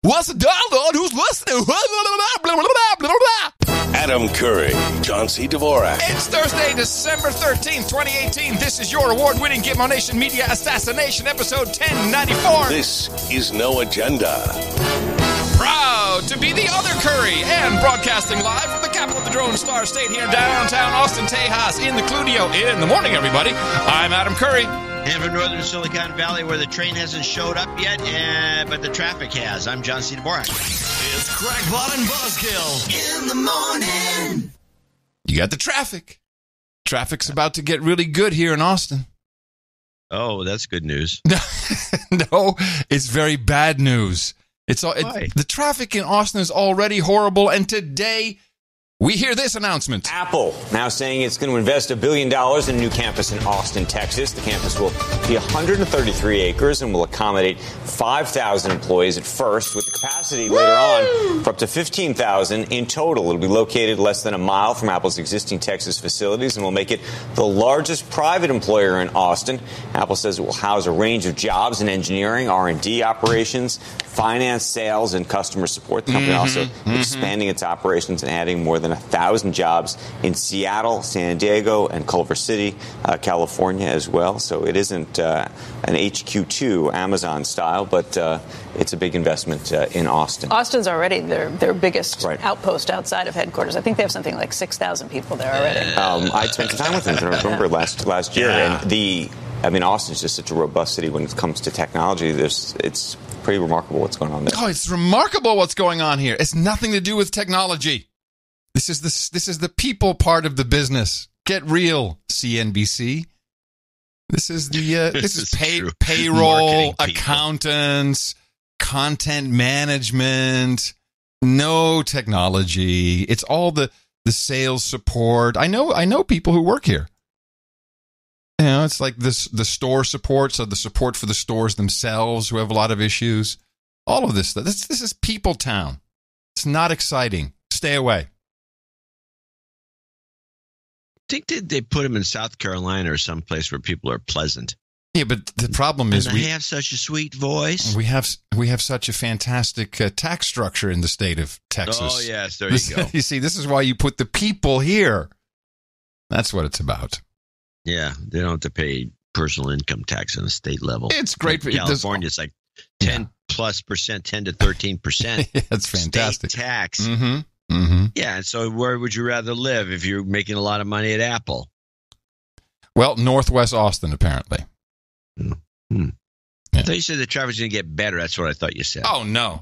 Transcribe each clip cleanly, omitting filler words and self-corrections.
What's the dial on? Who's listening? Adam Curry, John C. Dvorak. It's Thursday, December 13th, 2018. This is your award-winning Gitmo Nation Media Assassination, episode 1094. This is No Agenda. Proud to be the other Curry and broadcasting live from the capital of the Drone Star State here in downtown Austin, Tejas, in the Cludio. In the morning, everybody. I'm Adam Curry. And from northern Silicon Valley, where the train hasn't showed up yet, but the traffic has. I'm John C. Dvorak. It's Crackpot and Buzzkill in the morning. You got the traffic. Traffic's about to get really good here in Austin. Oh, that's good news. No, it's very bad news. The traffic in Austin is already horrible, and today we hear this announcement. Apple now saying it's going to invest $1 billion in a new campus in Austin, Texas. The campus will be 133 acres and will accommodate 5,000 employees at first, with the capacity later on for up to 15,000 in total. It'll be located less than a mile from Apple's existing Texas facilities and will make it the largest private employer in Austin. Apple says it will house a range of jobs in engineering, R&D operations, finance, sales, and customer support. The company also expanding its operations and adding more than 1,000 jobs in Seattle, San Diego, and Culver City, California as well. So it isn't an HQ2 Amazon style, but it's a big investment in Austin. Austin's already their biggest outpost outside of headquarters. I think they have something like 6,000 people there already. I'd spent some time with them, I remember, last year. Yeah. And Austin's just such a robust city when it comes to technology. It's pretty remarkable what's going on there. Oh, it's remarkable what's going on here. It's nothing to do with technology. This is the people part of the business. Get real, CNBC. This is payroll, accountants, content management, no technology. It's all the sales support. I know people who work here. You know, it's like the store support, so the support for the stores themselves who have a lot of issues. All of this stuff. This is people town. It's not exciting. Stay away. I think they put them in South Carolina or someplace where people are pleasant. Yeah, but the problem is we have such a sweet voice. We have such a fantastic tax structure in the state of Texas. Oh, yes, there you go. You see, this is why you put the people here. That's what it's about. Yeah, they don't have to pay personal income tax on the state level. It's great. Like California, it's like 10 plus percent, 10 to 13%. Yeah, it's fantastic. State tax. Mm-hmm. Mm-hmm. Yeah, and so where would you rather live if you're making a lot of money at Apple? Well, Northwest Austin, apparently. Yeah. I thought you said the traffic's going to get better. That's what I thought you said. Oh, no.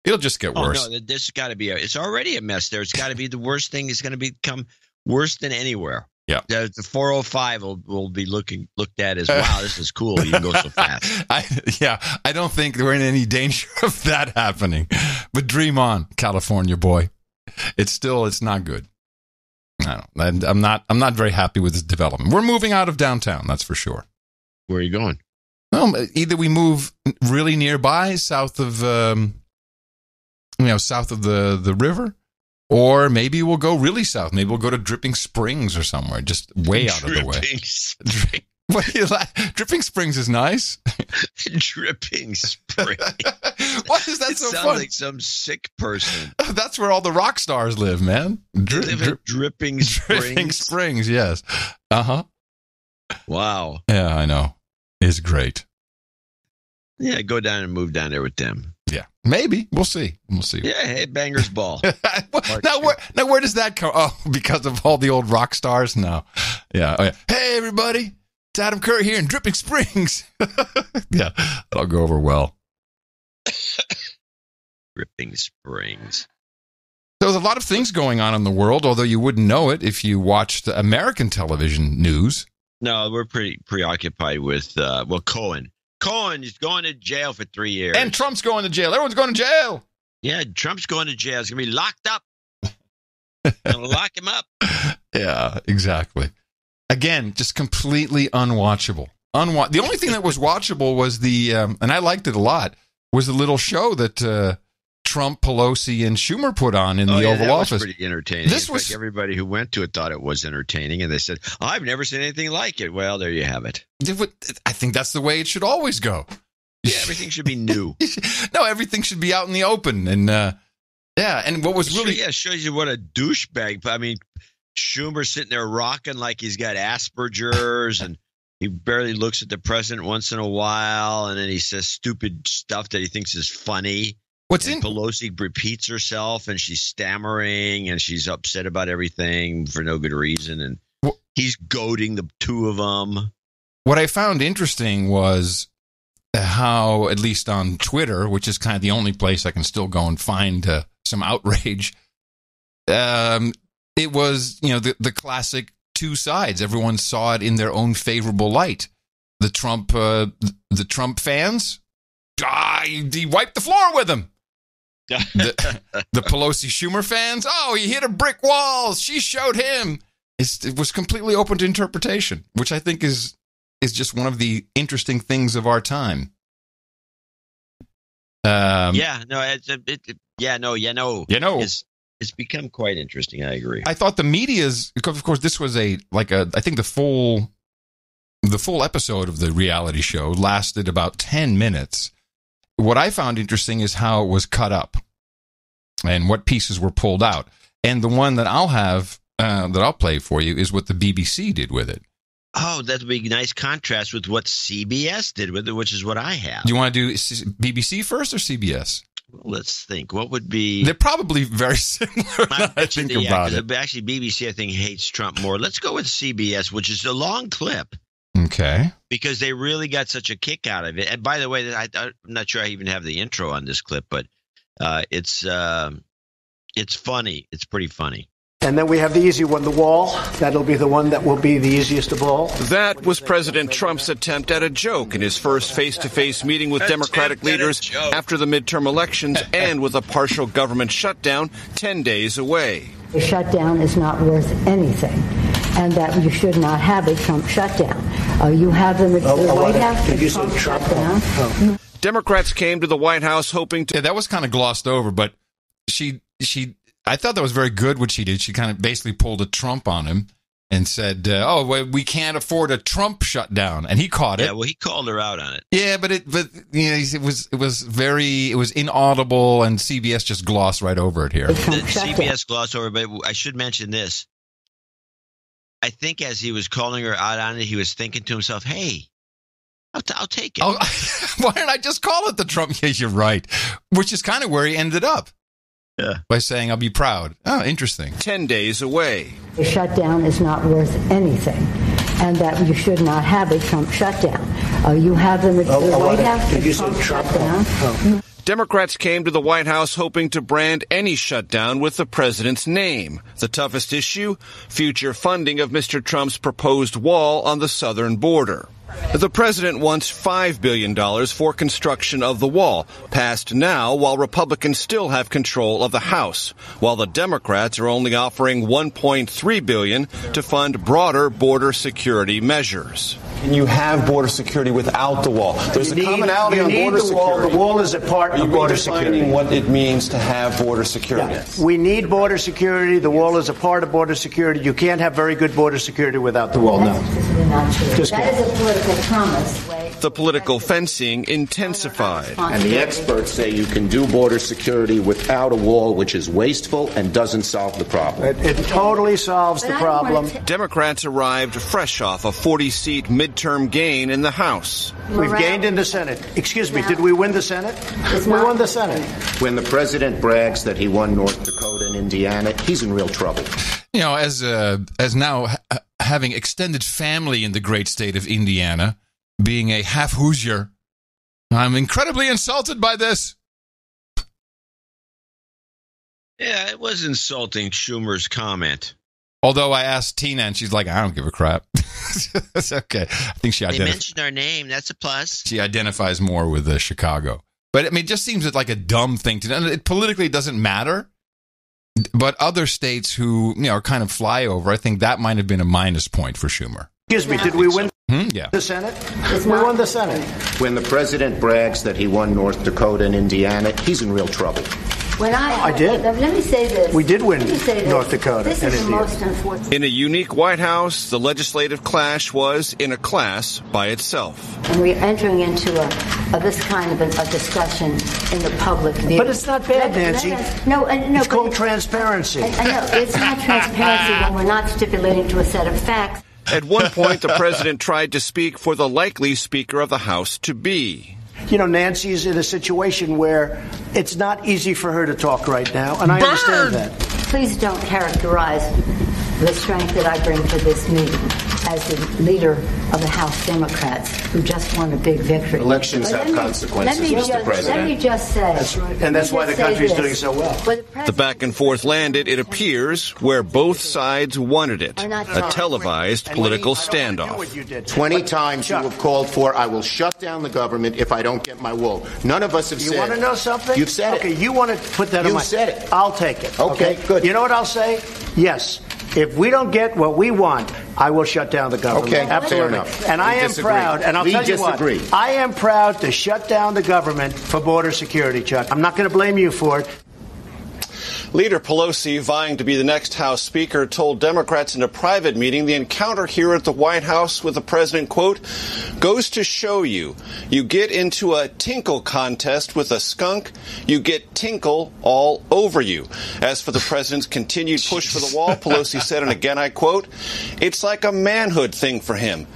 It'll just get worse. No, this has got to be it's already a mess there. It's got to be the worst thing. It's going to become worse than anywhere. Yeah. The 405 will be looked at as, wow, this is cool. You can go so fast. I don't think we're in any danger of that happening. But dream on, California boy. It's not good. I'm not very happy with this development. We're moving out of downtown, that's for sure. Where are you going? Well, either we move really nearby, south of the river. Or maybe we'll go really south. Maybe we'll go to Dripping Springs or somewhere, just way out of the way. Dripping Springs is nice. Dripping Springs. Why is that so fun? Sounds like some sick person. That's where all the rock stars live, man. Dripping Springs. Dripping Springs, yes. Uh-huh. Wow. Yeah, I know. It's great. Yeah, go down and move down there with them. Yeah, maybe. We'll see. Yeah, hey, Banger's Ball. Now, where does that come? Oh, because of all the old rock stars? No. Yeah. Oh, yeah. Hey, everybody. It's Adam Curry here in Dripping Springs. Yeah, that'll go over well. Dripping Springs. So there's a lot of things going on in the world, although you wouldn't know it if you watched American television news. No, we're pretty preoccupied with, Cohen. Cohen is going to jail for 3 years. And Trump's going to jail. Everyone's going to jail. Yeah, Trump's going to jail. He's going to be locked up. Going to lock him up. Yeah, exactly. Again, just completely unwatchable. The only thing that was watchable was and I liked it a lot, was the little show that Trump, Pelosi, and Schumer put on in the Oval Office. Was pretty entertaining. Everybody who went to it thought it was entertaining, and they said, I've never seen anything like it. Well, there you have it. I think that's the way it should always go. Yeah, everything should be new. No, everything should be out in the open. And and what was really shows you what a douchebag. I mean, Schumer's sitting there rocking like he's got Asperger's, and he barely looks at the president once in a while, and then he says stupid stuff that he thinks is funny. Pelosi repeats herself, and she's stammering, and she's upset about everything for no good reason, and he's goading the two of them. What I found interesting was how, at least on Twitter, which is kind of the only place I can still go and find some outrage, it was, the classic two sides. Everyone saw it in their own favorable light. The Trump fans, he wiped the floor with him. The Pelosi Schumer fans, he hit a brick wall. She showed him. It was completely open to interpretation, which I think is just one of the interesting things of our time. It's become quite interesting. I agree. I thought the media's, because of course this was I think the full episode of the reality show lasted about 10 minutes. What I found interesting is how it was cut up and what pieces were pulled out. And the one that I'll play for you is what the BBC did with it. Oh, that would be a nice contrast with what CBS did with it, which is what I have. Do you want to do BBC first or CBS? Well, let's think. What would be... They're probably very similar when I think about it. Actually, BBC, I think, hates Trump more. Let's go with CBS, which is a long clip. Okay. Because they really got such a kick out of it. And by the way, I'm not sure I even have the intro on this clip, but it's funny. It's pretty funny. And then we have the easy one, the wall. That'll be the one that will be the easiest of all. That was President Trump's attempt at a joke in his first face-to-face meeting with Democratic leaders after the midterm elections and with a partial government shutdown 10 days away. A shutdown is not worth anything, and that you should not have a Trump shutdown. You have them at the White House. Did you say Trump shutdown? Democrats came to the White House hoping to... Yeah, that was kind of glossed over, but I thought that was very good what she did. She kind of basically pulled a Trump on him and said, we can't afford a Trump shutdown. And he caught it. Yeah, well, he called her out on it. Yeah, but it was inaudible, and CBS just glossed right over it here. CBS glossed over, but I should mention this. I think as he was calling her out on it, he was thinking to himself, hey, I'll take it. Why didn't I just call it the Trump? Yeah, you're right. Which is kind of where he ended up. Yeah. By saying, I'll be proud. Oh, interesting. 10 days away. A shutdown is not worth anything, and that you should not have a Trump shutdown. You have them at the White House. Did you say Trump shutdown? Democrats came to the White House hoping to brand any shutdown with the president's name. The toughest issue? Future funding of Mr. Trump's proposed wall on the southern border. The president wants $5 billion for construction of the wall, passed now while Republicans still have control of the House, while the Democrats are only offering $1.3 billion to fund broader border security measures. Can you have border security without the wall? There's a commonality on border security. The wall is a part of border security. What it means to have border security. Yeah. We need border security. The wall is a part of border security. You can't have very good border security without the wall. That's not true. That is a political promise. The political fencing intensified. And the experts say you can do border security without a wall, which is wasteful and doesn't solve the problem. It totally solves the problem. Democrats arrived fresh off a 40-seat midterm gain in the House. We've gained in the Senate. Excuse me, did we win the Senate? We won the Senate. When the president brags that he won North Dakota and Indiana, he's in real trouble. You know, as now having extended family in the great state of Indiana, being a half Hoosier, I'm incredibly insulted by this. Yeah, it was insulting, Schumer's comment. Although I asked Tina, and she's like, I don't give a crap. That's okay. I think They mentioned our name. That's a plus. She identifies more with Chicago. But, I mean, it just seems like a dumb thing to do. It politically doesn't matter. But other states who, are kind of flyover, I think that might have been a minus point for Schumer. Excuse me, did we win the Senate? We won the Senate. When the president brags that he won North Dakota and Indiana, he's in real trouble. I did. Let me say this. We did win North Dakota. This is the most unfortunate. In a unique White House, the legislative clash was in a class by itself. And we're entering into this kind of a discussion in the public view. But it's not bad, Nancy. No, it's called transparency. I know. It's not transparency when we're not stipulating to a set of facts. At one point, the president tried to speak for the likely Speaker of the House to be. Nancy's in a situation where it's not easy for her to talk right now, and I understand that. Please don't characterize the strength that I bring to this meeting as the leader of the House Democrats who just won a big victory. Elections have consequences, Mr. President. Let me just say. That's right. And that's why the country's doing so well. The back and forth landed, it appears, where both sides wanted it. A televised political standoff. 20 times you have called for, I will shut down the government if I don't get my wool. None of us have said it. You want to know something? You've said it. Okay, you want to put that on my... You've said it. I'll take it. Okay, good. You know what I'll say? Yes. If we don't get what we want, I will shut down the government. Okay, absolutely. fair enough. And I am proud, and I'll tell you what, I am proud to shut down the government for border security, Chuck. I'm not going to blame you for it. Leader Pelosi, vying to be the next House Speaker, told Democrats in a private meeting the encounter here at the White House with the president, quote, goes to show you, you get into a tinkle contest with a skunk, you get tinkle all over you. As for the president's continued push for the wall, Pelosi said, and again I quote, it's like a manhood thing for him,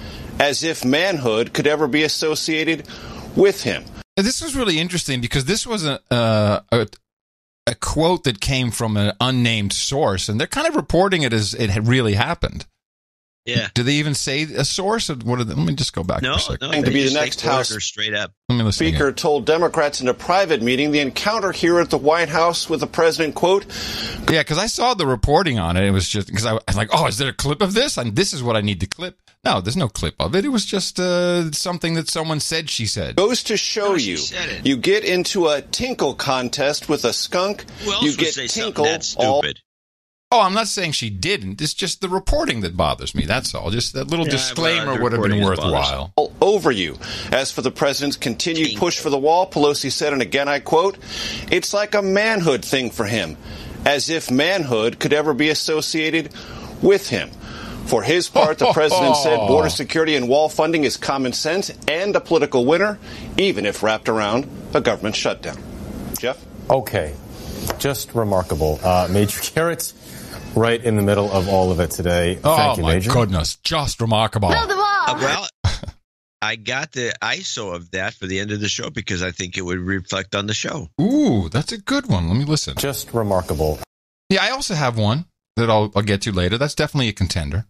as if manhood could ever be associated with him. This was really interesting because this was a quote that came from an unnamed source, and they're kind of reporting it as it had really happened. Yeah. Do they even say a source? Or what? Let me just go back for a second. No, to be the next House straight up. Speaker told Democrats in a private meeting the encounter here at the White House with the president, quote. Yeah, because I saw the reporting on it. It was just because I was like, oh, is there a clip of this? And this is what I need to clip. No, there's no clip of it. It was just something that someone said she said. Goes to show you, you get into a tinkle contest with a skunk, you get tinkle all... Oh, I'm not saying she didn't. It's just the reporting that bothers me. That's all. Just that little disclaimer would have been worthwhile. All over you. As for the president's continued push for the wall, Pelosi said, and again I quote, it's like a manhood thing for him, as if manhood could ever be associated with him. For his part, the president said border security and wall funding is common sense and a political winner, even if wrapped around a government shutdown. Jeff? Okay. Just remarkable. Major Garrett's right in the middle of all of it today. Thank you, Major. Oh, my goodness. Just remarkable. Well, I got the ISO of that for the end of the show because I think it would reflect on the show. Ooh, that's a good one. Let me listen. Just remarkable. Yeah, I also have one that I'll get to later. That's definitely a contender,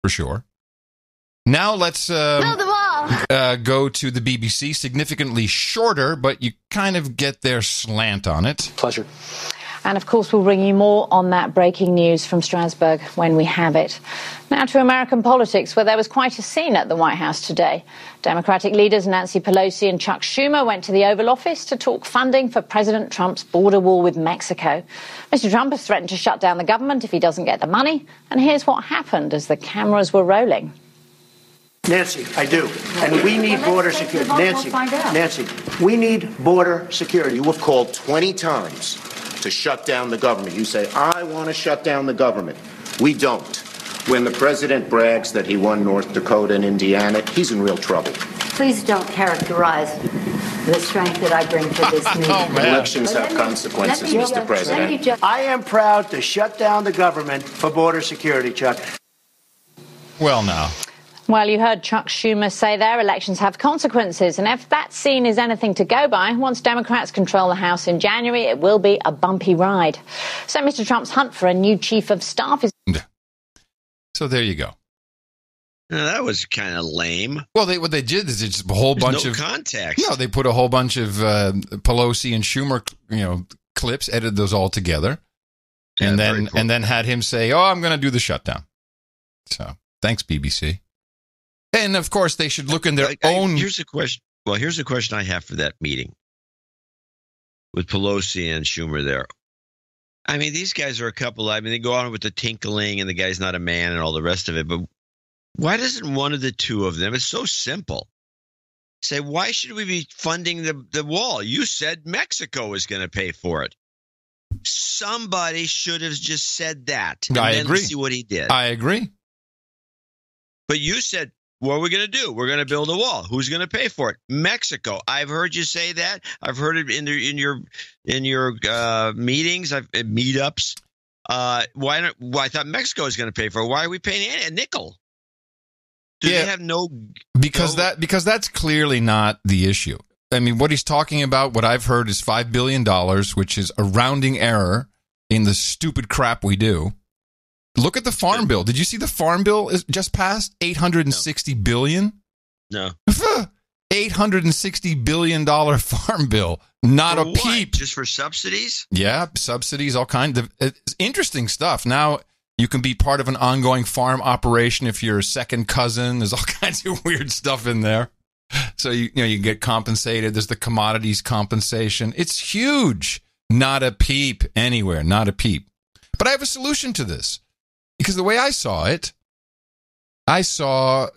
for sure. Now let's go to the BBC. Significantly shorter, but you kind of get their slant on it. Pleasure. And, of course, we'll bring you more on that breaking news from Strasbourg when we have it. Now to American politics, where there was quite a scene at the White House today. Democratic leaders Nancy Pelosi and Chuck Schumer went to the Oval Office to talk funding for President Trump's border wall with Mexico. Mr. Trump has threatened to shut down the government if he doesn't get the money. And here's what happened as the cameras were rolling. Nancy, I do. And we need border security. Nancy, we need border security. You have called 20 times to shut down the government. You say, I want to shut down the government. We don't. When the president brags that he won North Dakota and Indiana, he's in real trouble. Please don't characterize the strength that I bring to this meeting. Elections have consequences, Mr. President. I am proud to shut down the government for border security, Chuck. Well, now. Well, you heard Chuck Schumer say there, elections have consequences. And if that scene is anything to go by, once Democrats control the House in January, it will be a bumpy ride. So Mr. Trump's hunt for a new chief of staff is... So there you go. Now, that was kind of lame. Well, what they did is just a whole bunch of context. No, they put a whole bunch of Pelosi and Schumer, clips, edited those all together, and then had him say, "Oh, I'm going to do the shutdown." So thanks, BBC. And of course, they should look in their own. Here's a question. Well, here's a question I have for that meeting with Pelosi and Schumer there. I mean, these guys are a couple. I mean, they go on with the tinkling and the guy's not a man and all the rest of it. But why doesn't one of the two of them? It's so simple. Say, why should we be funding the wall? You said Mexico is going to pay for it. Somebody should have just said that. And I then agree. See what he did. I agree. But you said, what are we going to do? We're going to build a wall. Who's going to pay for it? Mexico. I've heard you say that. I've heard it in your meetings, meetups. Why not? Well, I thought Mexico was going to pay for it. Why are we paying a nickel? Do they have no? Because that's clearly not the issue. I mean, what he's talking about, what I've heard, is $5 billion, which is a rounding error in the stupid crap we do. Look at the farm bill. Did you see the farm bill is just passed? $860 billion? No. $860 billion farm bill. Not For a peep. What? Just for subsidies? Yeah, subsidies, all kinds of it's interesting stuff. Now you can be part of an ongoing farm operation if you're a second cousin. There's all kinds of weird stuff in there. So you get compensated. There's the commodities compensation. It's huge. Not a peep anywhere. Not a peep. But I have a solution to this. Because the way I saw it, I saw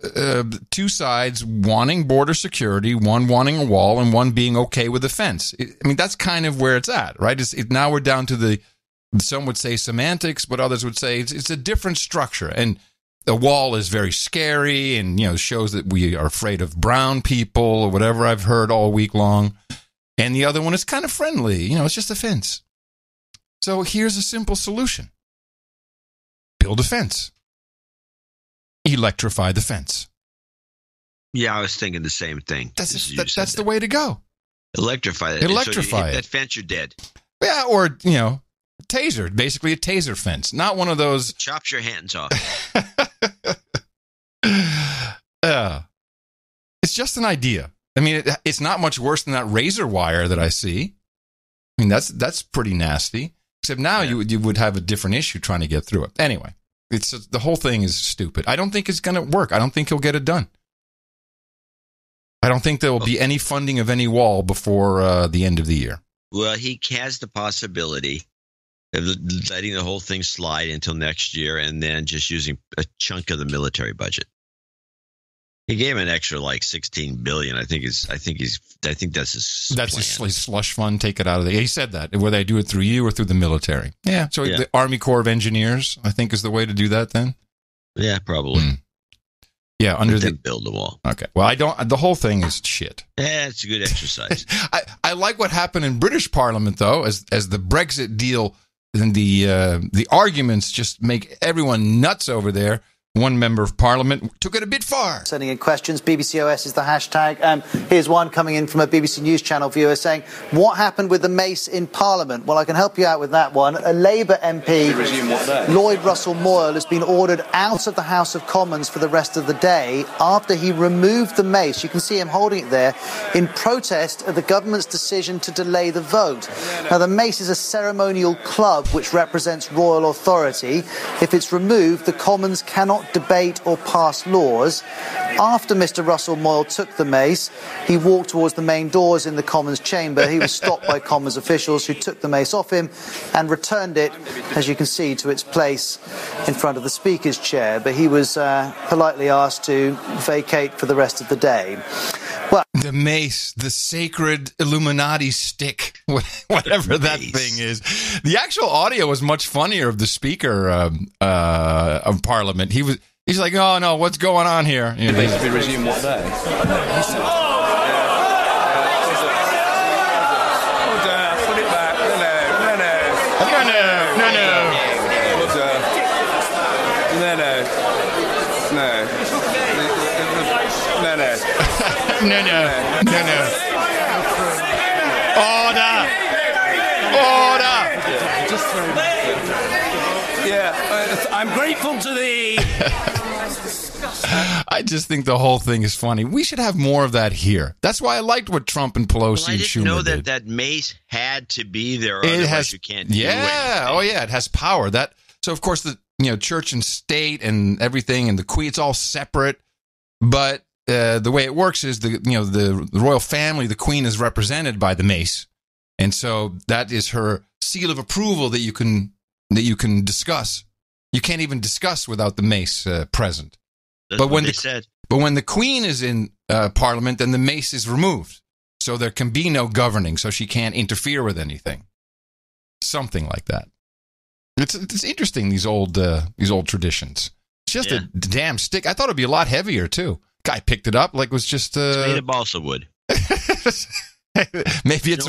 two sides wanting border security, one wanting a wall, and one being okay with the fence. I mean, that's kind of where it's at, right? Now we're down to some would say semantics, but others would say it's a different structure. And the wall is very scary and, shows that we are afraid of brown people or whatever I've heard all week long. And the other one is kind of friendly. It's just a fence. So here's a simple solution. Build a fence. Electrify the fence. Yeah, I was thinking the same thing. That's the way to go. Electrify it. Electrify that fence, you're dead. Yeah, or, taser. Basically a taser fence. Not one of those. Chops your hands off. It's just an idea. I mean, it's not much worse than that razor wire that I see. I mean, that's pretty nasty. Except now you would have a different issue trying to get through it. Anyway, the whole thing is stupid. I don't think it's going to work. I don't think he'll get it done. I don't think there will be any funding of any wall before the end of the year. Well, he has the possibility of letting the whole thing slide until next year and then just using a chunk of the military budget. He gave him an extra like $16 billion. I think that's his. That's plan. his slush fund. Take it out of there. He said that. Whether they do it through you or through the military. Yeah. So the Army Corps of Engineers, I think, is the way to do that. Then. Yeah, probably. Yeah, under the build the wall. Okay. Well, I don't. The whole thing is shit. Yeah, it's a good exercise. I like what happened in British Parliament though, as the Brexit deal and the arguments just make everyone nuts over there. One member of Parliament took it a bit far. Sending in questions. BBCOS is the hashtag. Here's one coming in from a BBC News Channel viewer saying, what happened with the mace in Parliament? Well, I can help you out with that one. A Labour MP, Lloyd Russell Moyle, has been ordered out of the House of Commons for the rest of the day after he removed the mace. You can see him holding it there in protest of the government's decision to delay the vote. Now, the mace is a ceremonial club which represents royal authority. If it's removed, the Commons cannot debate or pass laws. After Mr. Russell Moyle took the mace, he walked towards the main doors in the Commons chamber. He was stopped by Commons officials who took the mace off him and returned it, as you can see, to its place in front of the Speaker's chair. But he was politely asked to vacate for the rest of the day. Well, the mace, the sacred Illuminati stick, whatever that thing is. The actual audio was much funnier of the Speaker of Parliament. He's like, oh no, what's going on here? Did they resume what day? Put it back. No. Order. Yeah, I'm grateful to thee. I just think the whole thing is funny. We should have more of that here. That's why I liked what Trump and Pelosi and Schumer did. I didn't know that mace had to be there, otherwise you can't do anything. Oh yeah, it has power. So of course the church and state and everything and the Queen, it's all separate. But the way it works is the royal family, the Queen is represented by the mace, and so that is her seal of approval that you can discuss. You can't even discuss without the mace present. That's but when they said. But when the Queen is in Parliament, then the mace is removed, so there can be no governing. So she can't interfere with anything. Something like that. It's interesting, these old traditions. It's just a damn stick. I thought it'd be a lot heavier too. Guy picked it up like it was just It's made of balsa wood. Maybe it's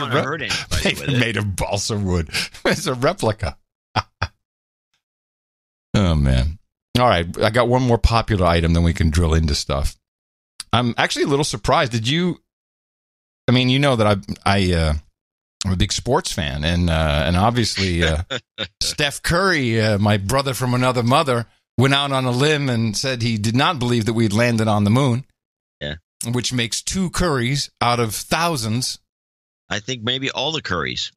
made of balsa wood. It's a replica. Oh man. All right, I got one more popular item, then we can drill into stuff. I'm actually a little surprised. Did you? I mean, you know that I'm a big sports fan, and obviously Steph Curry, my brother from another mother, went out on a limb and said he did not believe that we'd landed on the moon. Yeah, which makes 2 Currys out of thousands. I think maybe all the Currys.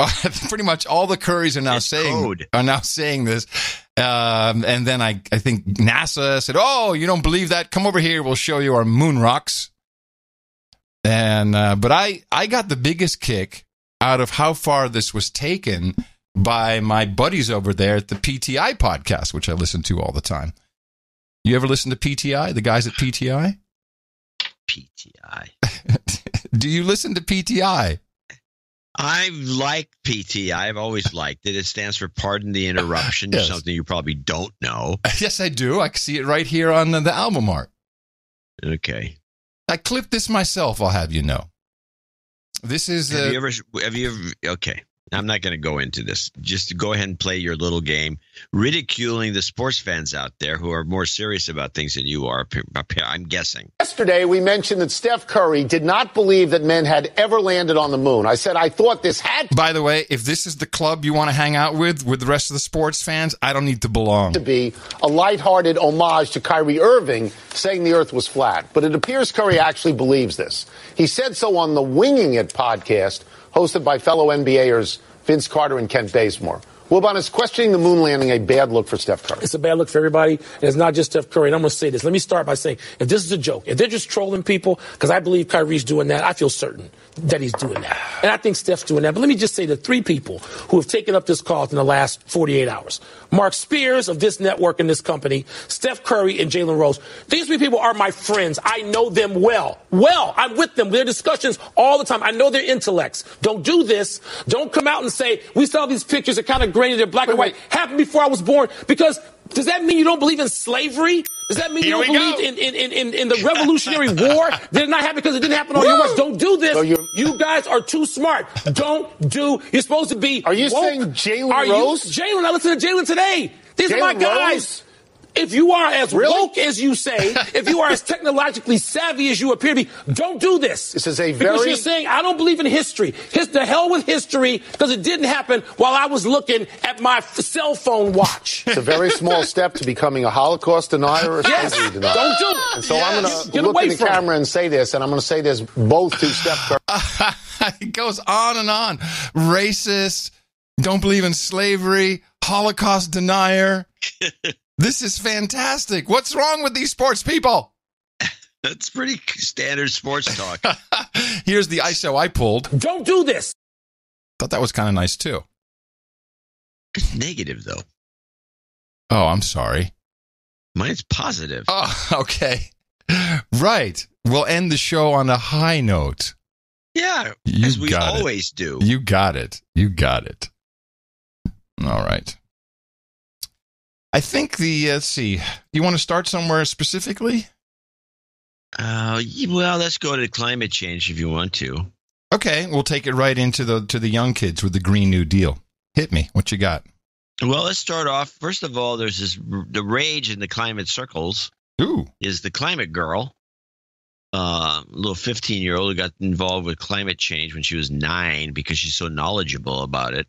Pretty much all the Currys are now saying this. And then I think NASA said, "Oh, you don't believe that? Come over here. We'll show you our moon rocks." And but I got the biggest kick out of how far this was taken by my buddies over there at the PTI podcast, which I listen to all the time. You ever listen to PTI? The guys at PTI? PTI. Do you listen to PTI? I like PTI. I've always liked it. It stands for Pardon the Interruption. Yes. Something you probably don't know. Yes, I do. I can see it right here on the album art. Okay. I clipped this myself, I'll have you know. This is... Have you ever... Okay. I'm not going to go into this. Just go ahead and play your little game, ridiculing the sports fans out there who are more serious about things than you are, I'm guessing. Yesterday, we mentioned that Steph Curry did not believe that men had ever landed on the moon. I said I thought this had... By the way, if this is the club you want to hang out with the rest of the sports fans, I don't need to belong. ...to be a lighthearted homage to Kyrie Irving saying the earth was flat. But it appears Curry actually believes this. He said so on the Winging It podcast, hosted by fellow NBAers Vince Carter and Kent Bazemore. Wilbon, is questioning the moon landing a bad look for Steph Curry? It's a bad look for everybody, and it's not just Steph Curry. And I'm going to say this. Let me start by saying, if this is a joke, if they're just trolling people, because I believe Kyrie's doing that, I feel certain that he's doing that. And I think Steph's doing that. But let me just say the 3 people who have taken up this cause in the last 48 hours. Mark Spears of this network and this company, Steph Curry and Jalen Rose. These 3 people are my friends. I know them well. I'm with them. Their discussions all the time. I know their intellects. Don't do this. Don't come out and say, we saw these pictures are kind of grainy, they're black and white. Happened before I was born. Because does that mean you don't believe in slavery? Does that mean you don't believe in the Revolutionary War? Did it not happen because it didn't happen on your watch? Don't do this. So you guys are too smart. You're supposed to be. Are you saying Jalen Rose? Jalen, I listen to Jalen today. These are my guys. Rose? If you are as woke as you say, if you are as technologically savvy as you appear to be, don't do this. This is a Because you're saying, I don't believe in history. The hell with history, because it didn't happen while I was looking at my cell phone watch. It's a very small step to becoming a Holocaust denier or slavery denier. Don't do it. And so I'm going to look in the camera and say this, and I'm going to say this both to Steph Curry. It goes on and on. Racist, don't believe in slavery, Holocaust denier. This is fantastic. What's wrong with these sports people? That's pretty standard sports talk. Here's the ISO I pulled. Don't do this. Thought that was kind of nice, too. It's negative, though. Oh, I'm sorry. Mine's positive. Oh, okay. Right. We'll end the show on a high note. Yeah, as we always do. You got it. All right. I think let's see. You want to start somewhere specifically? Well, let's go to climate change if you want to. Okay, we'll take it right into the young kids with the Green New Deal. Hit me. What you got? Well, let's start off. First of all, there's the rage in the climate circles. Ooh. Is the climate girl, little 15-year-old who got involved with climate change when she was 9 because she's so knowledgeable about it.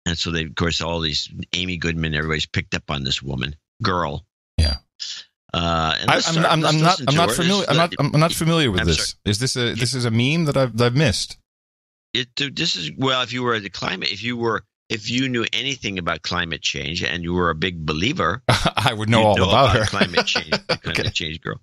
And so they, of course, all these Amy Goodman, everybody's picked up on this girl. Yeah. I'm not familiar with this. This is a meme that I've missed. This is, well, if you were the climate, if you were if you knew anything about climate change and you were a big believer, I would know all about her. Climate change, the climate change girl.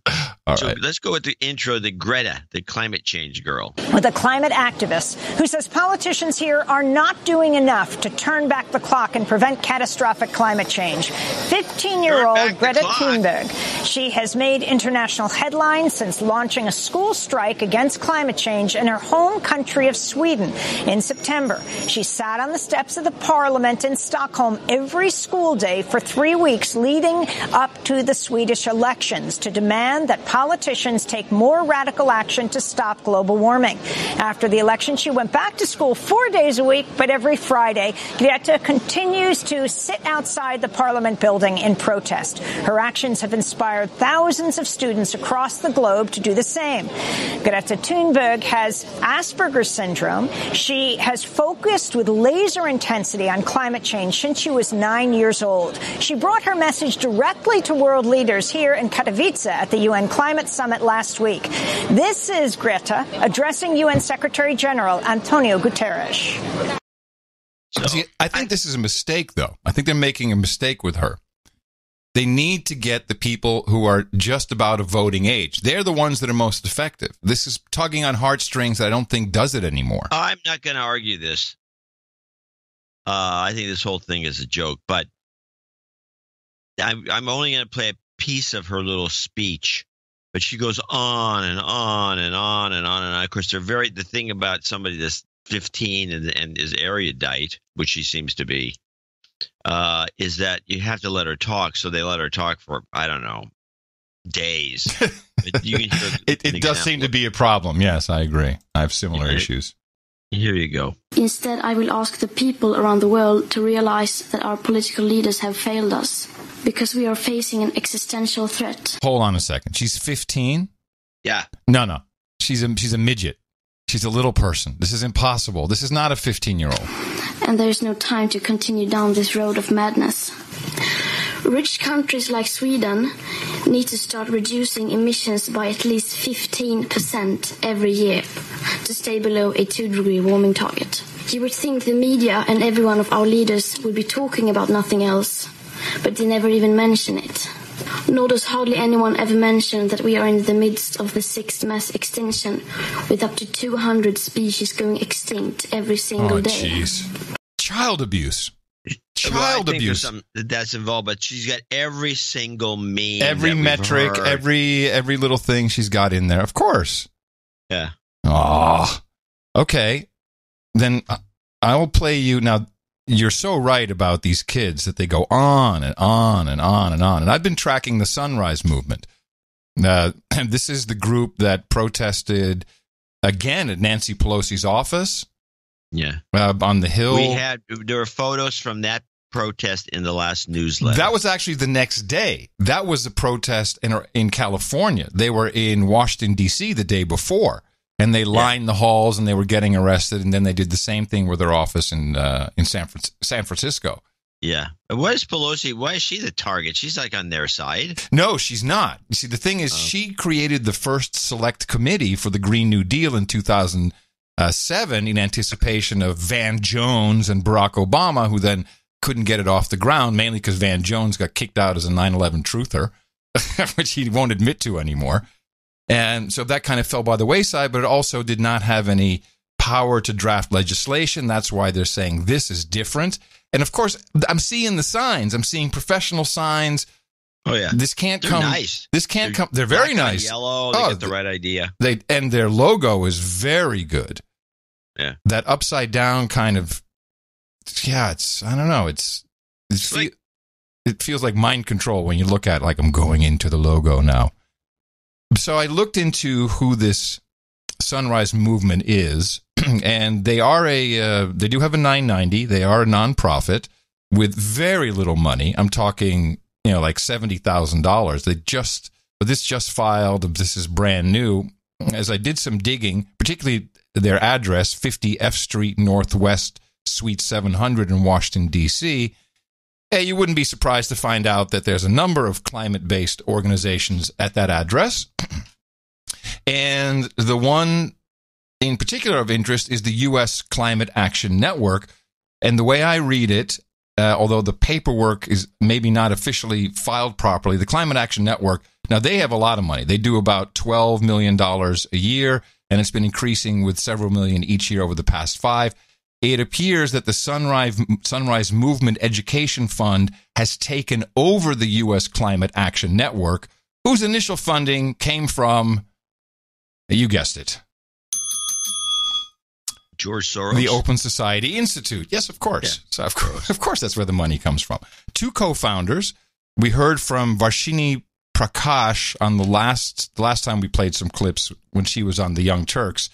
So let's go with the intro, the Greta, the climate change girl. With a climate activist who says politicians here are not doing enough to turn back the clock and prevent catastrophic climate change. 15-year-old Greta Thunberg. She has made international headlines since launching a school strike against climate change in her home country of Sweden in September. She sat on the steps of the parliament in Stockholm every school day for 3 weeks leading up to the Swedish elections to demand that politicians take more radical action to stop global warming. After the election, she went back to school 4 days a week, but every Friday, Greta continues to sit outside the parliament building in protest. Her actions have inspired thousands of students across the globe to do the same. Greta Thunberg has Asperger's syndrome. She has focused with laser intensity on climate change since she was 9 years old. She brought her message directly to world leaders here in Katowice at the UN Climate Summit last week. This is Greta addressing UN Secretary General Antonio Guterres. See, I think this is a mistake, though. I think they're making a mistake with her. They need to get the people who are just about of voting age. They're the ones that are most effective. This is tugging on heartstrings that I don't think does it anymore. I'm not going to argue this. I think this whole thing is a joke, but I'm only going to play a piece of her little speech. But she goes on and on and on and on and on. Of course, the thing about somebody that's 15 and is erudite, which she seems to be, is that you have to let her talk. So they let her talk for, I don't know, days. You can hear it does seem to be a problem. Yes, I agree. I have similar issues. Here you go. Instead, I will ask the people around the world to realize that our political leaders have failed us because we are facing an existential threat. Hold on a second. She's 15? Yeah. No. She's a midget. She's a little person. This is impossible. This is not a 15-year-old. And there is no time to continue down this road of madness. Rich countries like Sweden need to start reducing emissions by at least 15% every year to stay below a 2-degree warming target. You would think the media and every one of our leaders would be talking about nothing else, but they never even mention it. Nor does hardly anyone ever mention that we are in the midst of the 6th mass extinction, with up to 200 species going extinct every single day. Oh, jeez. Child abuse. Child abuse. There's something that's involved, but she's got every single meme, every metric, heard. every little thing she's got in there. Of course. Yeah. Oh, okay. Then I will play you now. You're so right about these kids that they go on and on and on and on. And I've been tracking the Sunrise Movement. And this is the group that protested again at Nancy Pelosi's office. Yeah. On the Hill. There were photos from that protest in the last newsletter. That was actually the next day. That was a protest in California. They were in Washington, D.C. the day before. And they lined the halls and they were getting arrested. And then they did the same thing with their office in San Francisco. Yeah. Why is Pelosi? Why is she the target? She's like on their side. No, she's not. You see, the thing is, she created the first select committee for the Green New Deal in 2007 in anticipation of Van Jones and Barack Obama, who then couldn't get it off the ground, mainly because Van Jones got kicked out as a 9/11 truther, which he won't admit to anymore. And so that kind of fell by the wayside, but it also did not have any power to draft legislation. That's why they're saying this is different. And of course, I'm seeing the signs. I'm seeing professional signs. Oh yeah, this can't They're come. Nice. This can't come. They're very nice. Yellow. They get the right idea. And their logo is very good. Yeah, that upside down kind of. Yeah, it's. I don't know. It feels like mind control when you look at it, like I'm going into the logo now. So I looked into who this Sunrise Movement is, and they are they do have a 990. They are a nonprofit with very little money. I'm talking, like $70,000. This just filed. This is brand new. As I did some digging, particularly their address, 50 F Street Northwest, Suite 700 in Washington, D.C., you wouldn't be surprised to find out that there's a number of climate-based organizations at that address. And the one in particular of interest is the U.S. Climate Action Network, And the way I read it, although the paperwork is maybe not officially filed properly, the Climate Action Network, now they have a lot of money. They do about $12 million a year, and it's been increasing with several million each year over the past 5. It appears that the Sunrise Movement Education Fund has taken over the U.S. Climate Action Network, whose initial funding came from, you guessed it, George Soros. The Open Society Institute. Yes, of course. Yeah. So of course, that's where the money comes from. 2 co-founders. We heard from Varshini Prakash on the last time we played some clips when she was on the Young Turks.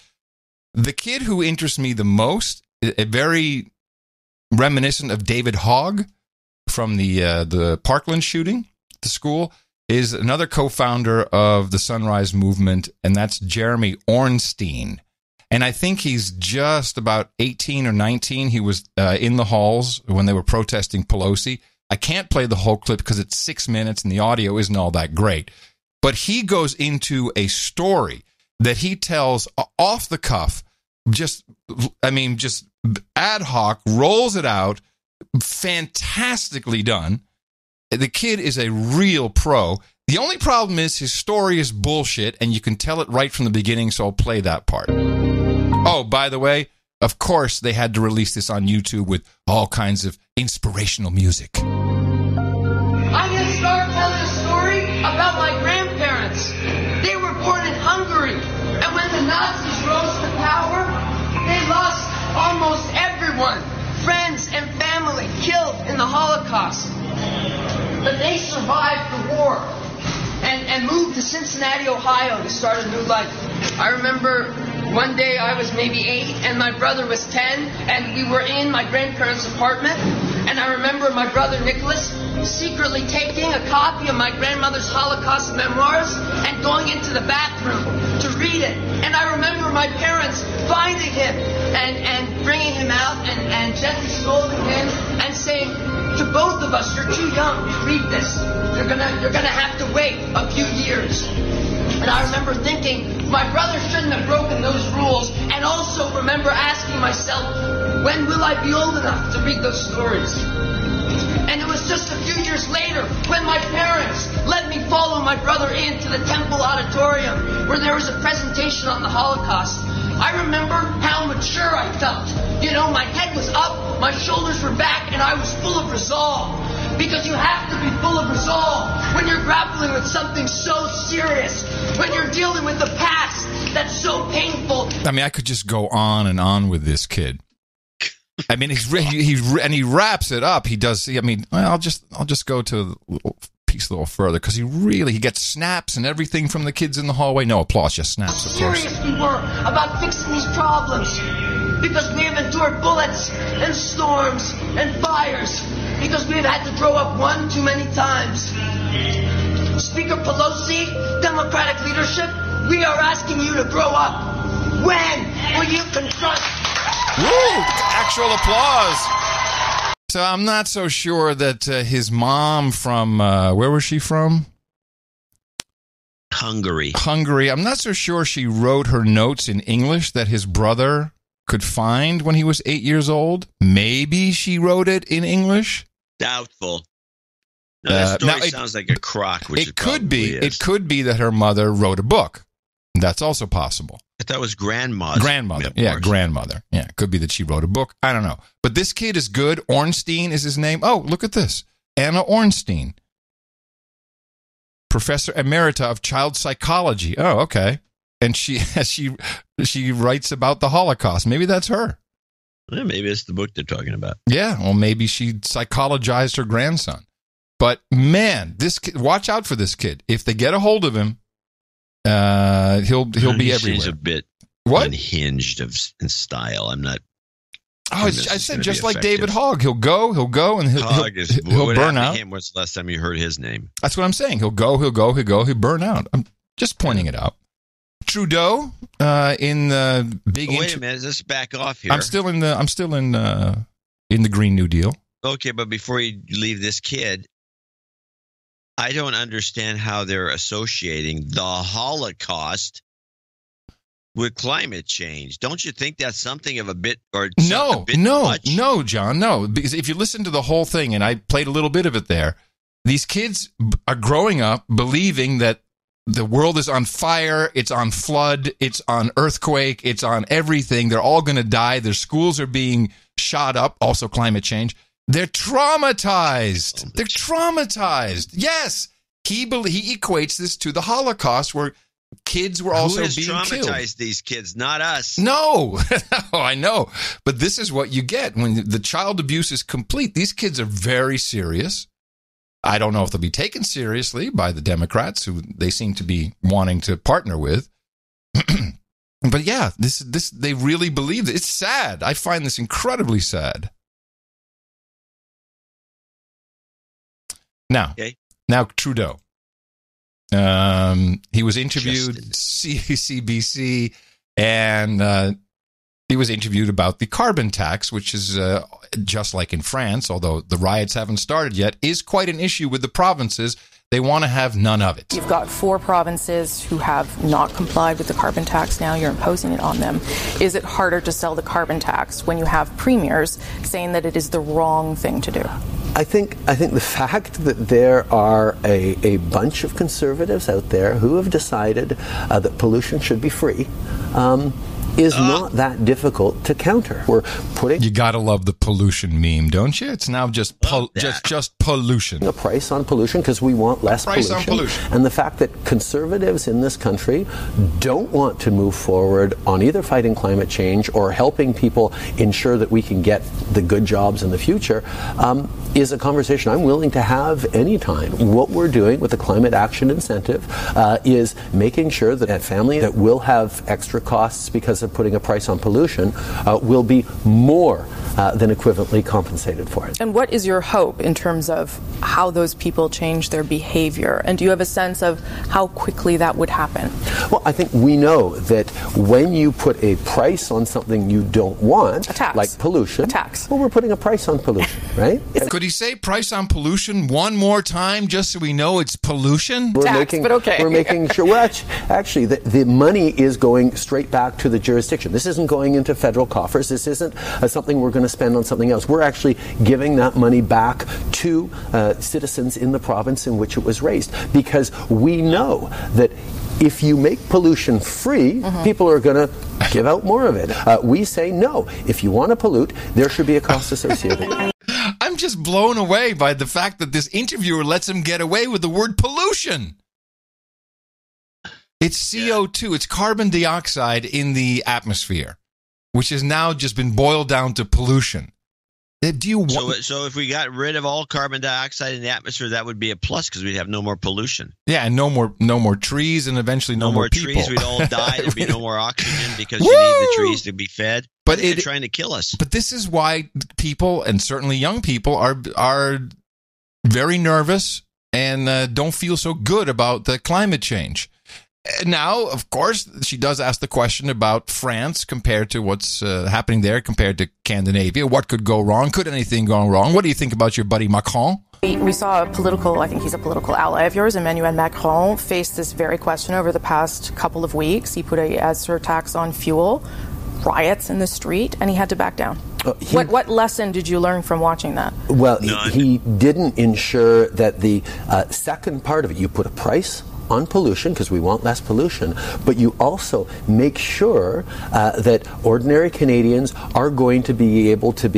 The kid who interests me the most, very reminiscent of David Hogg from the Parkland shooting, the school, is another co-founder of the Sunrise Movement, and that's Jeremy Ornstein. And I think he's just about 18 or 19. He was in the halls when they were protesting Pelosi. I can't play the whole clip because it's 6 minutes and the audio isn't all that great. But he goes into a story that he tells off the cuff, just ad hoc, rolls it out, fantastically done. The kid is a real pro. The only problem is his story is bullshit, and you can tell it right from the beginning, so I'll play that part. Oh, by the way, of course they had to release this on YouTube with all kinds of inspirational music. I'm going to start telling a story about my grandparents. They were born in Hungary, and when the Nazis rose to power, they lost almost everyone, friends and family, killed in the Holocaust. But they survived the war and moved to Cincinnati, Ohio to start a new life. I remember one day I was maybe 8 and my brother was 10, and we were in my grandparents' apartment, and I remember my brother Nicholas secretly taking a copy of my grandmother's Holocaust memoirs and going into the bathroom to read it. And I remember my parents finding him and bringing him out and gently scolding him and saying to both of us, "You're too young to read this. You're gonna have to wait a few years." And I remember thinking, my brother shouldn't have broken those rules, and also remember asking myself, when will I be old enough to read those stories? And it was just a few years later when my parents let me follow my brother into the Temple Auditorium where there was a presentation on the Holocaust. I remember how mature I felt. You know, my head was up, my shoulders were back, and I was full of resolve. Because you have to be full of resolve when you're grappling with something so serious, when you're dealing with the past that's so painful. I mean, I could just go on and on with this kid. I mean, he wraps it up. He does. I mean, I'll just go to a piece a little further because he gets snaps and everything from the kids in the hallway. No applause, just snaps. Of course. How serious we were about fixing these problems, because we have endured bullets and storms and fires, because we have had to grow up one too many times. Speaker Pelosi, Democratic leadership, we are asking you to grow up. When will you confront? Woo! Actual applause. So I'm not so sure that his mom from, where was she from? Hungary. I'm not so sure she wrote her notes in English that his brother could find when he was 8 years old. Maybe she wrote it in English. Doubtful. No, that story sounds like a crock. Which it could be. It could be that her mother wrote a book. That's also possible. I thought it was grandmother. Grandmother. Yeah, grandmother. Yeah, it could be that she wrote a book. I don't know. But this kid is good. Ornstein is his name. Oh, look at this. Anna Ornstein. Professor Emerita of Child Psychology. Oh, okay. And she writes about the Holocaust. Maybe that's her. Yeah, maybe it's the book they're talking about. Yeah, well, maybe she psychologized her grandson. But, man, this kid, watch out for this kid. If they get a hold of him, he'll be everywhere. He's a bit unhinged in style. I'm not. Oh, I said just like David Hogg. He'll go, and he'll burn out. When's the last time you heard his name? That's what I'm saying. He'll go, he'll burn out. I'm just pointing it out. Trudeau in the big. Wait a minute, let's back off here. I'm still in the Green New Deal. Okay, but before you leave this kid, I don't understand how they're associating the Holocaust with climate change. Don't you think that's something of a bit or No, John, no. Because if you listen to the whole thing, and I played a little bit of it there, these kids are growing up believing that the world is on fire, it's on flood, it's on earthquake, it's on everything. They're all going to die. Their schools are being shot up, also climate change. They're traumatized. They're traumatized. Yes. He equates this to the Holocaust, where kids were also being killed. Who has traumatized these kids? Not us. No. No, I know. But this is what you get when the child abuse is complete. These kids are very serious. I don't know if they'll be taken seriously by the Democrats, who they seem to be wanting to partner with. But yeah, this they really believe it. It's sad. I find this incredibly sad. Now Trudeau. He was interviewed CBC, and he was interviewed about the carbon tax, which is just like in France, although the riots haven't started yet, is quite an issue with the provinces. They want to have none of it. You've got 4 provinces who have not complied with the carbon tax. Now you're imposing it on them. Is it harder to sell the carbon tax when you have premiers saying that it is the wrong thing to do? I think the fact that there are a bunch of conservatives out there who have decided that pollution should be free is not that difficult to counter. We're putting... You gotta love the pollution meme, don't you? It's now just pollution. A price on pollution because we want less pollution. On pollution. And the fact that conservatives in this country don't want to move forward on either fighting climate change or helping people ensure that we can get the good jobs in the future is a conversation I'm willing to have anytime. What we're doing with the Climate Action Incentive is making sure that a family that will have extra costs because of putting a price on pollution will be more than equivalently compensated for it. And what is your hope in terms of how those people change their behavior? And do you have a sense of how quickly that would happen? Well, I think we know that when you put a price on something you don't want, like pollution, well, we're putting a price on pollution, right? Could he say price on pollution one more time just so we know it's pollution? We're making sure. Well, actually, the money is going straight back to the jurisdiction. This isn't going into federal coffers. This isn't something we're going to spend on something else. We're actually giving that money back to citizens in the province in which it was raised, because we know that if you make pollution free, people are going to give out more of it. We say no. If you want to pollute, there should be a cost associated. I'm just blown away by the fact that this interviewer lets him get away with the word pollution. It's CO2, it's carbon dioxide in the atmosphere, which has now just been boiled down to pollution. Do you want... So if we got rid of all carbon dioxide in the atmosphere, that would be a plus because we'd have no more pollution. Yeah, and no more trees, and eventually no more people. Trees, we'd all die. There'd be no more oxygen because you need the trees to be fed. But they're trying to kill us. But this is why people, and certainly young people, are very nervous and don't feel so good about the climate change. Now, of course, she does ask the question about France compared to what's happening there, compared to Scandinavia. What could go wrong? Could anything go wrong? What do you think about your buddy Macron? We saw I think he's a political ally of yours, Emmanuel Macron, face this very question over the past couple of weeks. He put a surtax on fuel, riots in the street, and he had to back down. What lesson did you learn from watching that? Well, he didn't ensure that the second part of it, you put a price on pollution because we want less pollution, but you also make sure that ordinary Canadians are going to be able to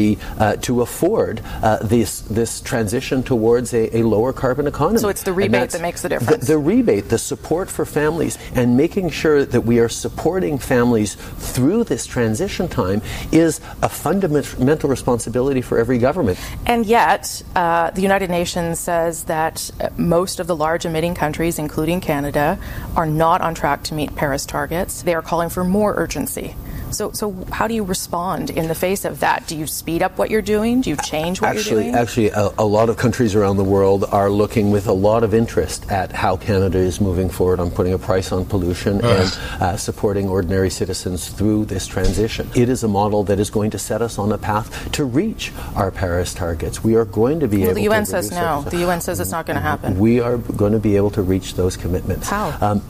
to afford this transition towards a lower carbon economy. So it's the rebate that makes the difference. The rebate, the support for families, and making sure that we are supporting families through this transition time is a fundamental responsibility for every government. And yet, the United Nations says that most of the large emitting countries, including Canada, are not on track to meet Paris targets. They are calling for more urgency. So how do you respond in the face of that? Do you speed up what you're doing? Do you change what you're doing? Actually, a lot of countries around the world are looking with a lot of interest at how Canada is moving forward on putting a price on pollution and supporting ordinary citizens through this transition. It is a model that is going to set us on a path to reach our Paris targets. We are going to be able to... The UN says no. The UN says it's not going to happen. We are going to be able to reach those commitments. How?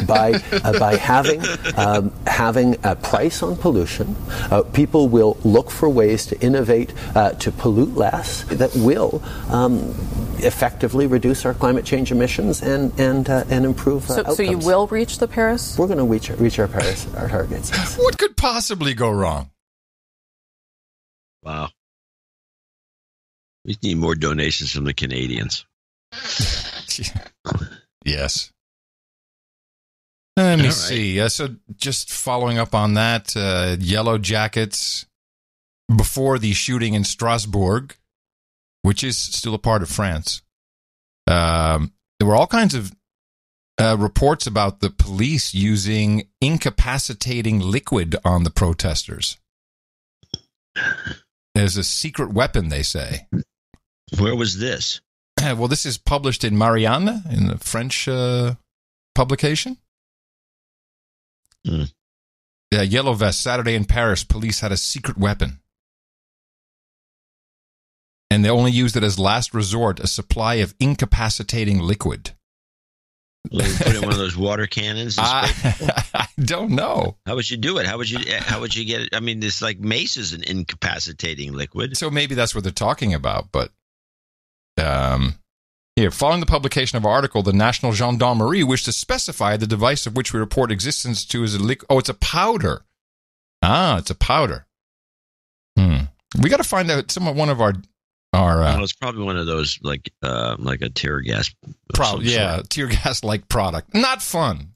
by having a price on pollution. People will look for ways to innovate to pollute less that will effectively reduce our climate change emissions and improve outcomes. So you will reach the Paris? We're going to reach our Paris targets. Yes. What could possibly go wrong? Wow. We need more donations from the Canadians. Yes. Let me see. So just following up on that, Yellow Jackets, before the shooting in Strasbourg, which is still a part of France, there were all kinds of reports about the police using incapacitating liquid on the protesters. As a secret weapon, they say. Where was this? Well, this is published in Marianne, in the French publication. Mm. Yeah, Yellow Vest, Saturday in Paris, police had a secret weapon. And they only used it as last resort, a supply of incapacitating liquid. Well, you put it in one of those water cannons? I don't know. How would you do it? How would you get it? I mean, this like mace is an incapacitating liquid. So maybe that's what they're talking about. But here, following the publication of our article, the National Gendarmerie wished to specify the device of which we report existence to as a liquid. Oh, it's a powder. Ah, it's a powder. We got to find out one of our. Well, it's probably one of those like a tear gas. Probably, yeah, tear gas like product. Not fun,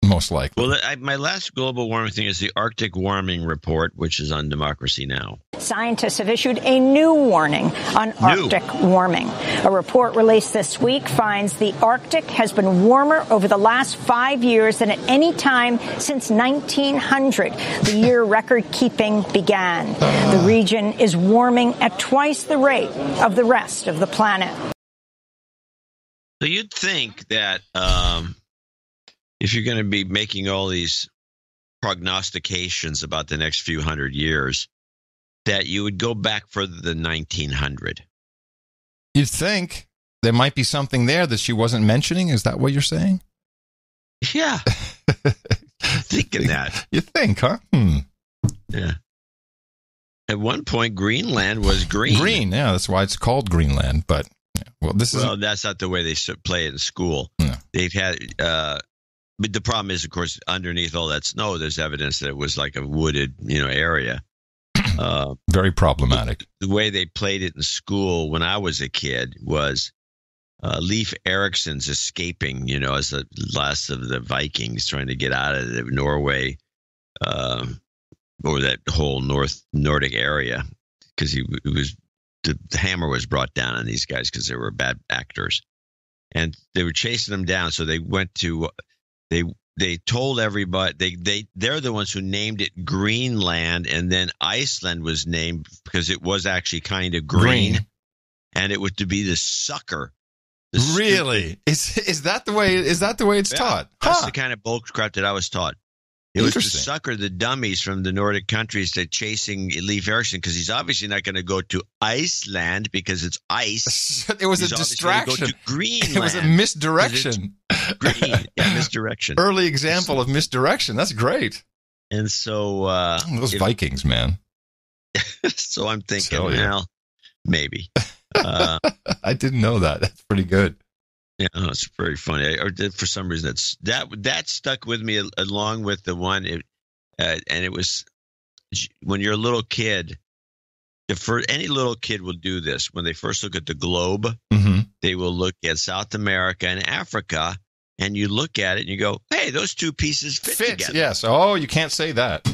most likely. Well, my last global warming thing is the Arctic Warming Report, which is on Democracy Now! Scientists have issued a new warning on Arctic warming. A report released this week finds the Arctic has been warmer over the last 5 years than at any time since 1900, the year record-keeping began. The region is warming at twice the rate of the rest of the planet. So you'd think that if you're going to be making all these prognostications about the next few hundred years, that you would go back further than 1900. You'd think there might be something there that she wasn't mentioning. Is that what you're saying? Yeah. Thinking that. You think, huh? Yeah. At one point, Greenland was green. Green, yeah. That's why it's called Greenland. But, well, that's not the way they play it in school. No. They've had... but the problem is, of course, underneath all that snow, there's evidence that it was like a wooded, area. Very problematic. The way they played it in school when I was a kid was Leif Erikson's escaping, as the last of the Vikings trying to get out of Norway or that whole Nordic area because the hammer was brought down on these guys because they were bad actors, and they were chasing them down. So they went to They told everybody they're the ones who named it Greenland, and then Iceland was named because it was actually kind of green. And it was to be the sucker. Really? Is that the way it's taught? That's the kind of bull crap that I was taught. It was to sucker the dummies from the Nordic countries to chasing Leif Erikson because he's obviously not going to go to Iceland because it's ice. It was a distraction. Go to Greenland. It was a misdirection. Green, yeah, misdirection. Early example of misdirection. That's great. And so those Vikings, man. So I'm thinking, well, maybe. I didn't know that. That's pretty good. Yeah, it's very funny. For some reason, that stuck with me along with the one, and it was when you're a little kid. Any little kid will do this when they first look at the globe. Mm-hmm. They will look at South America and Africa, and you look at it and you go, "Hey, those two pieces fit together." Yes. Oh, you can't say that.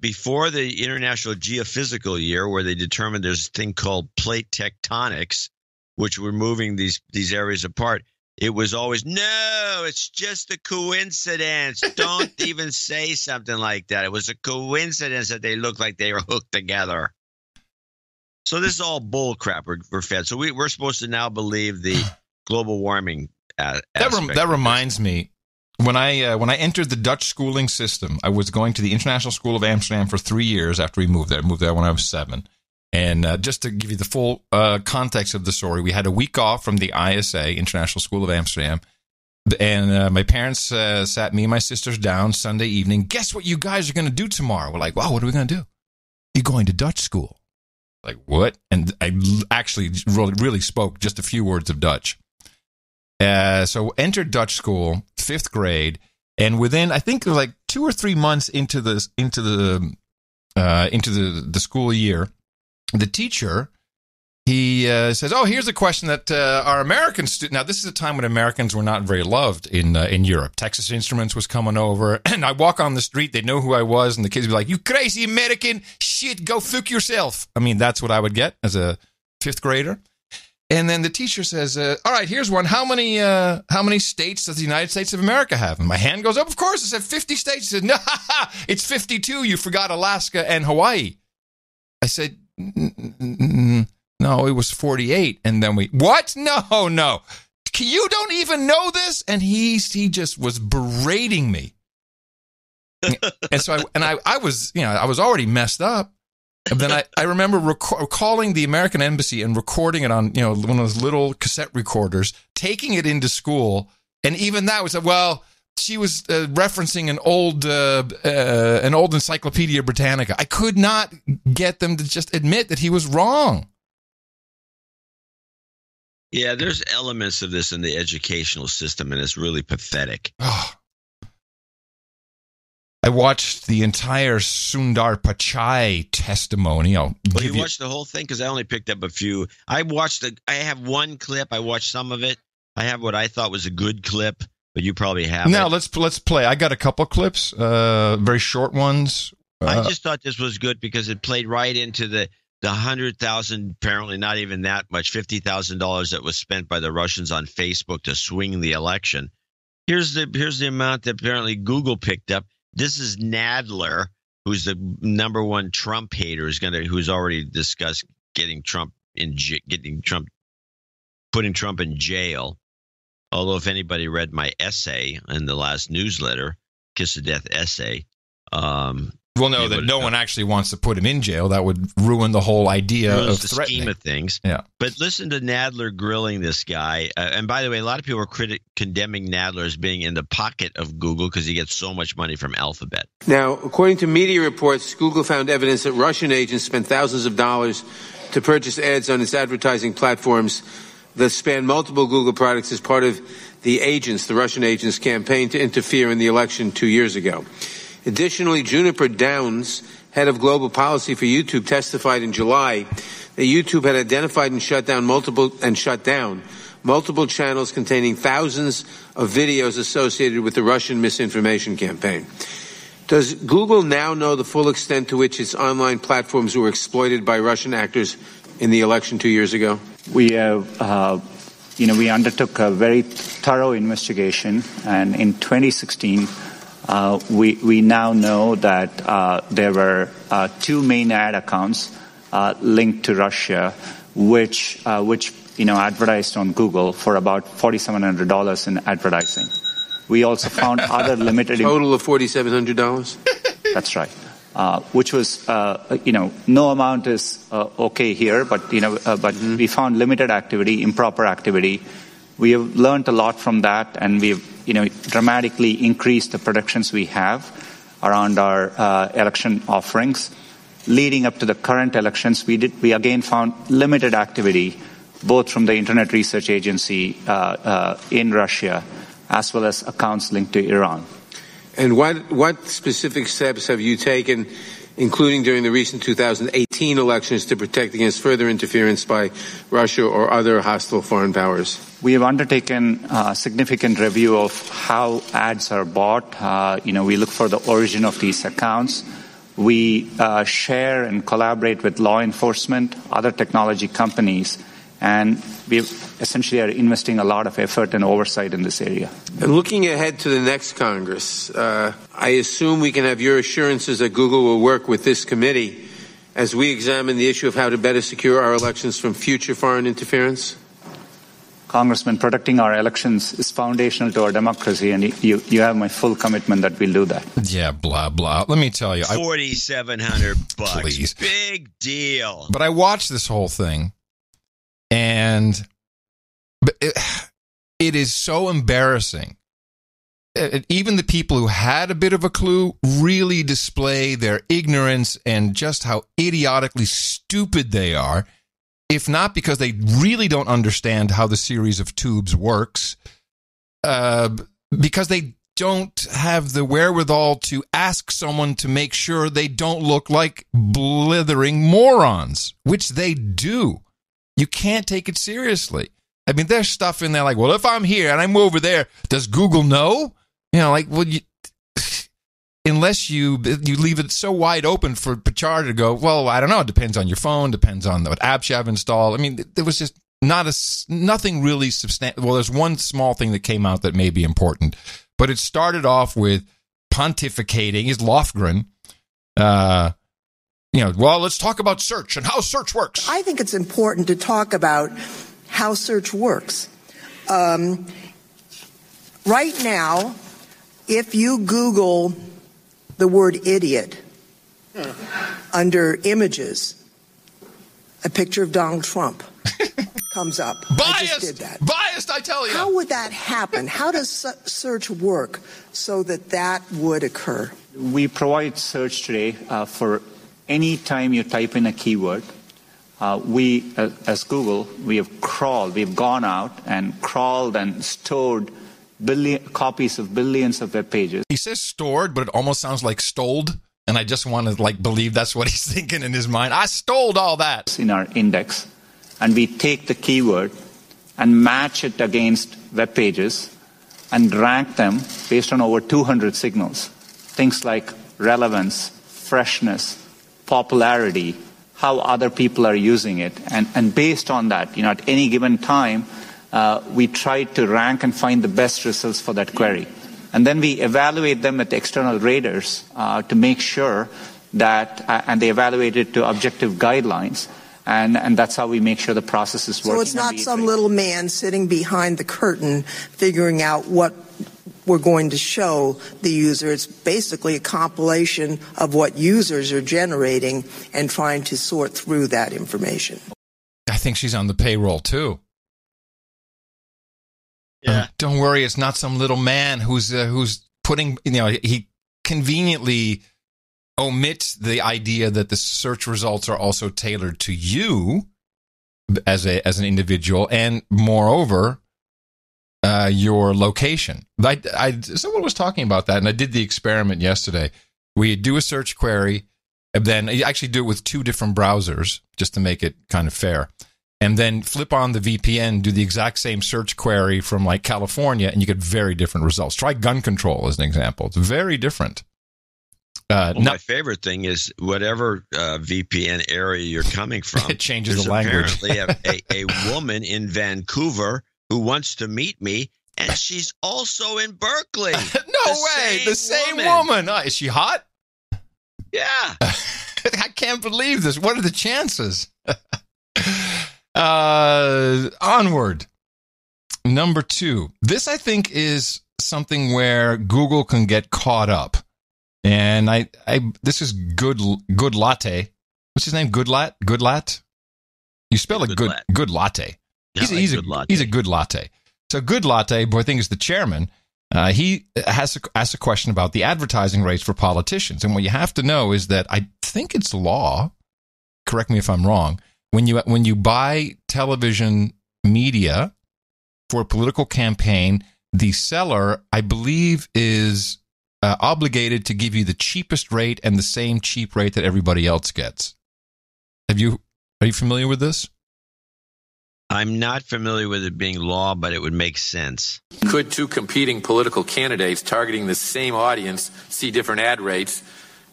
Before the International Geophysical Year, where they determined there's a thing called plate tectonics, which were moving these areas apart, it was always, no, it's just a coincidence. Don't even say something like that. It was a coincidence that they looked like they were hooked together. So this is all bull crap we're fed. So we're supposed to now believe the global warming aspect. That reminds me, when I entered the Dutch schooling system, I was going to the International School of Amsterdam for 3 years after we moved there. I moved there when I was 7. And just to give you the full context of the story, we had a week off from the ISA, International School of Amsterdam, And my parents sat me and my sisters down Sunday evening. Guess what you guys are going to do tomorrow? We're like, wow, what are we going to do? You're going to Dutch school. Like, what? And I actually really spoke just a few words of Dutch. So entered Dutch school, 5th grade, and within, I think, like 2 or 3 months into the school year, the teacher, he says, "Oh, here's a question that our American students." Now, this is a time when Americans were not very loved in Europe. Texas Instruments was coming over, and I walk on the street, they know who I was, and the kids would be like, "You crazy American shit, go fuck yourself." I mean, that's what I would get as a 5th grader. And then the teacher says, "All right, here's one. How many states does the United States of America have?" And my hand goes up. Of course, I said 50 states. He said, "No, it's 52. You forgot Alaska and Hawaii." I said, "No, it was 48." And then what? No. You don't even know this? And he just was berating me. And so I was already messed up. And then I remember calling the American Embassy and recording it on, one of those little cassette recorders, taking it into school. And even that was, well, she was referencing an old Encyclopedia Britannica. I could not get them to just admit that he was wrong. Yeah, there's elements of this in the educational system, and it's really pathetic. Oh. I watched the entire Sundar Pichai testimony. You watched the whole thing? Because I only picked up a few. I have one clip. I watched some of it. I have what I thought was a good clip, but you probably have it. Let's play. I got a couple clips, very short ones. I just thought this was good because it played right into the $100,000, apparently not even that much, $50,000 that was spent by the Russians on Facebook to swing the election. Here's the amount that apparently Google picked up. This is Nadler, who's the number one Trump hater, who's already discussed putting Trump in jail. Although if anybody read my essay in the last newsletter, Kiss of Death essay, that no one actually wants to put him in jail. That would ruin the whole idea of the threatening. Scheme of things. Yeah. But listen to Nadler grilling this guy. And by the way, a lot of people are condemning Nadler as being in the pocket of Google because he gets so much money from Alphabet. Now, according to media reports, Google found evidence that Russian agents spent thousands of dollars to purchase ads on its advertising platforms that span multiple Google products as part of the Russian agents' campaign to interfere in the election 2 years ago. Additionally, Juniper Downs, head of global policy for YouTube, testified in July that YouTube had identified and shut down multiple channels containing thousands of videos associated with the Russian misinformation campaign. Does Google now know the full extent to which its online platforms were exploited by Russian actors in the election 2 years ago? We have, we undertook a very thorough investigation, and in 2016, we now know that there were 2 main ad accounts linked to Russia, which advertised on Google for about $4,700 in advertising. We also found other limited total of $4,700. That's right. Which was no amount is okay here, but we found limited activity, improper activity. We have learned a lot from that, and we've dramatically increased the protections we have around our election offerings. Leading up to the current elections, we again found limited activity, both from the Internet Research Agency in Russia, as well as accounts linked to Iran. And what specific steps have you taken, including during the recent 2018 elections, to protect against further interference by Russia or other hostile foreign powers? We have undertaken a significant review of how ads are bought. We look for the origin of these accounts. We share and collaborate with law enforcement, other technology companies, and we essentially are investing a lot of effort and oversight in this area. And looking ahead to the next Congress, I assume we can have your assurances that Google will work with this committee as we examine the issue of how to better secure our elections from future foreign interference? Congressman, protecting our elections is foundational to our democracy, and you have my full commitment that we'll do that. Yeah, blah, blah. Let me tell you. $4,700. Please. Big deal. But I watched this whole thing, and It is so embarrassing. Even the people who had a bit of a clue really display their ignorance and just how idiotically stupid they are, if not because they really don't understand how the series of tubes works, because they don't have the wherewithal to ask someone to make sure they don't look like blithering morons, which they do. You can't take it seriously. I mean, there's stuff in there like, well, if I'm here and I move over there, does Google know? You know, like, well, unless you leave it so wide open for Pichard to go, well, I don't know. It depends on your phone, depends on what apps you have installed. I mean, there was just nothing really substantial. Well, there's one small thing that came out that may be important, but it started off with pontificating. Is Lofgren, well, let's talk about search and how search works. I think it's important to talk about how search works. Right now, if you Google the word idiot under images, a picture of Donald Trump comes up. Biased! I just did that. Biased, I tell you. How would that happen? How does search work so that would occur? We provide search today for any time you type in a keyword. We, as Google, we've gone out and crawled and stored copies of billions of web pages. He says stored, but it almost sounds like stoled, and I just want to believe that's what he's thinking in his mind. I stole all that. In our index, and we take the keyword and match it against web pages and rank them based on over 200 signals. Things like relevance, freshness, popularity, how other people are using it. And based on that, at any given time, we try to rank and find the best results for that query. And then we evaluate them with external raters to make sure that, and they evaluate it to objective guidelines. And that's how we make sure the process is working. So it's not some little man sitting behind the curtain figuring out what we're going to show the user. It's basically a compilation of what users are generating and trying to sort through that information. I think she's on the payroll, too. Yeah. Don't worry, it's not some little man who's putting, he conveniently omits the idea that the search results are also tailored to you as an individual, and moreover, your location. Someone was talking about that, and I did the experiment yesterday. We do a search query, and then you actually do it with 2 different browsers just to make it kind of fair. And then flip on the VPN, do the exact same search query from California, and you get very different results. Try gun control as an example. It's very different. My favorite thing is whatever VPN area you're coming from. It changes the language. Apparently a woman in Vancouver who wants to meet me, and she's also in Berkeley. No way. The same woman. Is she hot? Yeah. I can't believe this. What are the chances? Onward. Number 2. This, I think, is something where Google can get caught up. And this is Good Latte. What's his name? Goodlat? You spell it good latte. He's a good latte. So Good Latte, who I think is the chairman, he has asked a question about the advertising rates for politicians. And what you have to know is that I think it's law. Correct me if I'm wrong. When you buy television media for a political campaign, the seller, I believe, is obligated to give you the cheapest rate and the same cheap rate that everybody else gets. Are you familiar with this? I'm not familiar with it being law, but it would make sense. Could 2 competing political candidates targeting the same audience see different ad rates?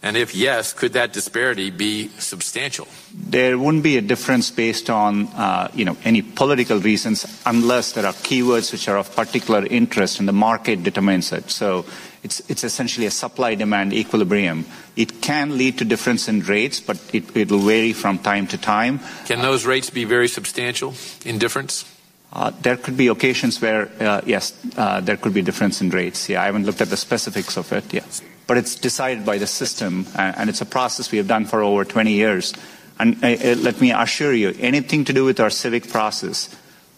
And if yes, could that disparity be substantial? There wouldn't be a difference based on, any political reasons unless there are keywords which are of particular interest and the market determines it. So it's essentially a supply-demand equilibrium. It can lead to difference in rates, but it will vary from time to time. Can those rates be very substantial in difference? There could be occasions where, yes, there could be difference in rates. Yeah, I haven't looked at the specifics of it. Yes. But it's decided by the system, and it's a process we have done for over 20 years. And let me assure you, anything to do with our civic process,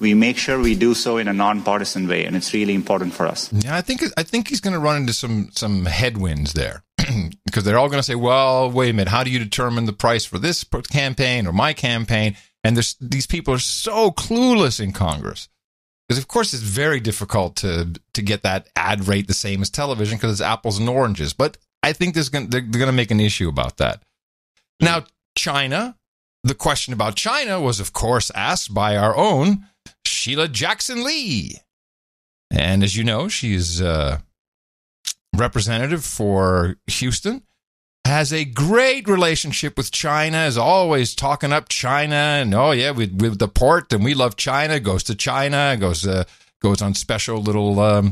we make sure we do so in a nonpartisan way, and it's really important for us. Yeah, I think he's going to run into some headwinds there because they're all going to say, well, wait a minute, how do you determine the price for this campaign or my campaign? And these people are so clueless in Congress. Because, of course, it's very difficult to get that ad rate the same as television because it's apples and oranges. But I think they're going to make an issue about that. Now, China, the question about China was, of course, asked by our own Sheila Jackson Lee. And as you know, she's representative for Houston, has a great relationship with China, is always talking up China, and oh yeah, with the port, and we love China, goes to China, goes on special little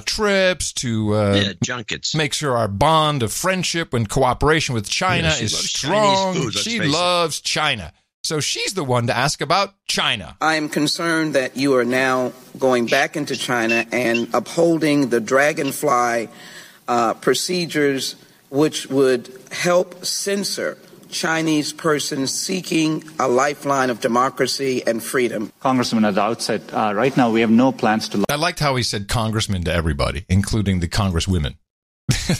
trips to junkets. Make sure our bond of friendship and cooperation with China is strong. She loves China. So she's the one to ask about China. I am concerned that you are now going back into China and upholding the Dragonfly procedures, which would help censor Chinese persons seeking a lifeline of democracy and freedom. Congressman, at the outset, right now we have no plans to... I liked how he said congressman to everybody, including the congresswomen.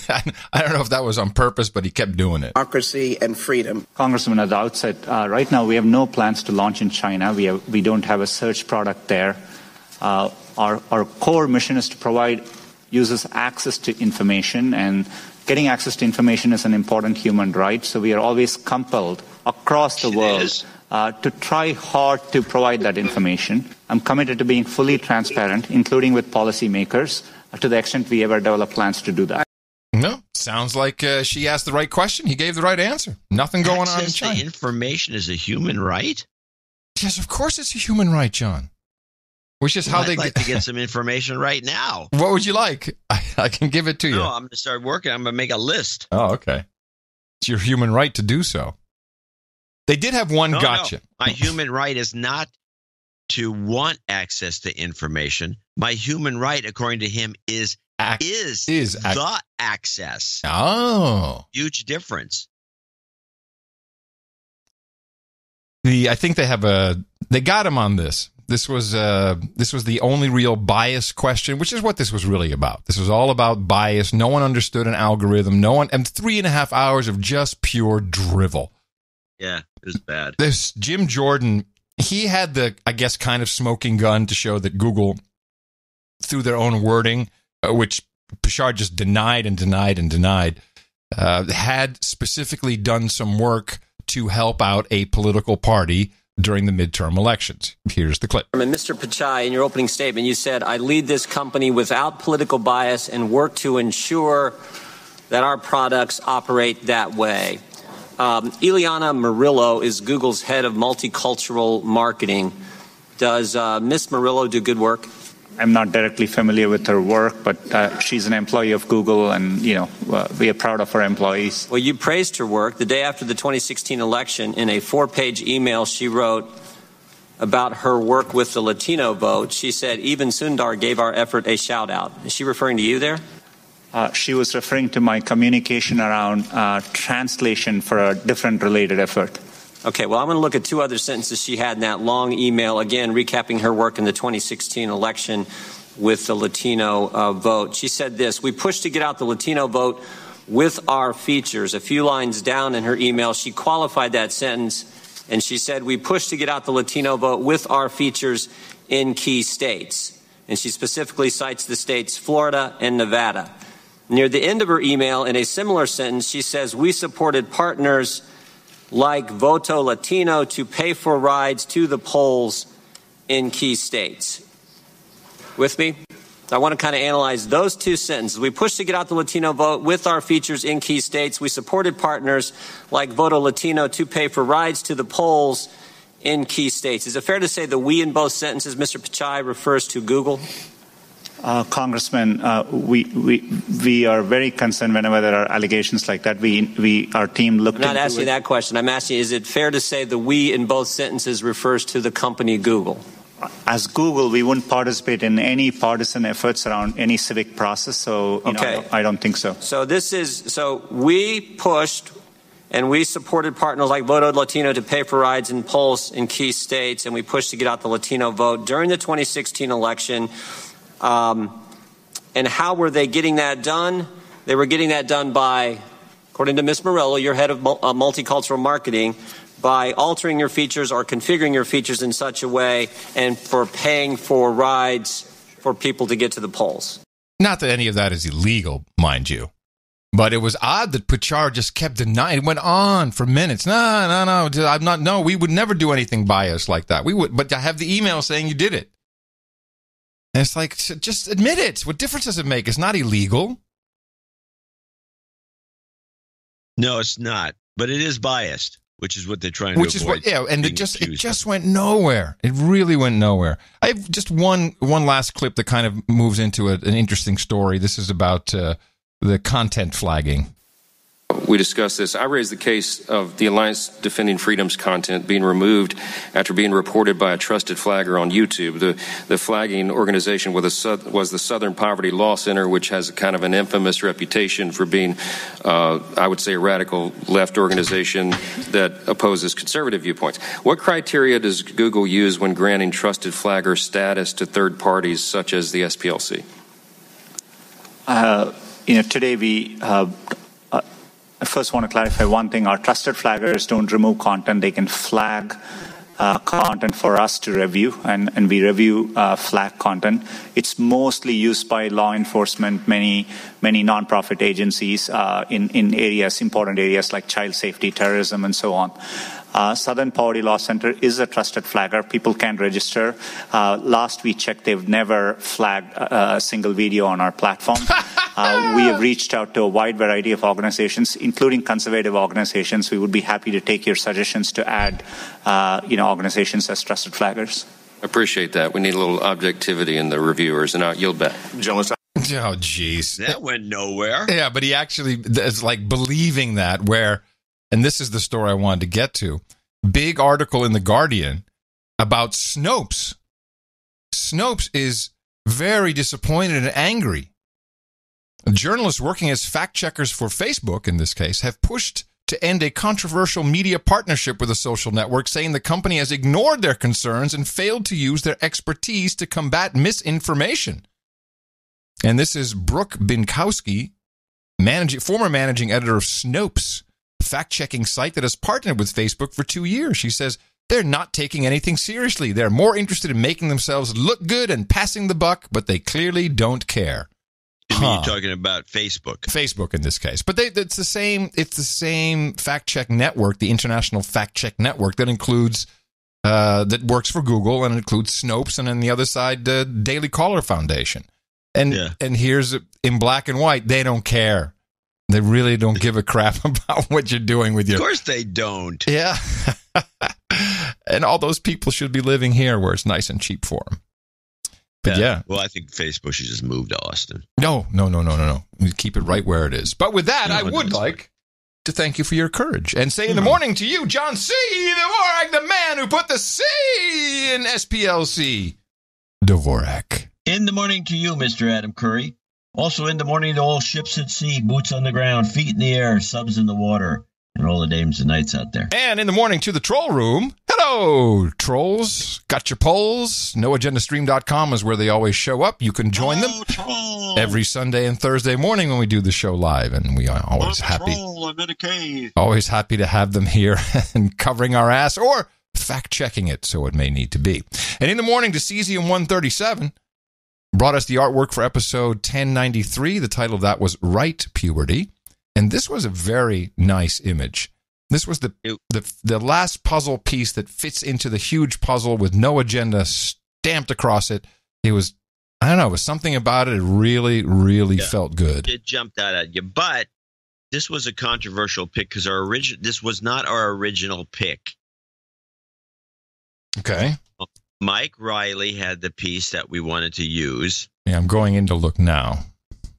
I don't know if that was on purpose, but he kept doing it. Democracy and freedom. Congressman, at the outset, right now we have no plans to launch in China. We don't have a search product there. Our core mission is to provide users access to information, and getting access to information is an important human right. So we are always compelled across the world to try hard to provide that information. I'm committed to being fully transparent, including with policymakers, to the extent we ever develop plans to do that. No, sounds like she asked the right question. He gave the right answer. Nothing going on in China. Access to information is a human right? Yes, of course it's a human right, John. Which is how I'd like to get some information right now. What would you like? I can give it to you. No, I'm going to start working. I'm going to make a list. Oh, okay. It's your human right to do so. They did have one gotcha. No. My human right is not to want access to information. My human right, according to him, is the access. Oh. Huge difference. I think they got him on this. This was the only real bias question, which is what this was really about. This was all about bias. No one understood an algorithm. And 3.5 hours of just pure drivel. Yeah, it was bad. This Jim Jordan, he had the, I guess, kind of smoking gun to show that Google, through their own wording, which Pichard just denied, had specifically done some work to help out a political party during the midterm elections. Here's the clip. Mr. Pichai, in your opening statement, you said, I lead this company without political bias and work to ensure that our products operate that way. Ileana Murillo is Google's head of multicultural marketing. Does Ms. Murillo do good work? I'm not directly familiar with her work, but she's an employee of Google, and we are proud of her employees. Well, you praised her work. The day after the 2016 election, in a 4-page email she wrote about her work with the Latino vote, she said, even Sundar gave our effort a shout-out. Is she referring to you there? She was referring to my communication around translation for a different related effort. Okay, well, I'm going to look at 2 other sentences she had in that long email, again, recapping her work in the 2016 election with the Latino vote. She said this: we pushed to get out the Latino vote with our features. A few lines down in her email, she qualified that sentence, and she said, we pushed to get out the Latino vote with our features in key states. And she specifically cites the states Florida and Nevada. Near the end of her email, in a similar sentence, she says, we supported partners like Voto Latino to pay for rides to the polls in key states. With me? I want to kind of analyze those 2 sentences. We pushed to get out the Latino vote with our features in key states. We supported partners like Voto Latino to pay for rides to the polls in key states. Is it fair to say the we in both sentences, Mr. Pichai, refers to Google? Congressman, we are very concerned whenever there are allegations like that. Our team looked into it. I'm not asking that question. I'm asking, is it fair to say the we in both sentences refers to the company Google? As Google, we wouldn't participate in any partisan efforts around any civic process, so I don't think so. So we pushed And we supported partners like Voto Latino to pay for rides in polls in key states, and we pushed to get out the Latino vote during the 2016 election. And how were they getting that done? They were getting that done by, according to Ms. Morello, your head of multicultural marketing, by altering your features or configuring your features in such a way and for paying for rides for people to get to the polls. Not that any of that is illegal, mind you. But it was odd that Pichar just kept denying. It went on for minutes. No, I'm not. No, we would never do anything biased like that. We would, but I have the email saying you did it. And it's like, just admit it. What difference does it make? It's not illegal. No, it's not. But it is biased, which is what they're trying to avoid. Which is what, yeah. And it just went nowhere. It really went nowhere. I have just one last clip that kind of moves into an interesting story. This is about the content flagging. We discussed this. I raised the case of the Alliance Defending Freedom's content being removed after being reported by a trusted flagger on YouTube. The flagging organization was the Southern Poverty Law Center, which has kind of an infamous reputation for being, I would say, a radical left organization that opposes conservative viewpoints. What criteria does Google use when granting trusted flagger status to third parties such as the SPLC? Today we I first want to clarify one thing. Our trusted flaggers don't remove content. They can flag content for us to review, and we review flag content. It's mostly used by law enforcement, many nonprofit agencies in areas, important areas like child safety, terrorism, and so on. Southern Poverty Law Center is a trusted flagger. People can register. Last we checked, they've never flagged a single video on our platform. We have reached out to a wide variety of organizations, including conservative organizations. We would be happy to take your suggestions to add, organizations as trusted flaggers. Appreciate that. We need a little objectivity in the reviewers, and I'll yield back. Oh, jeez. That went nowhere. Yeah, but he actually is like believing that where... And this is the story I wanted to get to. Big article in The Guardian about Snopes. Snopes is very disappointed and angry. Journalists working as fact-checkers for Facebook, in this case, have pushed to end a controversial media partnership with a social network, saying the company has ignored their concerns and failed to use their expertise to combat misinformation. And this is Brooke Binkowski, former managing editor of Snopes, fact-checking site that has partnered with Facebook for 2 years. She says they're not taking anything seriously. They're more interested in making themselves look good and passing the buck, but they clearly don't care. You're talking about Facebook. Facebook in this case. But it's the same fact-check network, the International Fact-Check Network, that includes that works for Google and includes Snopes, and on the other side, the Daily Caller Foundation. And here's in black and white, they don't care. They really don't give a crap about what you're doing with your... Of course they don't. Yeah. And all those people should be living here where it's nice and cheap for them. But yeah. Well, I think Facebook should just move to Austin. No. We keep it right where it is. But with that, I would like to thank you for your courage and say in the morning to you, John C. Dvorak, the man who put the C in SPLC. Dvorak. In the morning to you, Mr. Adam Curry. Also in the morning to all ships at sea, boots on the ground, feet in the air, subs in the water, and all the dames and knights out there. And in the morning to the troll room. Hello, trolls. Got your polls? NoAgendaStream.com is where they always show up. You can join them every Sunday and Thursday morning when we do the show live, and we are always happy. I'm in a cave. Always happy to have them here and covering our ass or fact-checking it, so it may need to be. And in the morning to Cesium 137. Brought us the artwork for episode 1093. The title of that was Right Puberty. And this was a very nice image. This was the last puzzle piece that fits into the huge puzzle with no agenda stamped across it. It was, I don't know, it was something about it. It really, really felt good. It jumped out at you. But this was a controversial pick because this was not our original pick. Okay. Mike Riley had the piece that we wanted to use. Yeah, I'm going in to look now.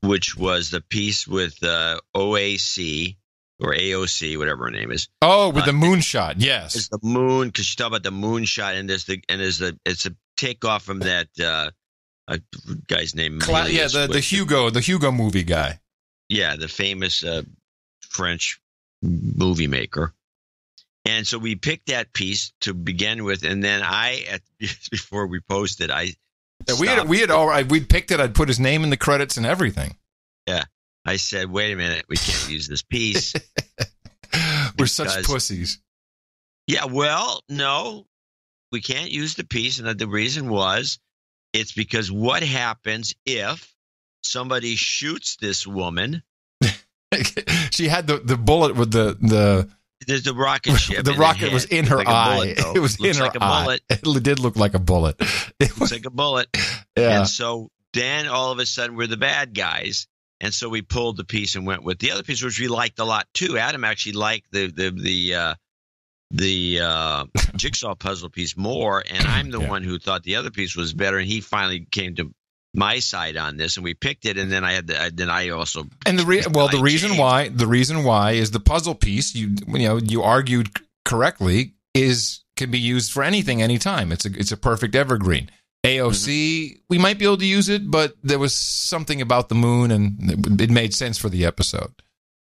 Which was the piece with OAC or AOC, whatever her name is. Oh, with the moonshot, yes. It's the moon, because you talk about the moonshot, and it's a takeoff from that guy's name. The Hugo movie guy. Yeah, the famous French movie maker. And so we picked that piece to begin with, and then before we posted, we'd picked it. I'd put his name in the credits and everything. Yeah, I said, wait a minute, we can't use this piece. We're such pussies. Yeah, well, no, we can't use the piece, and the reason was, it's because what happens if somebody shoots this woman? She had the bullet with the. There's the rocket ship. The rocket was in her eye. Bullet, it was in her eye. It did look like a bullet. It looks like a bullet. Yeah. And so then all of a sudden we're the bad guys. And so we pulled the piece and went with the other piece, which we liked a lot too. Adam actually liked the jigsaw puzzle piece more, and I'm the one who thought the other piece was better. And he finally came to my side on this, and we picked it. And then I also the reason why is the puzzle piece. You argued correctly can be used for anything, anytime. It's a perfect evergreen. AOC, we might be able to use it, but there was something about the moon, and it made sense for the episode.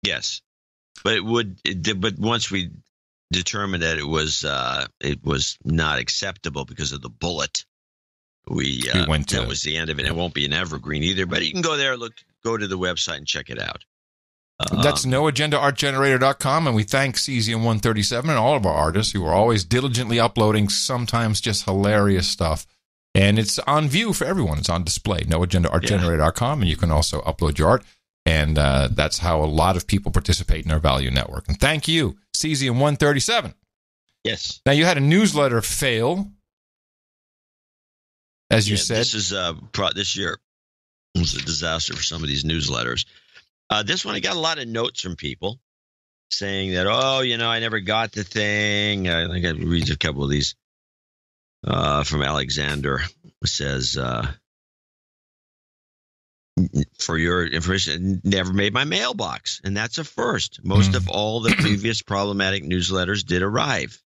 Yes, but but once we determined that it was not acceptable because of the bullet, that was the end of it. It won't be an evergreen either, but you can go there, go to the website and check it out. That's noagendaartgenerator.com, and we thank Cesium-137 and all of our artists who are always diligently uploading sometimes just hilarious stuff. And it's on view for everyone. It's on display, noagendaartgenerator.com, and you can also upload your art. And that's how a lot of people participate in our value network. And thank you, Cesium-137. Yes. Now, you had a newsletter fail, as you said. This year was a disaster for some of these newsletters. This one, I got a lot of notes from people saying that, I never got the thing. I think I read a couple of these. From Alexander, it says, for your information, never made my mailbox. And that's a first. Most of all the previous problematic newsletters did arrive.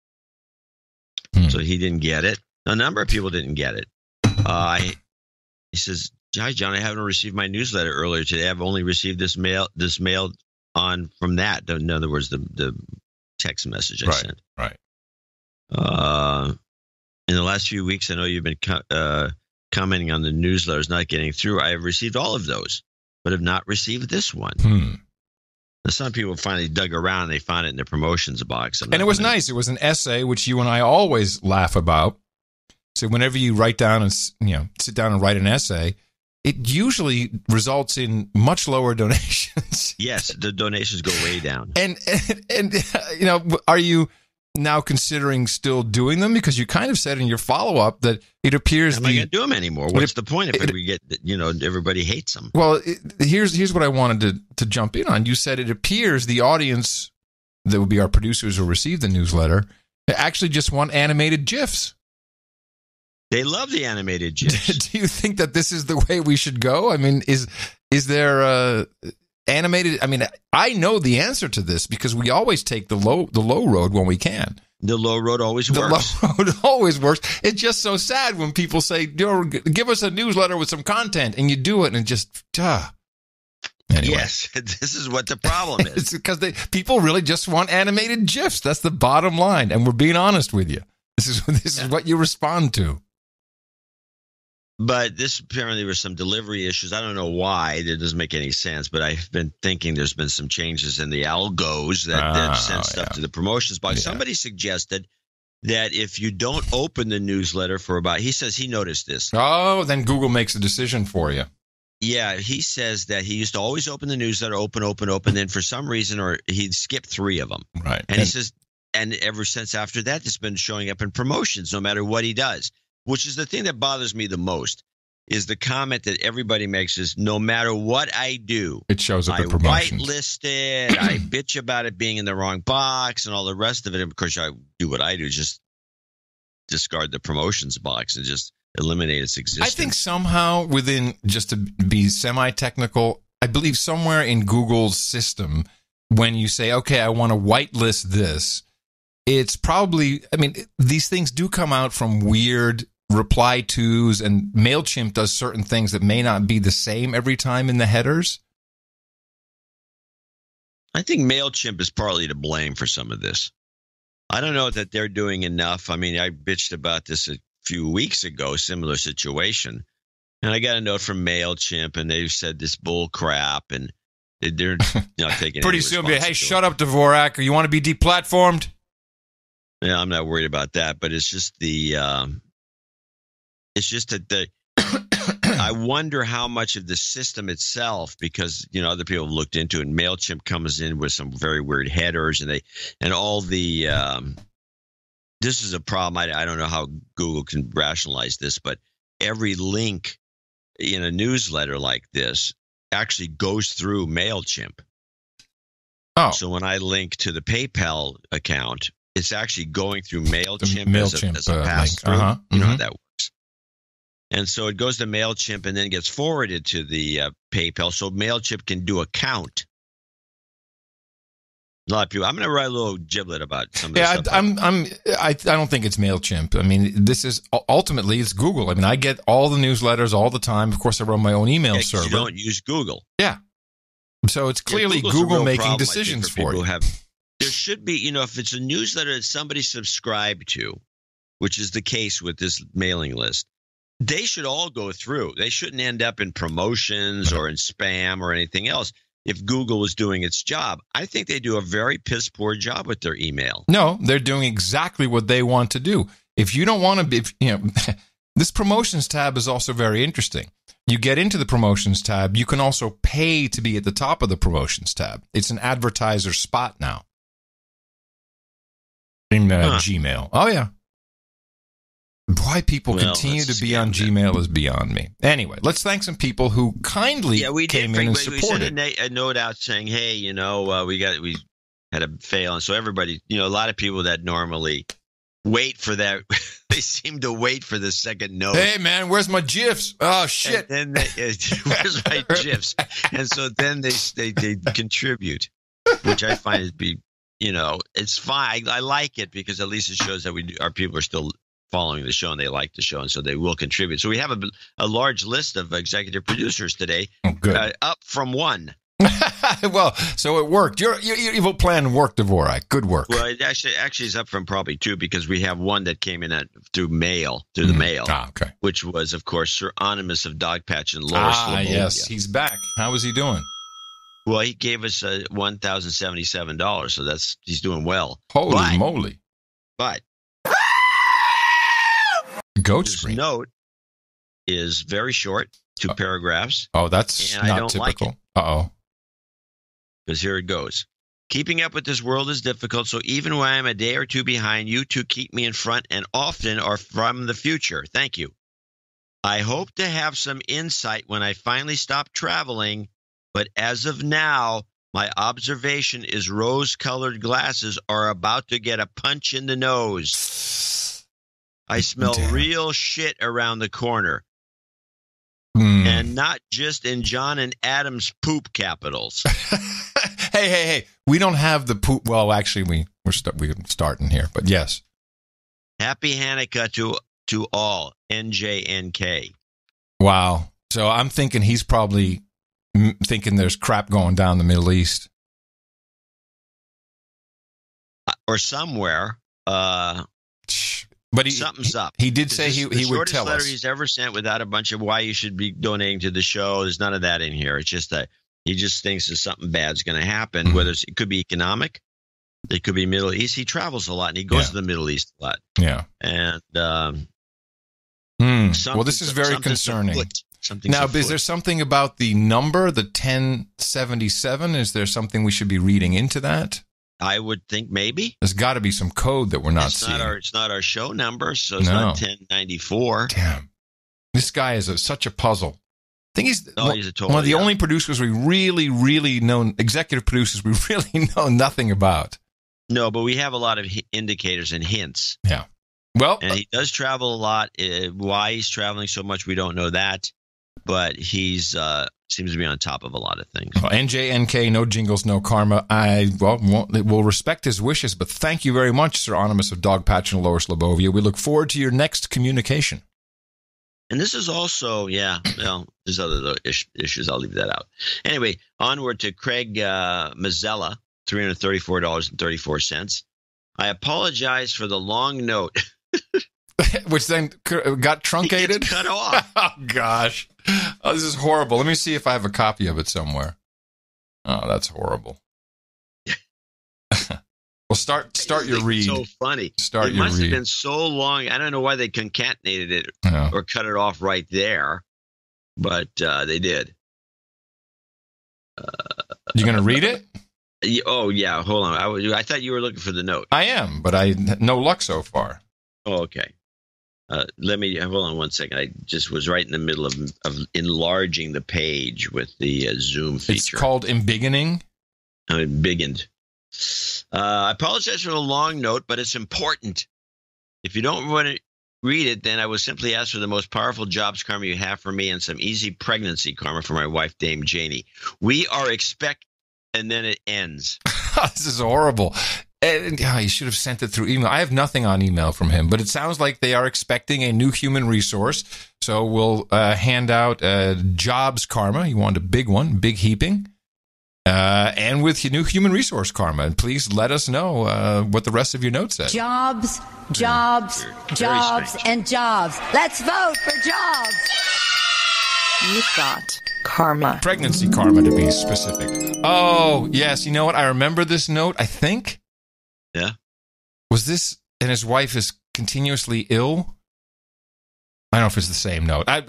So he didn't get it. A number of people didn't get it. He says, hi, John, I haven't received my newsletter earlier today. I've only received this mail from that. In other words, the text message I sent. Right. In the last few weeks, I know you've been commenting on the newsletters not getting through. I have received all of those, but have not received this one. Now, some people finally dug around and they found it in the promotions box. And it was nice. It was an essay, which you and I always laugh about. So whenever you write down and sit down and write an essay, it usually results in much lower donations. Yes, the donations go way down. And are you now considering still doing them? Because you kind of said in your follow-up that it appears I'm not going to do them anymore. What's the point if we get, everybody hates them? Well, here's what I wanted to jump in on. You said it appears the audience, that would be our producers who receive the newsletter, actually just want animated GIFs. They love the animated GIFs. Do you think that this is the way we should go? I mean, is there animated? I mean, I know the answer to this because we always take the low road when we can. The low road always works. The low road always works. It's just so sad when people say, give us a newsletter with some content, and you do it, and it just, Anyway. Yes, this is what the problem is. It's because people really just want animated GIFs. That's the bottom line, and we're being honest with you. This is what you respond to. But this apparently was some delivery issues. I don't know why. It doesn't make any sense. But I've been thinking there's been some changes in the algos that send stuff to the promotions box. Yeah. Somebody suggested that if you don't open the newsletter for he says he noticed this. Oh, then Google makes a decision for you. Yeah, he says that he used to always open the newsletter, open. Then for some reason, or he'd skip 3 of them. Right. And he says, and ever since after that, it's been showing up in promotions no matter what he does. Which is the thing that bothers me the most, is the comment that everybody makes is, no matter what I do, it shows up in promotions. I whitelist it, I bitch about it being in the wrong box and all the rest of it. And of course, I do what I do, just discard the promotions box and just eliminate its existence. I think somehow within, just to be semi-technical, I believe somewhere in Google's system, when you say, okay, I want to whitelist this, it's probably, I mean, these things do come out from weird reply tos, and MailChimp does certain things that may not be the same every time in the headers. I think MailChimp is partly to blame for some of this. I don't know that they're doing enough. I mean, I bitched about this a few weeks ago, similar situation. And I got a note from MailChimp, and they said this bull crap, and they're not taking Pretty any soon, be, hey, responsibility. shut up, Dvorak, or you want to be deplatformed? Yeah, I'm not worried about that, but it's just that I wonder how much of the system itself, because other people have looked into it. And MailChimp comes in with some very weird headers, and all the this is a problem. I don't know how Google can rationalize this, but every link in a newsletter like this actually goes through MailChimp. Oh, so when I link to the PayPal account, it's actually going through MailChimp, MailChimp as a pass-through. link. You know how that works. And so it goes to MailChimp and then gets forwarded to the PayPal, so MailChimp can do a count. A lot of people. I'm going to write a little giblet about some of this stuff. I don't think it's MailChimp. I mean, this is ultimately it's Google. I mean, I get all the newsletters all the time. Of course, I run my own email server. You don't use Google. Yeah. So it's clearly Google making decisions for you. There should be, if it's a newsletter that somebody subscribed to, which is the case with this mailing list, they should all go through. They shouldn't end up in promotions or in spam or anything else. If Google was doing its job, I think they do a very piss poor job with their email. No, they're doing exactly what they want to do. If you don't want to be, this promotions tab is also very interesting. You get into the promotions tab, you can also pay to be at the top of the promotions tab. It's an advertiser spot now in Gmail. Oh, yeah. Why people continue to be on Gmail is beyond me. Anyway, let's thank some people who kindly came in and supported. We sent a note out saying, hey, we had a fail. And so everybody, a lot of people that normally wait for that, they seem to wait for the second note. Hey, man, where's my GIFs? Oh, shit. And then where's my GIFs? And so then they contribute, which I find to be, it's fine. I like it because at least it shows that our people are still following the show and they like the show, and so they will contribute. So we have a large list of executive producers today, up from one. Well, so it worked. Your evil plan worked, Dvorak. Good work. Well, it actually is up from probably two, because we have one that came in through the mail, which was, of course, Sir Onimus of Dogpatch and Lower Slobovia. Yes, he's back. How is he doing? Well, he gave us $1,077, so he's doing well. Holy moly! But Goat's His note is very short, 2 paragraphs. Oh, that's and not I don't typical. like it. Uh-oh. Because here it goes. Keeping up with this world is difficult, so even when I'm a day or two behind, you two keep me in front and often are from the future. Thank you. I hope to have some insight when I finally stop traveling, but as of now, my observation is rose-colored glasses are about to get a punch in the nose. I smell real shit around the corner. And not just in John and Adam's poop capitals. Hey. We don't have the poop. Well, actually, we're starting here, but yes. Happy Hanukkah to all. NJNK. Wow. So I'm thinking he's probably thinking there's crap going down the Middle East. Or somewhere. But something's up. He did say he would tell us. The shortest letter he's ever sent without a bunch of why you should be donating to the show. There's none of that in here. It's just that he just thinks that something bad's going to happen. Whether it could be economic, it could be Middle East. He travels a lot, and he goes to the Middle East a lot. Yeah. And well, this is very concerning. Now, is there something about the number, the 1077? Is there something we should be reading into that? I would think maybe. There's got to be some code that we're not seeing. It's not our show number, so it's not 1094. Damn. This guy is such a puzzle. I think he's one of the only producers we really, really know, executive producers we really know nothing about. No, but we have a lot of indicators and hints. Yeah. Well, and he does travel a lot. Why he's traveling so much, we don't know that. But he's seems to be on top of a lot of things. Well, NJNK, no jingles, no karma. We'll respect his wishes, but thank you very much, Sir Onimus of Dogpatch and Lower Slobovia. We look forward to your next communication. And this is also, there's other issues. I'll leave that out. Anyway, onward to Craig Mazzella, $334.34. I apologize for the long note. Which then got truncated? Cut off. Oh, gosh. Oh, this is horrible. Let me see if I have a copy of it somewhere. Oh, that's horrible. Well, start your read. So funny. Start it your must read. have been so long. I don't know why they concatenated it or cut it off right there, but they did. You going to read it? Oh, yeah. Hold on. I thought you were looking for the note. I am, but no luck so far. Oh, okay. Let me hold on one second. I just was right in the middle of enlarging the page with the Zoom feature. It's called embiggening. Embiggened. I apologize for the long note, but it's important. If you don't want to read it, then I will simply ask for the most powerful jobs karma you have for me and some easy pregnancy karma for my wife, Dame Janie. We are and then it ends. This is horrible. And, you should have sent it through email. I have nothing on email from him, but it sounds like they are expecting a new human resource. So we'll hand out jobs karma. You want a big one, big heaping. And with your new human resource karma. And please let us know what the rest of your note says. Jobs, jobs, jobs, and jobs. Let's vote for jobs. You've got karma. Pregnancy karma, to be specific. Oh, yes. You know what? I remember this note, I think. Yeah. Was this, and his wife is continuously ill? I don't know if it's the same note. I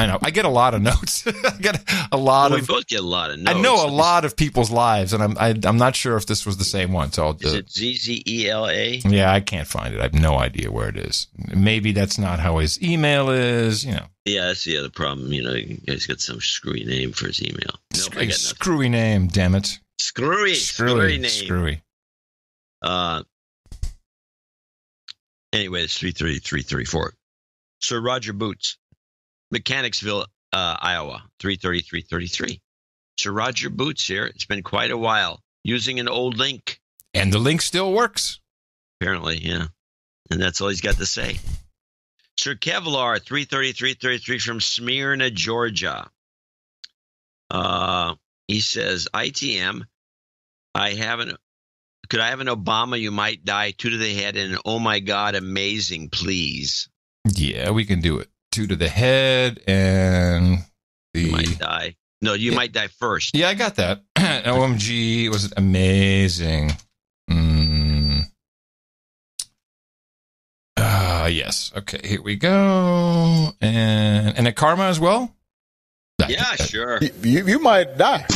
know. I get a lot of notes. I get a lot We both get a lot of notes. I know a lot of people's lives, and I'm not sure if this was the same one. So is it ZZELA? Yeah, I can't find it. I have no idea where it is. Maybe that's not how his email is. Yeah, that's the other problem. You guys got some screwy name for his email. Nope, I got nothing. Screwy name, damn it. Screwy name. Screwy. Anyway, it's 33334. Sir Roger Boots, Mechanicsville, Iowa, 33333. Sir Roger Boots here. It's been quite a while using an old link. And the link still works. Apparently, yeah. And that's all he's got to say. Sir Kevlar, 33333 from Smyrna, Georgia. He says, ITM, could I have an Obama, you might die, 2 to the head, and an oh my God, amazing, please. Yeah, we can do it. 2 to the head, and You might die. No, you might die first. Yeah, I got that. OMG, was it amazing? Yes. Okay, here we go. And a karma as well? Yeah, sure. You might die.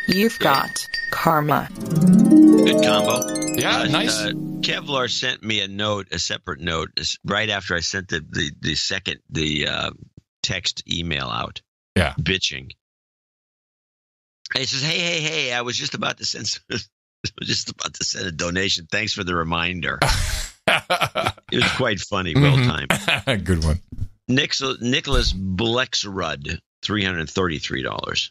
You've got karma. Good combo. Yeah, nice. Kevlar sent me a separate note, right after I sent the text email out. Yeah. Bitching. And he says, hey, I was just about to send a donation. Thanks for the reminder. It was quite funny. Well timed. Good one. Nicholas Blexrud, $333.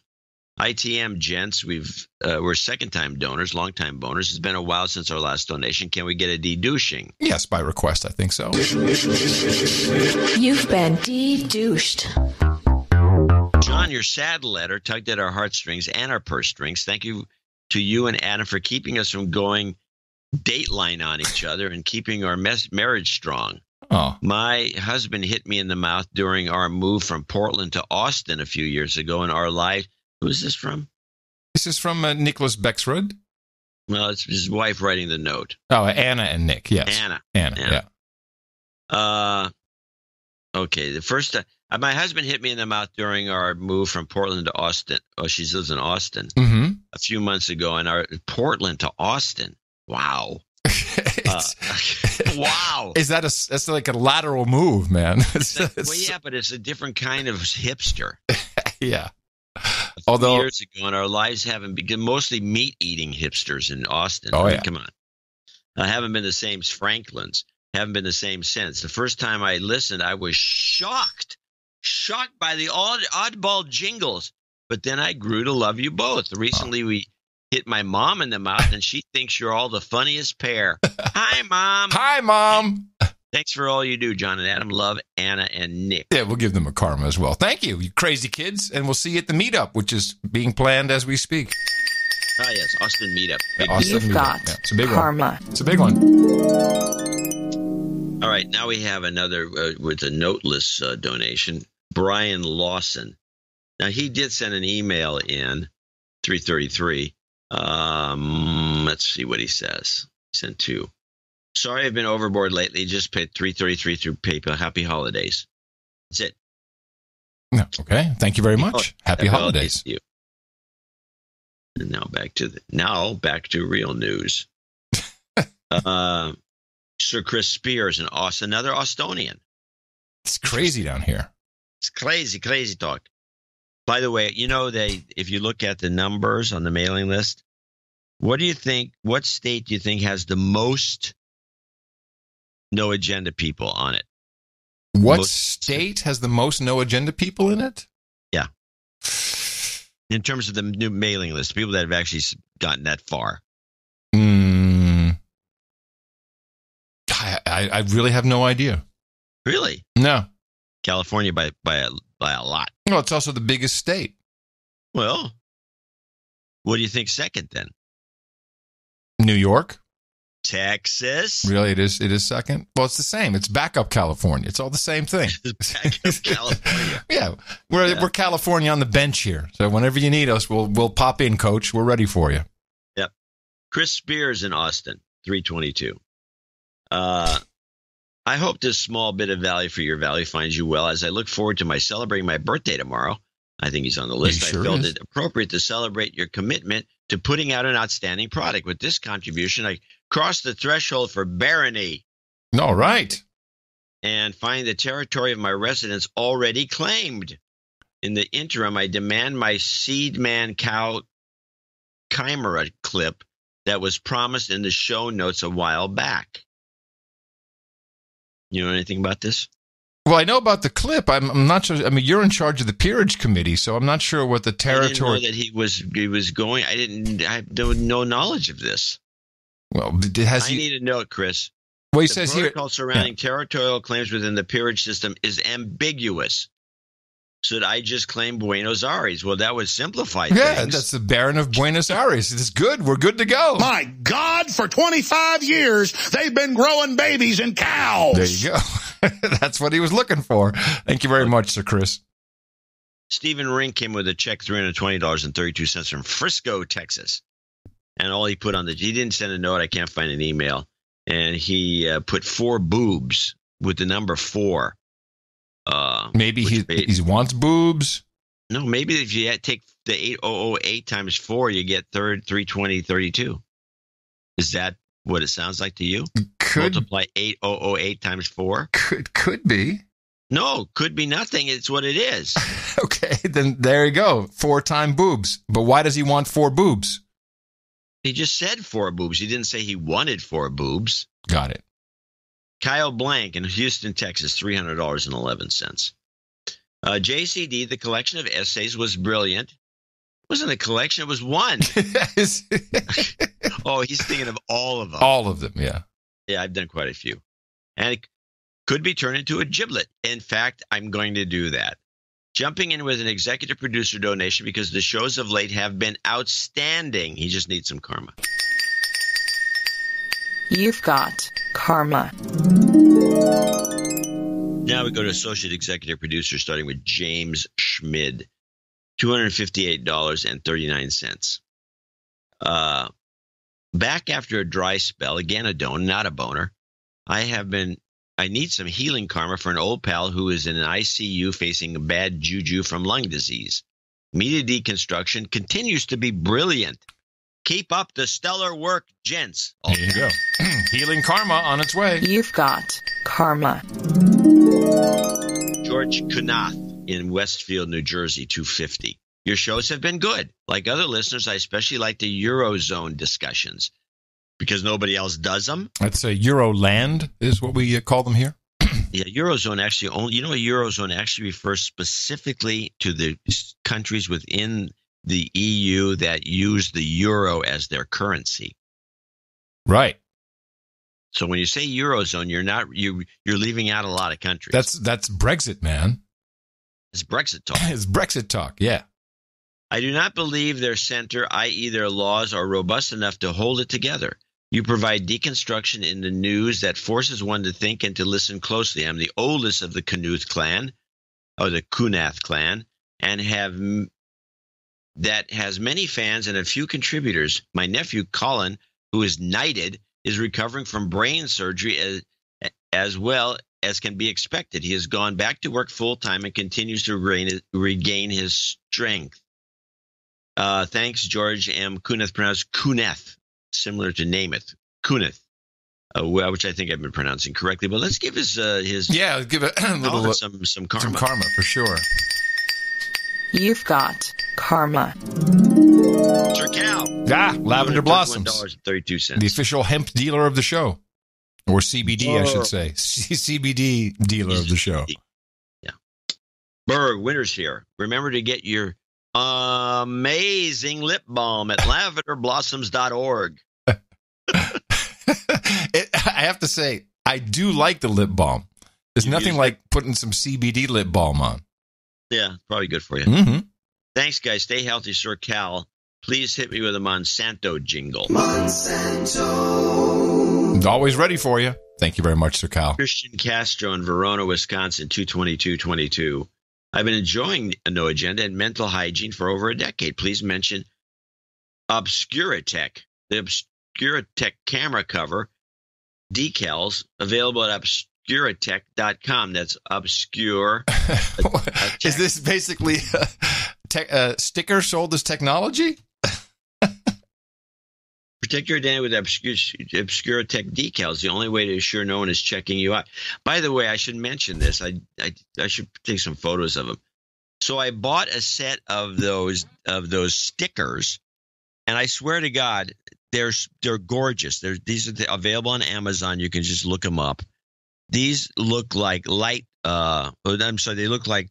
ITM gents, we're second-time donors, long-time boners. It's been a while since our last donation. Can we get a de-douching? Yes, by request, I think so. You've been de-douched. John, your sad letter tugged at our heartstrings and our purse strings. Thank you to you and Adam for keeping us from going dateline on each other and keeping our marriage strong. Oh. My husband hit me in the mouth during our move from Portland to Austin a few years ago, and our life. Who is this from? This is from Nicholas Bexrud. Well, it's his wife writing the note. Oh, Anna and Nick, yes. Anna. Yeah. Okay, the first time. My husband hit me in the mouth during our move from Portland to Austin. Oh, she lives in Austin. Mm-hmm. A few months ago, and our Portland to Austin. Wow. Wow. That's like a lateral move, man. Yeah, but it's a different kind of hipster. Yeah. Although years ago, and our lives haven't been mostly meat-eating hipsters in Austin. Oh, yeah. Come on. Haven't been the same as Franklin's. Haven't been the same since. The first time I listened, I was shocked by the oddball jingles. But then I grew to love you both. Recently, we hit my mom in the mouth, and she thinks you're all the funniest pair. Hi, Mom. Hi, Mom. Thanks for all you do, John and Adam. Love Anna and Nick. Yeah, we'll give them a karma as well. Thank you, you crazy kids. And we'll see you at the meetup, which is being planned as we speak. Oh, yes. Austin meetup. You've got it's a big karma. One. It's a big one. All right. Now we have another with a noteless donation. Brian Lawson. Now, he did send an email in 333. Let's see what he says. He sent 2. Sorry, I've been overboard lately. Just paid $3.33 through PayPal. Happy holidays. That's it. Okay. Thank you very much. Happy holidays. To you. And now back to real news. Sir Chris Spears in Austin, another Austonian. It's crazy down here. It's crazy talk. By the way, if you look at the numbers on the mailing list, what state do you think has the most no agenda people on it? What state has the most no agenda people in it? Yeah. In terms of the new mailing list, people that have actually gotten that far. I really have no idea. Really? No. California by a lot. No, it's also the biggest state. Well, what do you think second then? New York? Texas? Really, it is second? Well, it's the same. It's backup California. It's all the same thing. Backup California. Yeah, we're California on the bench here. So whenever you need us, we'll pop in, Coach. We're ready for you. Yep. Chris Spears in Austin, 322. I hope this small bit of value for your value finds you well as I look forward to celebrating my birthday tomorrow. I think he's on the list. Sure I felt is. it appropriate to celebrate your commitment to putting out an outstanding product. With this contribution, I crossed the threshold for barony. All right. And find the territory of my residence already claimed. In the interim, I demand my Seedman Cow Chimera clip that was promised in the show notes a while back. You know anything about this? Well, I know about the clip. I'm not sure. I mean, you're in charge of the peerage committee, so I'm not sure what the territory. I didn't know that he was going. I have no knowledge of this. Well, I need to know it, Chris. Well, he the says protocol here surrounding territorial claims within the peerage system is ambiguous. So I just claim Buenos Aires. Well, that would simplify things. Yeah, that's the Baron of Buenos Aires. It's good. We're good to go. My God, for 25 years, they've been growing babies and cows. There you go. That's what he was looking for. Thank you very much, Sir Chris. Stephen Rink came with a check, $320.32 from Frisco, Texas. And all he put on he didn't send a note. I can't find an email. And he put 4 boobs with the number 4. Maybe he wants boobs. No, maybe if you take the 8008 times 4, you get 320.32. Is that what it sounds like to you? Multiply 8008 times 4? Could be. No, could be nothing. It's what it is. Okay, then there you go. 4-time boobs. But why does he want 4 boobs? He just said 4 boobs. He didn't say he wanted 4 boobs. Got it. Kyle Blank in Houston, Texas, $300.11. JCD, the collection of essays was brilliant. It wasn't a collection, it was one. Oh, he's thinking of all of them. All of them, yeah. Yeah, I've done quite a few. And it could be turned into a giblet. In fact, I'm going to do that. Jumping in with an executive producer donation because the shows of late have been outstanding. He just needs some karma. You've got karma. Now we go to associate executive producer, starting with James Schmid, $258.39. Back after a dry spell, again a donor, not a boner. I need some healing karma for an old pal who is in an ICU facing a bad juju from lung disease. Media deconstruction continues to be brilliant. Keep up the stellar work, gents. There you go. Healing karma on its way. You've got karma. George Knath in Westfield, New Jersey, $250. Your shows have been good. Like other listeners, I especially like the Eurozone discussions because nobody else does them. That's a Euroland is what we call them here. Yeah, Eurozone actually only, a Eurozone actually refers specifically to the countries within the EU that use the euro as their currency. Right. So when you say Eurozone, you're leaving out a lot of countries. That's Brexit, man. It's Brexit talk. It's Brexit talk, yeah. I do not believe their center, i.e. their laws, are robust enough to hold it together. You provide deconstruction in the news that forces one to think and to listen closely. I'm the oldest of the Knuth clan, or the Kunath clan, and that has many fans and a few contributors. My nephew, Colin, who is knighted, is recovering from brain surgery as well as can be expected. He has gone back to work full-time and continues to regain his strength. Thanks, George M. Kunath, pronounced Kuneth, similar to Namath. Kuneth, which I think I've been pronouncing correctly. But let's give his give it a little some karma. Some karma for sure. You've got karma. Sir Cal. Lavender Blossoms. $1.32. The official hemp dealer of the show. Or CBD, I should say. CBD dealer of the show. Yeah. Berg, winter's here. Remember to get your amazing lip balm at lavenderblossoms.org. I have to say, I do like the lip balm. There's nothing like putting some CBD lip balm on. Yeah, probably good for you. Mm-hmm. Thanks, guys. Stay healthy, Sir Cal. Please hit me with a Monsanto jingle. Monsanto. Always ready for you. Thank you very much, Sir Cal. Christian Castro in Verona, Wisconsin, 22222. I've been enjoying No Agenda and mental hygiene for over a decade. Please mention Obscuratech, the Obscuratech camera cover decals available at obscuratech.com. That's obscure. Is this basically a sticker sold as technology? Protect your identity with Obscuratech decals. The only way to assure no one is checking you out. By the way, I should mention this. I should take some photos of them. So I bought a set of those stickers, and I swear to God, they're gorgeous. These are available on Amazon. You can just look them up. These look like they look like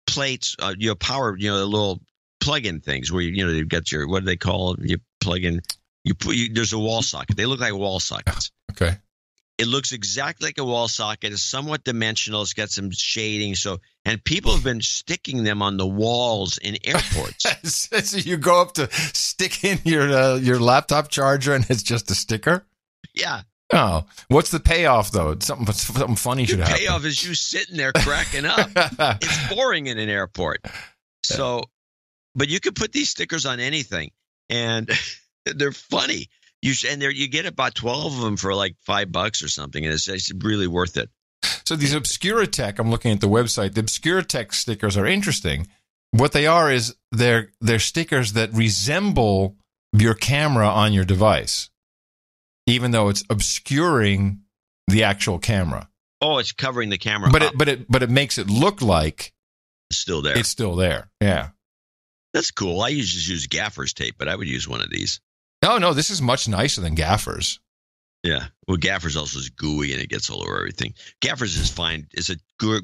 plates. Power. The little plug-in things where you've got your, what do they call it? You plug in. There's a wall socket. They look like wall sockets. Okay. It looks exactly like a wall socket. It's somewhat dimensional. It's got some shading. And people have been sticking them on the walls in airports. So you go up to stick in your laptop charger, and it's just a sticker. Yeah. Oh, what's the payoff though? Something funny should happen. The payoff is you sitting there cracking up. It's boring in an airport. So, but you could put these stickers on anything, and they're funny. You get about 12 of them for like $5 or something, and it's really worth it. So these Obscuratech, I'm looking at the website. The Obscuratech stickers are interesting. What they are is they're stickers that resemble your camera on your device, even though it's obscuring the actual camera. Oh, it's covering the camera. But it makes it look like it's still there. It's still there. Yeah. That's cool. I usually use gaffer's tape, but I would use one of these. No, this is much nicer than Gaffer's. Yeah. Well, Gaffer's also is gooey and it gets all over everything. Gaffer's is fine. It's a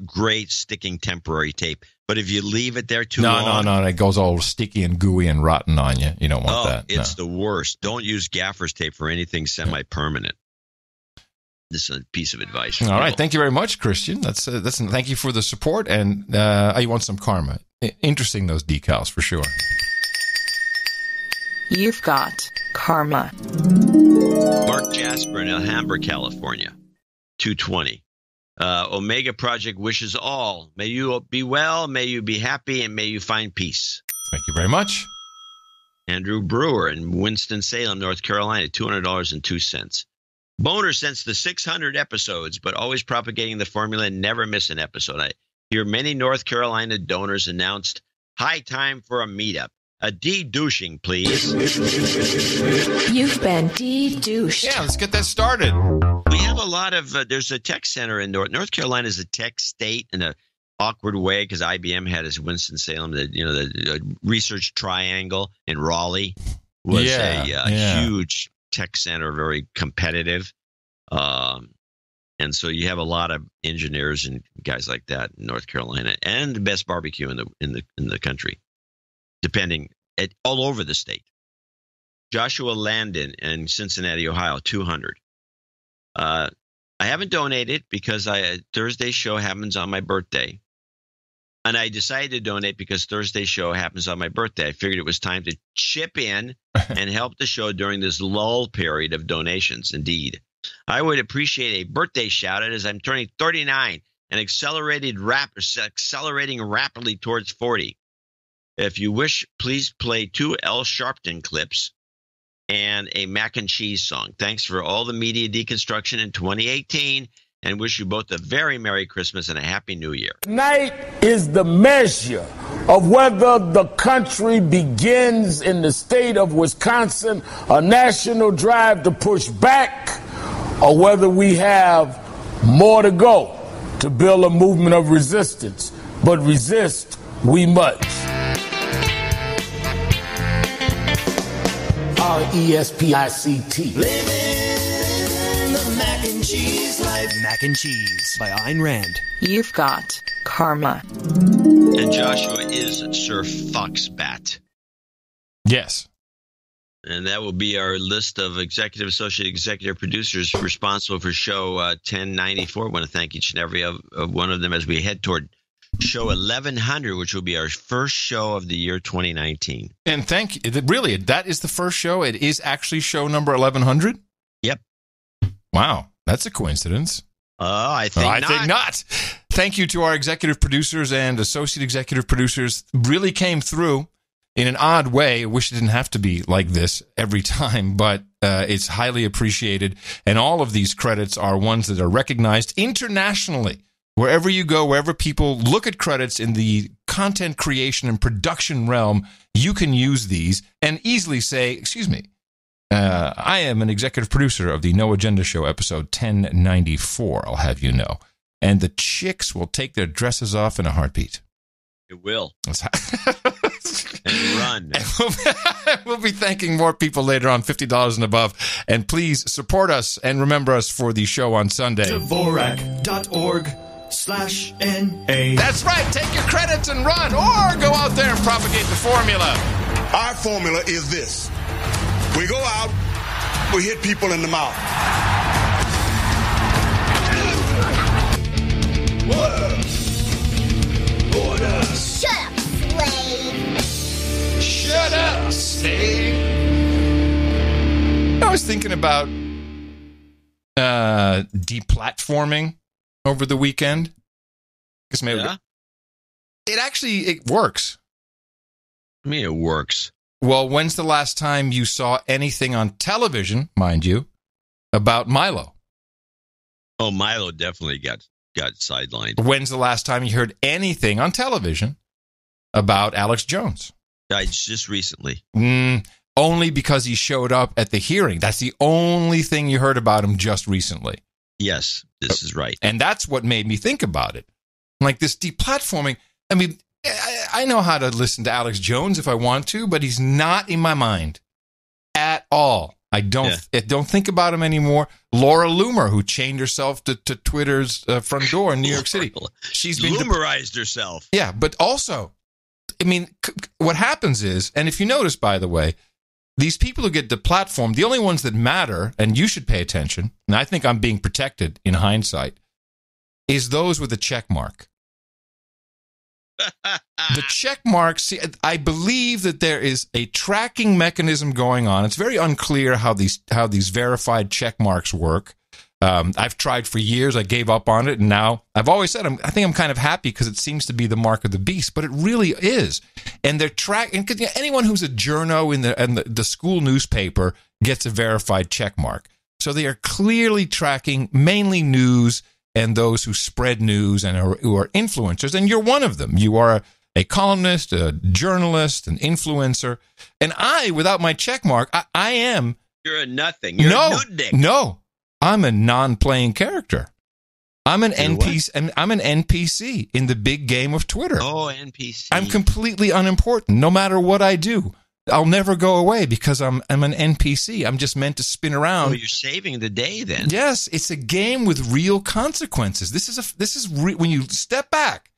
great sticking temporary tape. But if you leave it there too long. No. It goes all sticky and gooey and rotten on you. You don't want that. It's the worst. Don't use Gaffer's tape for anything semi-permanent. This is a piece of advice. All right. Thank you very much, Christian. Thank you for the support. And you want some karma. Interesting, those decals, for sure. You've got karma. Mark Jasper in Alhambra, California, 220. Omega Project wishes all. May you be well, may you be happy, and may you find peace. Thank you very much. Andrew Brewer in Winston-Salem, North Carolina, $200.02. Boner since the 600 episodes, but always propagating the formula and never miss an episode. I hear many North Carolina donors announced high time for a meetup. A de-douching, please. You've been de-douched. Yeah, let's get that started. We have a lot of, there's a tech center in North Carolina is a tech state in an awkward way because IBM had its Winston-Salem, the research triangle in Raleigh was a huge tech center, very competitive. And so you have a lot of engineers and guys like that in North Carolina, and the best barbecue in the country, depending all over the state. Joshua Landon in Cincinnati, Ohio, 200. I haven't donated because Thursday's show happens on my birthday. And I decided to donate because Thursday's show happens on my birthday. I figured it was time to chip in and help the show during this lull period of donations. Indeed. I would appreciate a birthday shout-out as I'm turning 39 and accelerating rapidly towards 40. If you wish, please play 2 Al Sharpton clips and a mac and cheese song. Thanks for all the media deconstruction in 2018. And wish you both a very Merry Christmas and a Happy New Year. Tonight is the measure of whether the country begins in the state of Wisconsin a national drive to push back, or whether we have more to go to build a movement of resistance. But resist we must. RESPICT. Mac and Cheese Life. Mac and Cheese by Ayn Rand. You've got karma. And Joshua is Sir Foxbat. Yes. And that will be our list of executive, associate executive producers responsible for show 1094. I want to thank each and every of one of them as we head toward show 1100, which will be our first show of the year 2019. And thank you. Really, that is the first show? It is actually show number 1100? Yep. Wow, that's a coincidence. I think not. Thank you to our executive producers and associate executive producers. Really came through in an odd way. I wish it didn't have to be like this every time, but it's highly appreciated. And all of these credits are ones that are recognized internationally. Wherever you go, wherever people look at credits in the content creation and production realm, you can use these and easily say, excuse me, I am an executive producer of the No Agenda Show, episode 1094, I'll have you know. And the chicks will take their dresses off in a heartbeat. It will. And run. And we'll be thanking more people later on, $50 and above. And please support us and remember us for the show on Sunday. Dvorak.org/NA. That's right. Take your credits and run, or go out there and propagate the formula. Our formula is this. We go out, we hit people in the mouth. Order. Shut up, slave. Shut up, slave. I was thinking about deplatforming over the weekend. Because maybe it works. I mean, it works. Well, when's the last time you saw anything on television, mind you, about Milo? Oh, Milo definitely got sidelined. When's the last time you heard anything on television about Alex Jones? Just recently. Only because he showed up at the hearing. That's the only thing you heard about him just recently. Yes, this is right. And that's what made me think about it. Like this deplatforming, I mean, I know how to listen to Alex Jones if I want to, but he's not in my mind at all. I don't think about him anymore. Laura Loomer, who chained herself to Twitter's front door in New York City. She's been Loomerized herself. Yeah, but also, I mean, what happens is, and if you notice, by the way, these people who get deplatformed, the only ones that matter, and you should pay attention, and I think I'm being protected in hindsight, is those with a check mark. The check marks, see, I believe that there is a tracking mechanism going on. It's very unclear how these verified check marks work. I've tried for years. I gave up on it, and now I've always said I think I'm kind of happy because it seems to be the mark of the beast, but it really is. And they're tracking. Anyone who's a journo in the school newspaper gets a verified check mark. So they are clearly tracking mainly news and those who spread news and who are influencers, and you're one of them. You are a columnist, a journalist, an influencer, and I, without my check mark, I am. You're a nothing. You're a nudnik. No, I'm a non-playing character. I'm an NPC. I'm an NPC in the big game of Twitter. Oh, NPC. I'm completely unimportant. No matter what I do, I'll never go away because I'm an NPC. I'm just meant to spin around. Oh, you're saving the day then. Yes, it's a game with real consequences. This is when you step back.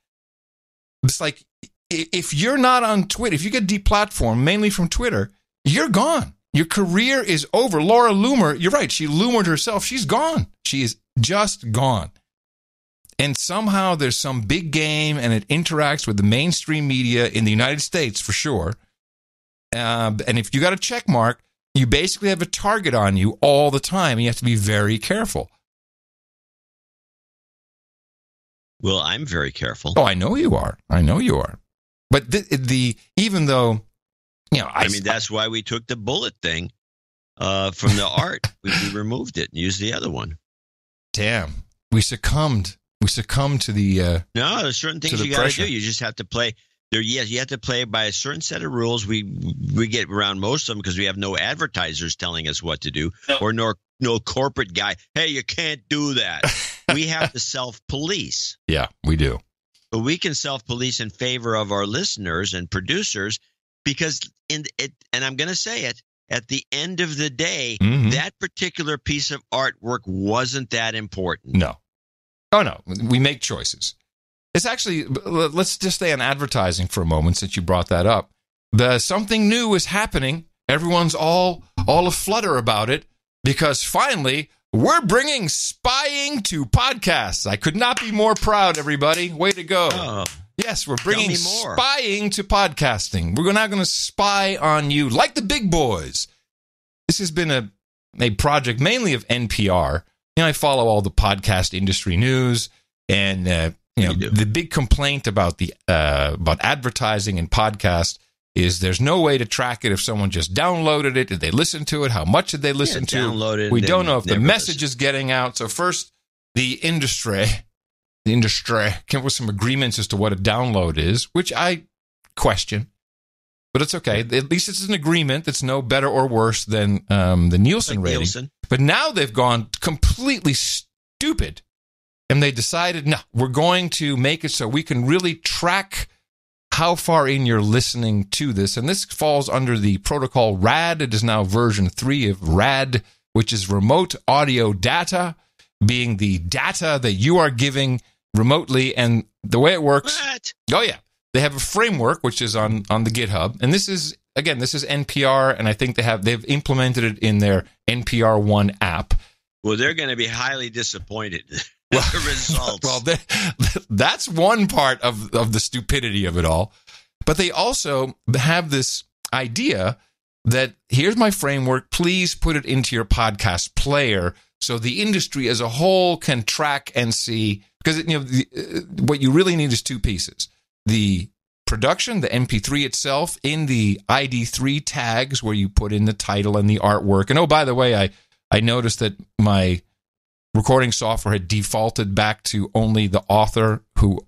It's like if you're not on Twitter, if you get deplatformed mainly from Twitter, you're gone. Your career is over. Laura Loomer, you're right. She Loomered herself. She's gone. She is just gone. And somehow there's some big game, and it interacts with the mainstream media in the United States for sure. And if you got a check mark, you basically have a target on you all the time. And you have to be very careful. Well, I'm very careful. Oh, I know you are. I know you are. But even though, I mean, that's why we took the bullet thing from the art. We removed it and used the other one. Damn, we succumbed. We succumbed to the. No, there's certain things you got to do. You just have to play. You have to play by a certain set of rules. We get around most of them because we have no advertisers telling us what to do, or no corporate guy. Hey, you can't do that. We have to self-police. Yeah, we do. But we can self-police in favor of our listeners and producers because and I'm going to say it, at the end of the day, that particular piece of artwork wasn't that important. No. Oh, no. We make choices. It's actually, let's just stay on advertising for a moment since you brought that up. Something new is happening. Everyone's all aflutter about it because finally we're bringing spying to podcasts. I could not be more proud, everybody. Way to go. Oh, yes, we're bringing spying to podcasting. We're now going to spy on you like the big boys. This has been a project mainly of NPR. I follow all the podcast industry news, and the big complaint about about advertising and podcast is there's no way to track it if someone just downloaded it. Did they listen to it? How much did they listen to? Downloaded. We don't know if the message is getting out. So first, the industry came up with some agreements as to what a download is, which I question. But it's okay. At least it's an agreement that's no better or worse than the Nielsen rating. Nielsen. But now they've gone completely stupid. And they decided, no, we're going to make it so we can really track how far in you're listening to this. And this falls under the protocol RAD. It is now version 3 of RAD, which is remote audio data, being the data that you are giving remotely. And the way it works... What? Oh, yeah. They have a framework, which is on the GitHub. And this is NPR, and I think they've implemented it in their NPR One app. Well, they're going to be highly disappointed. The results. Well, that's one part of the stupidity of it all. But they also have this idea that here's my framework. Please put it into your podcast player so the industry as a whole can track and see. Because what you really need is two pieces. The production, the MP3 itself, in the ID3 tags where you put in the title and the artwork. And oh, by the way, I noticed that my recording software had defaulted back to only the author who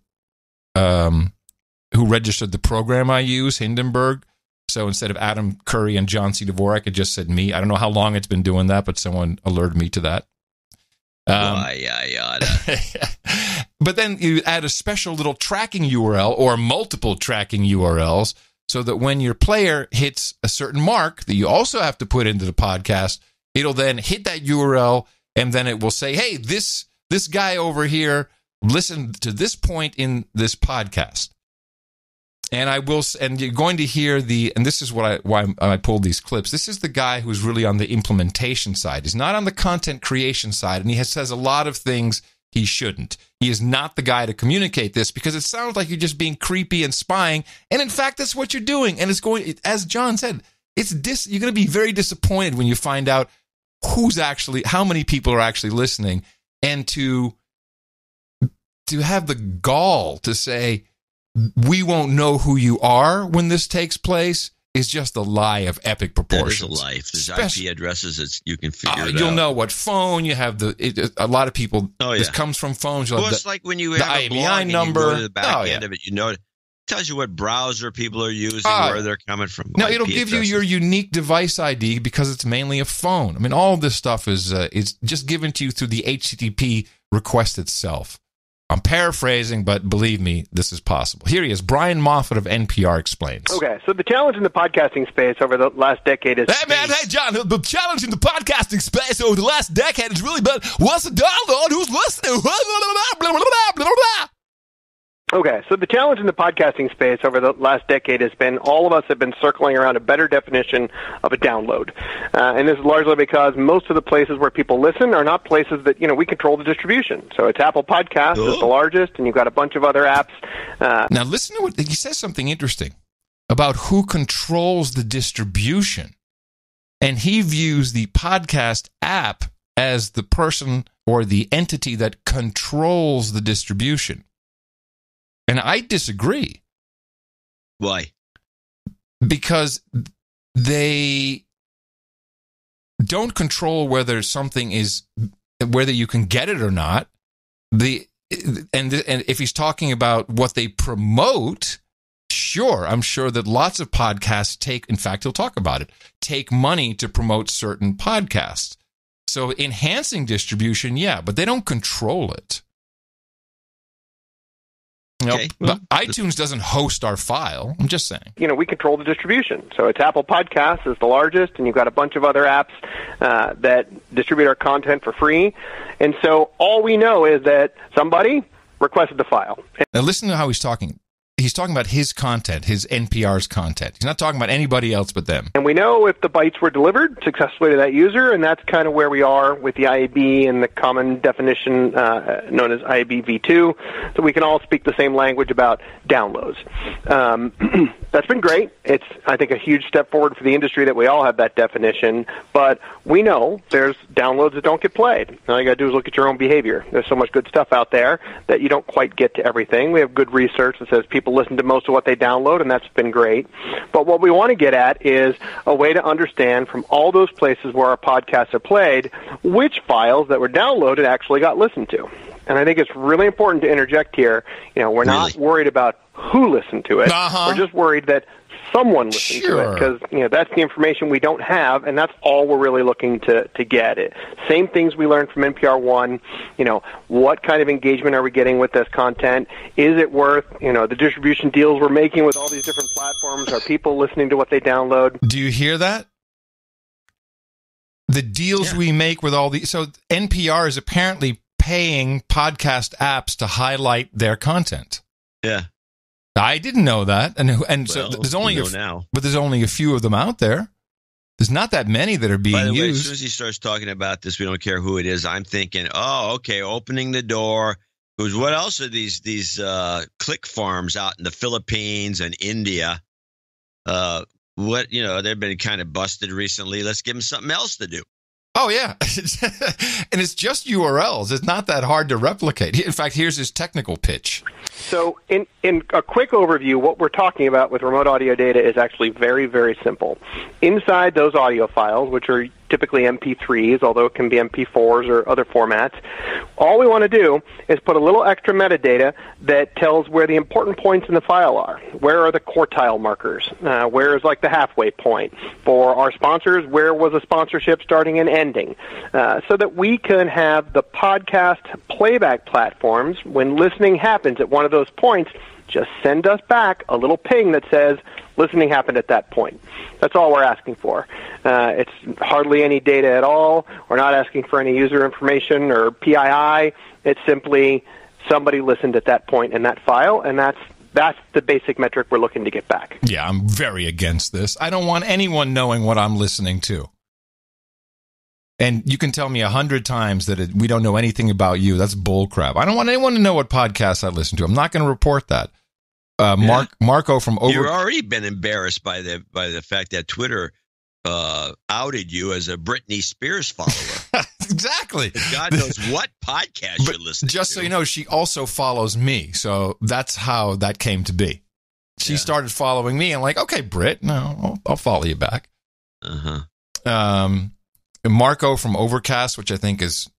registered the program I use, Hindenburg. So instead of Adam Curry and John C. Dvorak, it just said me. I don't know how long it's been doing that, but someone alerted me to that. But then you add a special little tracking URL or multiple tracking URLs so that when your player hits a certain mark that you also have to put into the podcast, it'll then hit that URL and then it will say, hey, this guy over here listened to this point in this podcast. And you're going to hear and this is why I pulled these clips. This is the guy who's really on the implementation side. He's not on the content creation side, and he says a lot of things he shouldn't. He is not the guy to communicate this because it sounds like you're just being creepy and spying. And in fact, that's what you're doing. And it's going, as John said, you're going to be very disappointed when you find out how many people are actually listening, and to have the gall to say, we won't know who you are when this takes place is just a lie of epic proportions. That is a lie. There's IP addresses that you can figure it out. You'll know what phone you have. A lot of people. Oh, yeah. This comes from phones. Well, it's like when you have a blog number. You go to the back end of it. It tells you what browser people are using, where they're coming from. No, it'll give you your unique device ID because it's mainly a phone. I mean, all of this stuff is just given to you through the HTTP request itself. I'm paraphrasing, but believe me, this is possible. Here he is. Brian Moffat of NPR explains. Okay, so the challenge in the podcasting space over the last decade is... Hey, John, the challenge in the podcasting space over the last decade is really about what's the download, who's listening? Okay, so the challenge in the podcasting space over the last decade has been all of us have been circling around a better definition of a download. And this is largely because most of the places where people listen are not places that, we control the distribution. So it's Apple Podcasts is the largest, and you've got a bunch of other apps. Now listen to what he says, something interesting about who controls the distribution. And he views the podcast app as the person or the entity that controls the distribution. And I disagree. Why? Because they don't control whether you can get it or not. And if he's talking about what they promote, sure, I'm sure that lots of podcasts he'll talk about it, take money to promote certain podcasts. So enhancing distribution, yeah, but they don't control it. Okay. But iTunes doesn't host our file. I'm just saying. We control the distribution. So it's Apple Podcasts is the largest, and you've got a bunch of other apps that distribute our content for free. And so all we know is that somebody requested the file. Now listen to how he's talking. He's talking about his content, his NPR's content. He's not talking about anybody else but them. And we know if the bytes were delivered successfully to that user, and that's kind of where we are with the IAB and the common definition known as IAB v2, so we can all speak the same language about downloads. That's been great. It's, I think, a huge step forward for the industry that we all have that definition, but we know there's downloads that don't get played. All you got to do is look at your own behavior. There's so much good stuff out there that you don't quite get to everything. We have good research that says people listen to most of what they download, and that's been great. But what we want to get at is a way to understand from all those places where our podcasts are played, which files that were downloaded actually got listened to. And I think it's really important to interject here. We're not worried about who listened to it. We're just worried that someone listened to it, because that's the information we don't have, and that's all we're really looking to get. Same things we learned from NPR One. What kind of engagement are we getting with this content? Is it worth the distribution deals we're making with all these different platforms? Are people listening to what they download? Do you hear that? The deals we make with all these. So NPR is apparently paying podcast apps to highlight their content. Yeah. I didn't know that, and so there's only but there's only a few of them out there. There's not that many that are being used. By the way, as soon as he starts talking about this, we don't care who it is. I'm thinking, opening the door. Because what else are these click farms out in the Philippines and India? They've been kind of busted recently. Let's give them something else to do. Oh, yeah. And it's just URLs. It's not that hard to replicate. In fact, here's his technical pitch. So in a quick overview, what we're talking about with remote audio data is actually very, very simple. Inside those audio files, which are typically MP3s, although it can be MP4s or other formats, all we want to do is put a little extra metadata that tells where the important points in the file are. Where are the quartile markers? Where is like the halfway point? For our sponsors, where was a sponsorship starting and ending? So that we can have the podcast playback platforms, when listening happens at one of those points, just send us back a little ping that says listening happened at that point. That's all we're asking for. It's hardly any data at all. We're not asking for any user information or PII. It's simply somebody listened at that point in that file, and that's the basic metric we're looking to get back. Yeah, I'm very against this. I don't want anyone knowing what I'm listening to. And you can tell me 100 times that we don't know anything about you. That's bull crap. I don't want anyone to know what podcasts I listen to. I'm not going to report that. Marco from You've already been embarrassed by the fact that Twitter outed you as a Britney Spears follower. Exactly. God knows what podcast you're listening to. Just so you know, she also follows me. So that's how that came to be. She started following me. I'm like, okay, Brit, no, I'll follow you back. Marco from Overcast, which I think is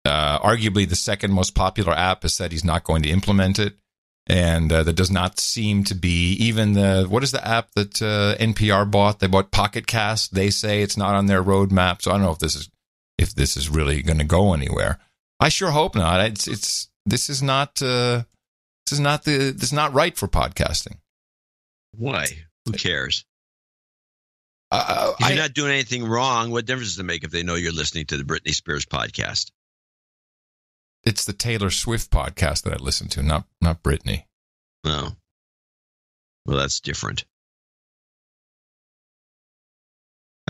arguably the second most popular app, has said he's not going to implement it. And that does not seem to be even what is the app that NPR bought? They bought Pocket Cast. They say it's not on their roadmap. So I don't know if this is really going to go anywhere. I sure hope not. This is not right for podcasting. Why? Who cares? If you're not doing anything wrong, what difference does it make if they know you're listening to the Britney Spears podcast? It's the Taylor Swift podcast that I listen to, not Britney. No. Well, that's different.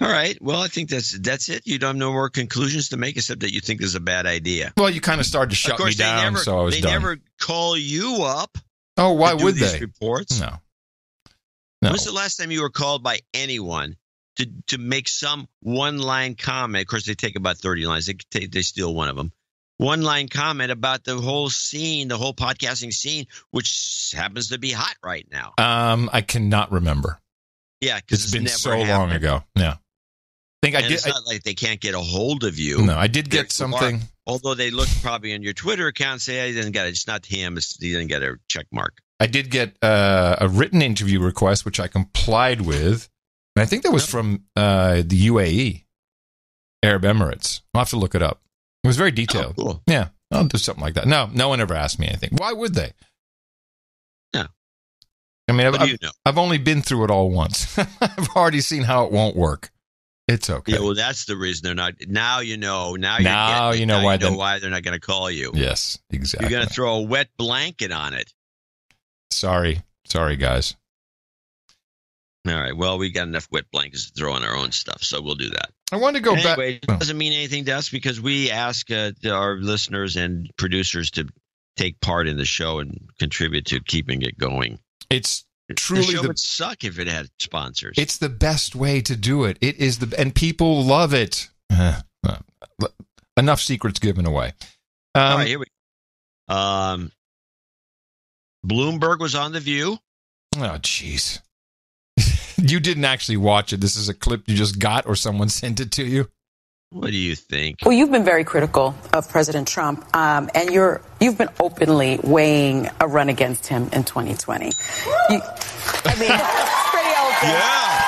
All right. Well, I think that's it. You don't have no more conclusions to make except that you think this is a bad idea. Well, you kind of started to shut me down, so I was done. They never call you up. Oh, why would these they? Reports? No. When's the last time you were called by anyone to make some one-line comment? Of course, they take about 30 lines. They steal one of them. One-line comment about the whole scene, the whole podcasting scene, which happens to be hot right now. I cannot remember. Yeah, because it's been so long ago. Yeah. It's not like they can't get a hold of you. No, I did get something. Although they looked probably on your Twitter account and say, hey, he didn't get it. It's not him. He didn't get a check mark. I did get a written interview request, which I complied with. And I think that was from the UAE, Arab Emirates. I'll have to look it up. It was very detailed. Oh, cool. Yeah, I'll do something like that. No one ever asked me anything. Why would they? No. I mean, I've only been through it all once. I've already seen how it won't work. It's okay. Yeah, well, that's the reason they're not. Now you know. Now you know why they're not going to call you. Yes, exactly. You're going to throw a wet blanket on it. Sorry, guys. All right. Well, we got enough wet blankets to throw on our own stuff, so we'll do that. I want to go back. It doesn't mean anything to us because we ask our listeners and producers to take part in the show and contribute to keeping it going. It's truly the show would suck if it had sponsors. It's the best way to do it. It is and people love it. Enough secrets given away. All right, here we go. Bloomberg was on The View. Oh, jeez. You didn't actually watch it. This is a clip you just got or someone sent it to you? What do you think? Well, you've been very critical of President Trump, and you've been openly weighing a run against him in 2020. I mean, it's pretty open. Yeah.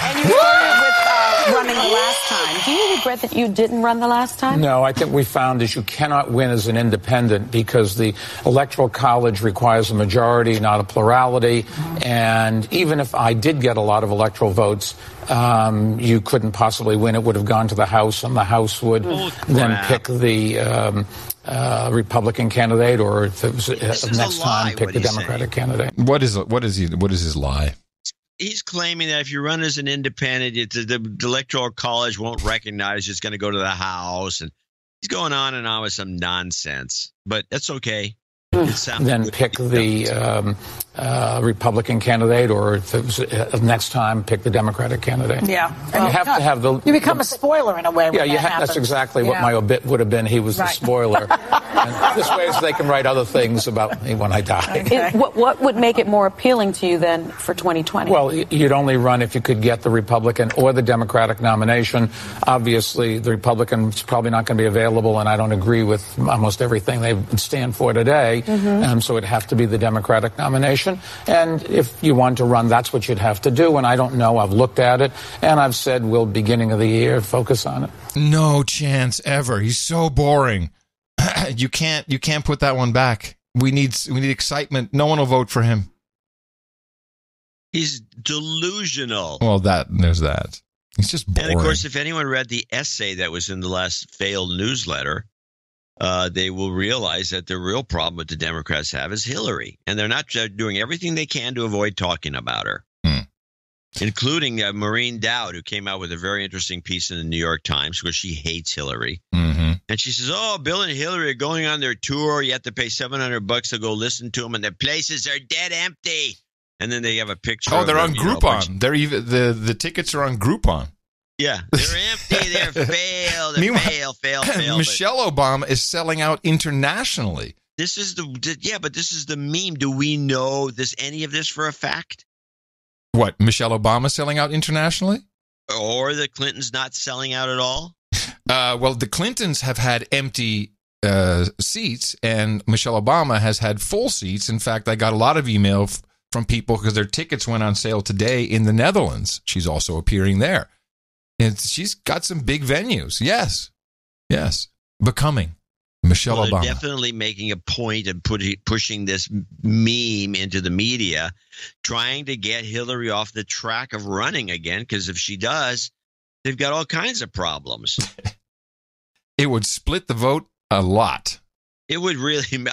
And you started with running the last time. Do you regret that you didn't run the last time? No, I think we found is you cannot win as an independent because the Electoral College requires a majority, not a plurality. And even if I did get a lot of electoral votes, you couldn't possibly win. It would have gone to the House, and the House would then pick the Republican candidate, or if it was next time, pick the Democratic candidate. What is his lie? He's claiming that if you run as an independent, the Electoral College won't recognize you. It's going to go to the House, and he's going on and on with some nonsense. But that's okay. Then pick the Republican candidate, or if it was next time, pick the Democratic candidate. Yeah, and you have to have the. You become a spoiler in a way. Yeah, that's exactly what my obit would have been. He was the spoiler. And this way, so they can write other things about me when I die. Okay. What would make it more appealing to you then for 2020? Well, you'd only run if you could get the Republican or the Democratic nomination. Obviously, the Republican's probably not going to be available, and I don't agree with almost everything they stand for today. So it'd have to be the Democratic nomination. And if you want to run, that's what you'd have to do. And I don't know. I've looked at it, and I've said we'll, beginning of the year, focus on it. No chance ever. He's so boring. You can't put that one back. We need excitement. No one will vote for him. He's delusional. Well, there's that. He's just boring. And of course, if anyone read the essay that was in the last failed newsletter, they will realize that the real problem that the Democrats have is Hillary, and they're not doing everything they can to avoid talking about her, including Maureen Dowd, who came out with a very interesting piece in the New York Times because she hates Hillary. And she says, oh, Bill and Hillary are going on their tour. You have to pay $700 to go listen to them, and the places are dead empty. And then they have a picture. Oh, they're on Groupon. They're even the tickets are on Groupon. Yeah, they're empty. They're failed. Fail. Michelle Obama is selling out internationally. This is the meme. Do we know any of this for a fact? What, Michelle Obama selling out internationally? Or the Clintons not selling out at all? Well, the Clintons have had empty seats, and Michelle Obama has had full seats. In fact, I got a lot of email from people because their tickets went on sale today in the Netherlands. She's also appearing there. And she's got some big venues. Yes. Becoming Michelle Obama. Definitely making a point of pushing this meme into the media, trying to get Hillary off the track of running again, because if she does, they've got all kinds of problems. It would split the vote a lot. It would really.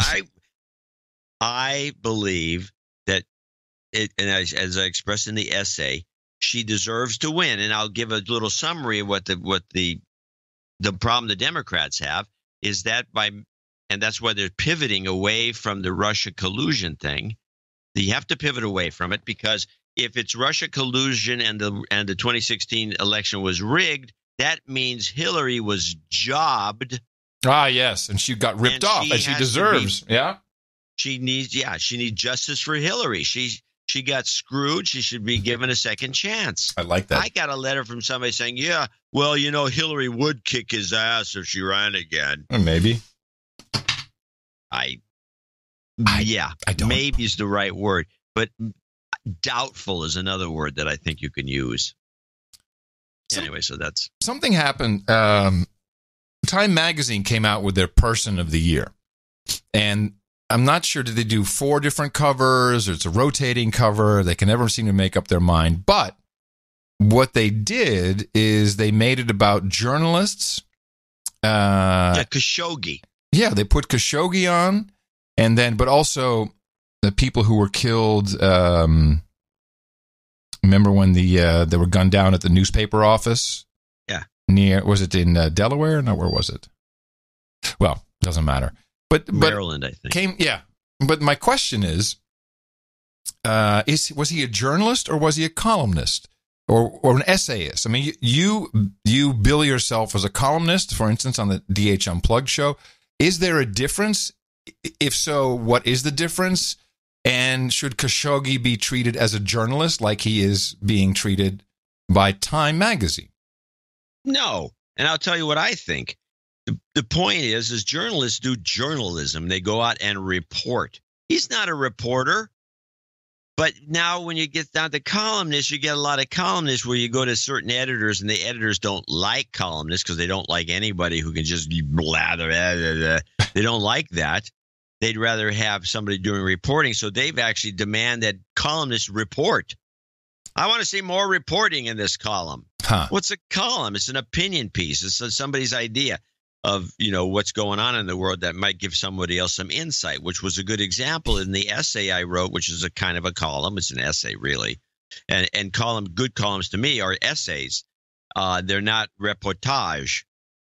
I believe as I expressed in the essay, she deserves to win. And I'll give a little summary of what the problem the Democrats have is that and that's why they're pivoting away from the Russia collusion thing. You have to pivot away from it, because if it's Russia collusion and the 2016 election was rigged, that means Hillary was jobbed. Ah, yes, and she got ripped off, as she deserves. She needs justice for Hillary. She got screwed. She should be given a second chance. I like that. I got a letter from somebody saying, yeah, well, Hillary would kick his ass if she ran again. Maybe. I don't. Maybe is the right word, but doubtful is another word that I think you can use. Anyway, so that's something happened. Time Magazine came out with their Person of the Year, and I'm not sure, did they do 4 different covers, or it's a rotating cover? They can never seem to make up their mind. But what they did is they made it about journalists. Khashoggi. Yeah, they put Khashoggi on, and then, but also the people who were killed. Remember when they were gunned down at the newspaper office? Yeah. Was it in Delaware? No, where was it? Well, doesn't matter. But Maryland, I think. But my question is was he a journalist, or was he a columnist, or an essayist? I mean, you bill yourself as a columnist, for instance, on the DH Unplugged show. Is there a difference? If so, what is the difference? And should Khashoggi be treated as a journalist like he is being treated by Time Magazine? No. And I'll tell you what I think. The point is journalists do journalism. They go out and report. He's not a reporter. But now when you get down to columnists, you get a lot of columnists where you go to certain editors, and the editors don't like columnists because they don't like anybody who can just blather. They don't like that. They'd rather have somebody doing reporting. So they've actually demanded that columnists report. I want to see more reporting in this column. What's a column? It's an opinion piece. It's somebody's idea of, what's going on in the world that might give somebody else some insight, which was a good example in the essay I wrote, which is a kind of a column. It's an essay, really. And good columns to me are essays. They're not reportage.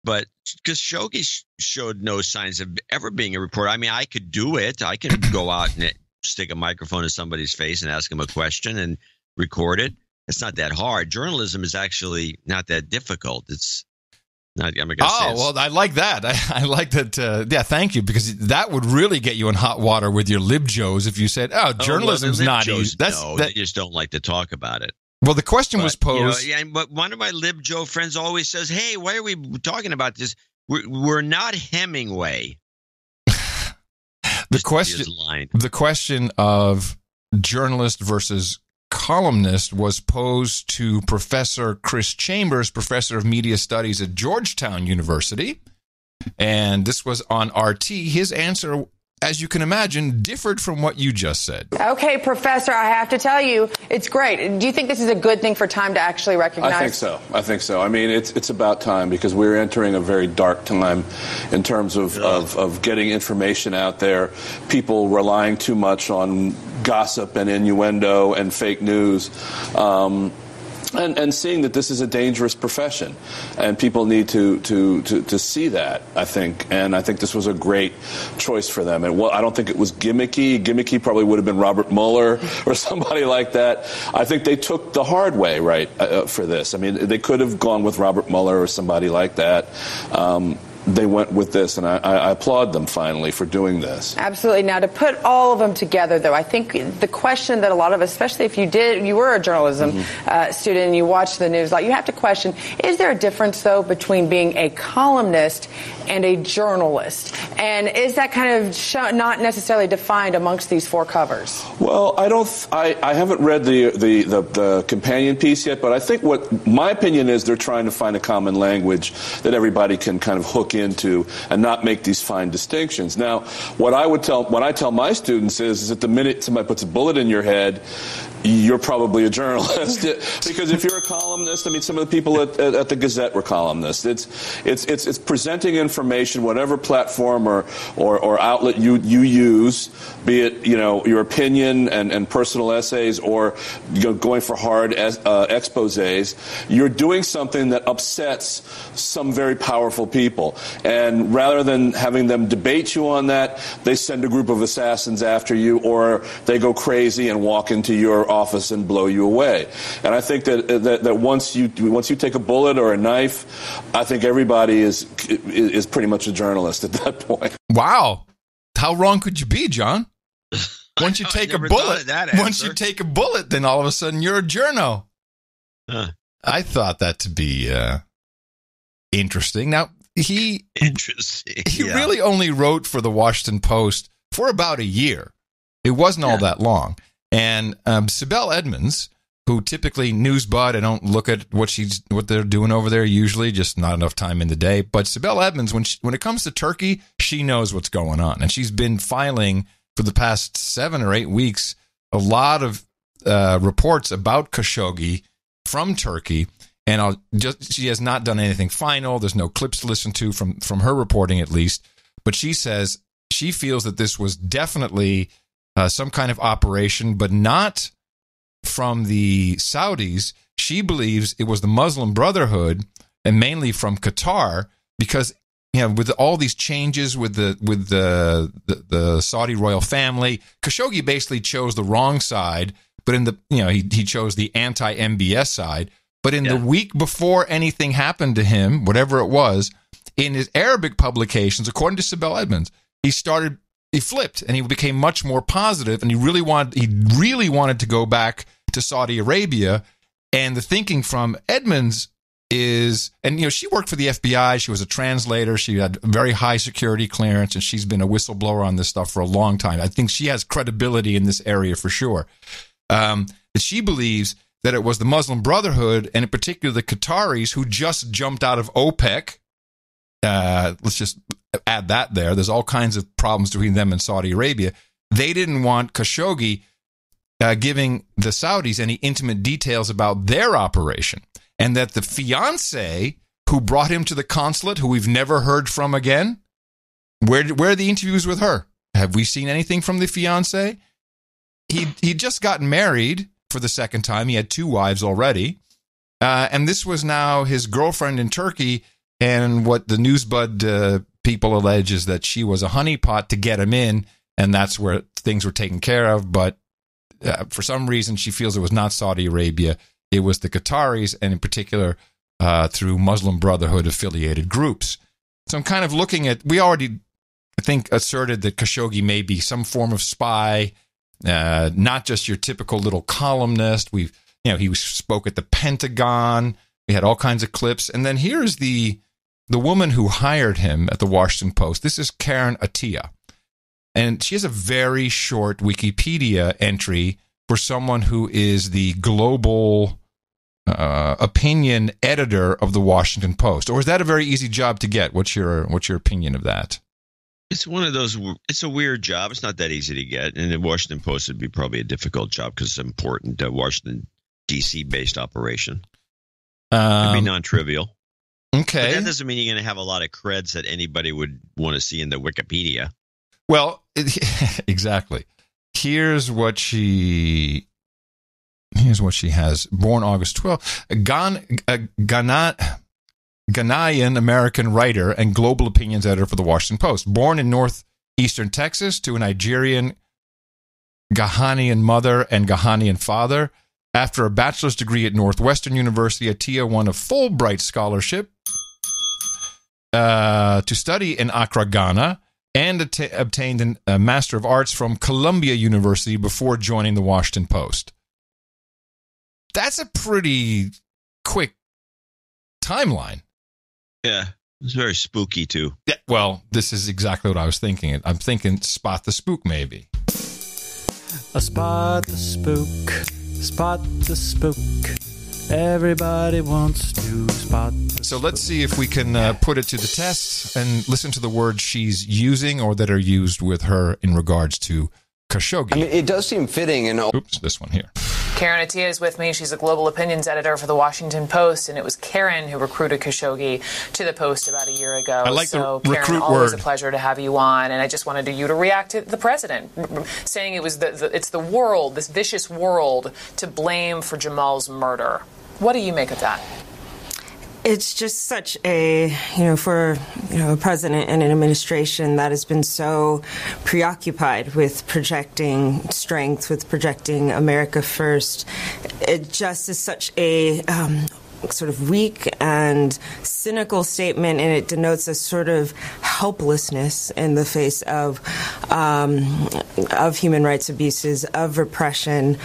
But Khashoggi showed no signs of ever being a reporter. I mean, I could do it. I can go out and stick a microphone in somebody's face and ask them a question and record it. It's not that hard. Journalism is actually not that difficult. It's not. I'm gonna say well, I like that. I like that. Thank you, because that would really get you in hot water with your libjos if you said, journalism's not easy. They just don't like to talk about it. Well, the question was posed. But one of my LibJo friends always says, "Hey, why are we talking about this? We're not Hemingway." The question of journalist versus columnist was posed to Professor Chris Chambers, professor of media studies at Georgetown University, and this was on RT. His answer, as you can imagine, differed from what you just said. Okay, Professor, I have to tell you, it's great. Do you think this is a good thing for Time to actually recognize? I think so. I mean, it's about time, because we're entering a very dark time in terms of getting information out there, people relying too much on gossip and innuendo and fake news. And seeing that this is a dangerous profession, and people need to see that, I think. And I think this was a great choice for them. And I don't think it was gimmicky. Gimmicky probably would have been Robert Mueller or somebody like that. I think they took the hard way, for this. I mean, they could have gone with Robert Mueller or somebody like that. They went with this, and I applaud them finally for doing this. Absolutely. Now, to put all of them together, though, I think the question that a lot of us, especially if you were a journalism student and you watched the news, you have to question, is there a difference, though, between being a columnist and a journalist? And is that kind of not necessarily defined amongst these 4 covers? Well, I haven't read the companion piece yet, but I think what my opinion is, they're trying to find a common language that everybody can kind of hook look into and not make these fine distinctions. Now, what I tell my students is that the minute somebody puts a bullet in your head, you're probably a journalist. Because if you're a columnist, I mean, some of the people at the Gazette were columnists. It's presenting information, whatever platform or outlet you use, be it, your opinion and personal essays or going for hard exposés. You're doing something that upsets some very powerful people. And rather than having them debate you on that, they send a group of assassins after you, or they go crazy and walk into your office and blow you away. And I think that once you take a bullet or a knife, I think everybody is pretty much a journalist at that point. Wow. How wrong could you be, John? Once you take a bullet, then all of a sudden you're a journo. Huh. I thought that to be interesting. Now, he really only wrote for the Washington Post for about a year. It wasn't all that long. And Sibel Edmonds, who typically NewsBud, I don't look at what they're doing over there usually, just not enough time in the day. But Sibel Edmonds, when it comes to Turkey, she knows what's going on. And she's been filing for the past 7 or 8 weeks a lot of reports about Khashoggi from Turkey. And she has not done anything final. There's no clips to listen to from her reporting, at least. But she says she feels that this was definitely some kind of operation, but not from the Saudis. She believes it was the Muslim Brotherhood, and mainly from Qatar, because with all these changes with the Saudi royal family, Khashoggi basically chose the wrong side. But he chose the anti-MBS side. But in the week before anything happened to him, whatever it was, in his Arabic publications, according to Sibel Edmonds, he flipped and he became much more positive, and he really wanted to go back to Saudi Arabia. And the thinking from Edmonds is, and she worked for the FBI, she was a translator, she had very high security clearance, and she's been a whistleblower on this stuff for a long time. I think she has credibility in this area for sure. That she believes that it was the Muslim Brotherhood, and in particular the Qataris, who just jumped out of OPEC. Let's just add that there. There's all kinds of problems between them and Saudi Arabia. They didn't want Khashoggi giving the Saudis any intimate details about their operation, and that the fiancé who brought him to the consulate, who we've never heard from again, where are the interviews with her? Have we seen anything from the fiancé? He just got married for the second time. He had 2 wives already, and this was now his girlfriend in Turkey. And what the NewsBud people allege is that she was a honeypot to get him in, and that's where things were taken care of. But for some reason, she feels it was not Saudi Arabia. It was the Qataris, and in particular, through Muslim Brotherhood affiliated groups. So I'm kind of looking at, we already, I think, asserted that Khashoggi may be some form of spy, not just your typical little columnist. He spoke at the Pentagon. We had all kinds of clips. And then here's the woman who hired him at the Washington Post. This is Karen Attiah. And she has a very short Wikipedia entry for someone who is the global opinion editor of the Washington Post. Or is that a very easy job to get? What's your opinion of that? It's one of those, it's a weird job. It's not that easy to get. And the Washington Post would be probably a difficult job because it's important. Washington, D.C. based operation. It'd be non-trivial. Okay. But that doesn't mean you're going to have a lot of creds that anybody would want to see in the Wikipedia. Well, exactly. Here's what she has. Born August 12th. Ghanaian American writer and global opinions editor for the Washington Post. Born in northeastern Texas to a Nigerian Ghanaian mother and Ghanaian father. After a bachelor's degree at Northwestern University, Attiah won a Fulbright scholarship to study in Accra, Ghana, and obtained a Master of Arts from Columbia University before joining the Washington Post. That's a pretty quick timeline. Yeah, it's very spooky, too. Yeah, well, this is exactly what I was thinking. I'm thinking Spot the Spook, maybe. A spot the spook. Spot the spook. Everybody wants to spot. So let's see if we can put it to the test and listen to the words she's using or that are used with her in regards to Khashoggi. I mean, it does seem fitting. Oops, this one here. Karen Attiah is with me. She's a global opinions editor for The Washington Post, and it was Karen who recruited Khashoggi to the Post about a year ago. I like so, the Karen, recruit always word. A pleasure to have you on, and I just wanted you to react to the president saying it was it's the world, this vicious world, to blame for Jamal's murder. What do you make of that? It's just such a, for a president and an administration that has been so preoccupied with projecting strength, with projecting America first. It just is such a sort of weak and cynical statement, and it denotes a sort of helplessness in the face of human rights abuses, of repression,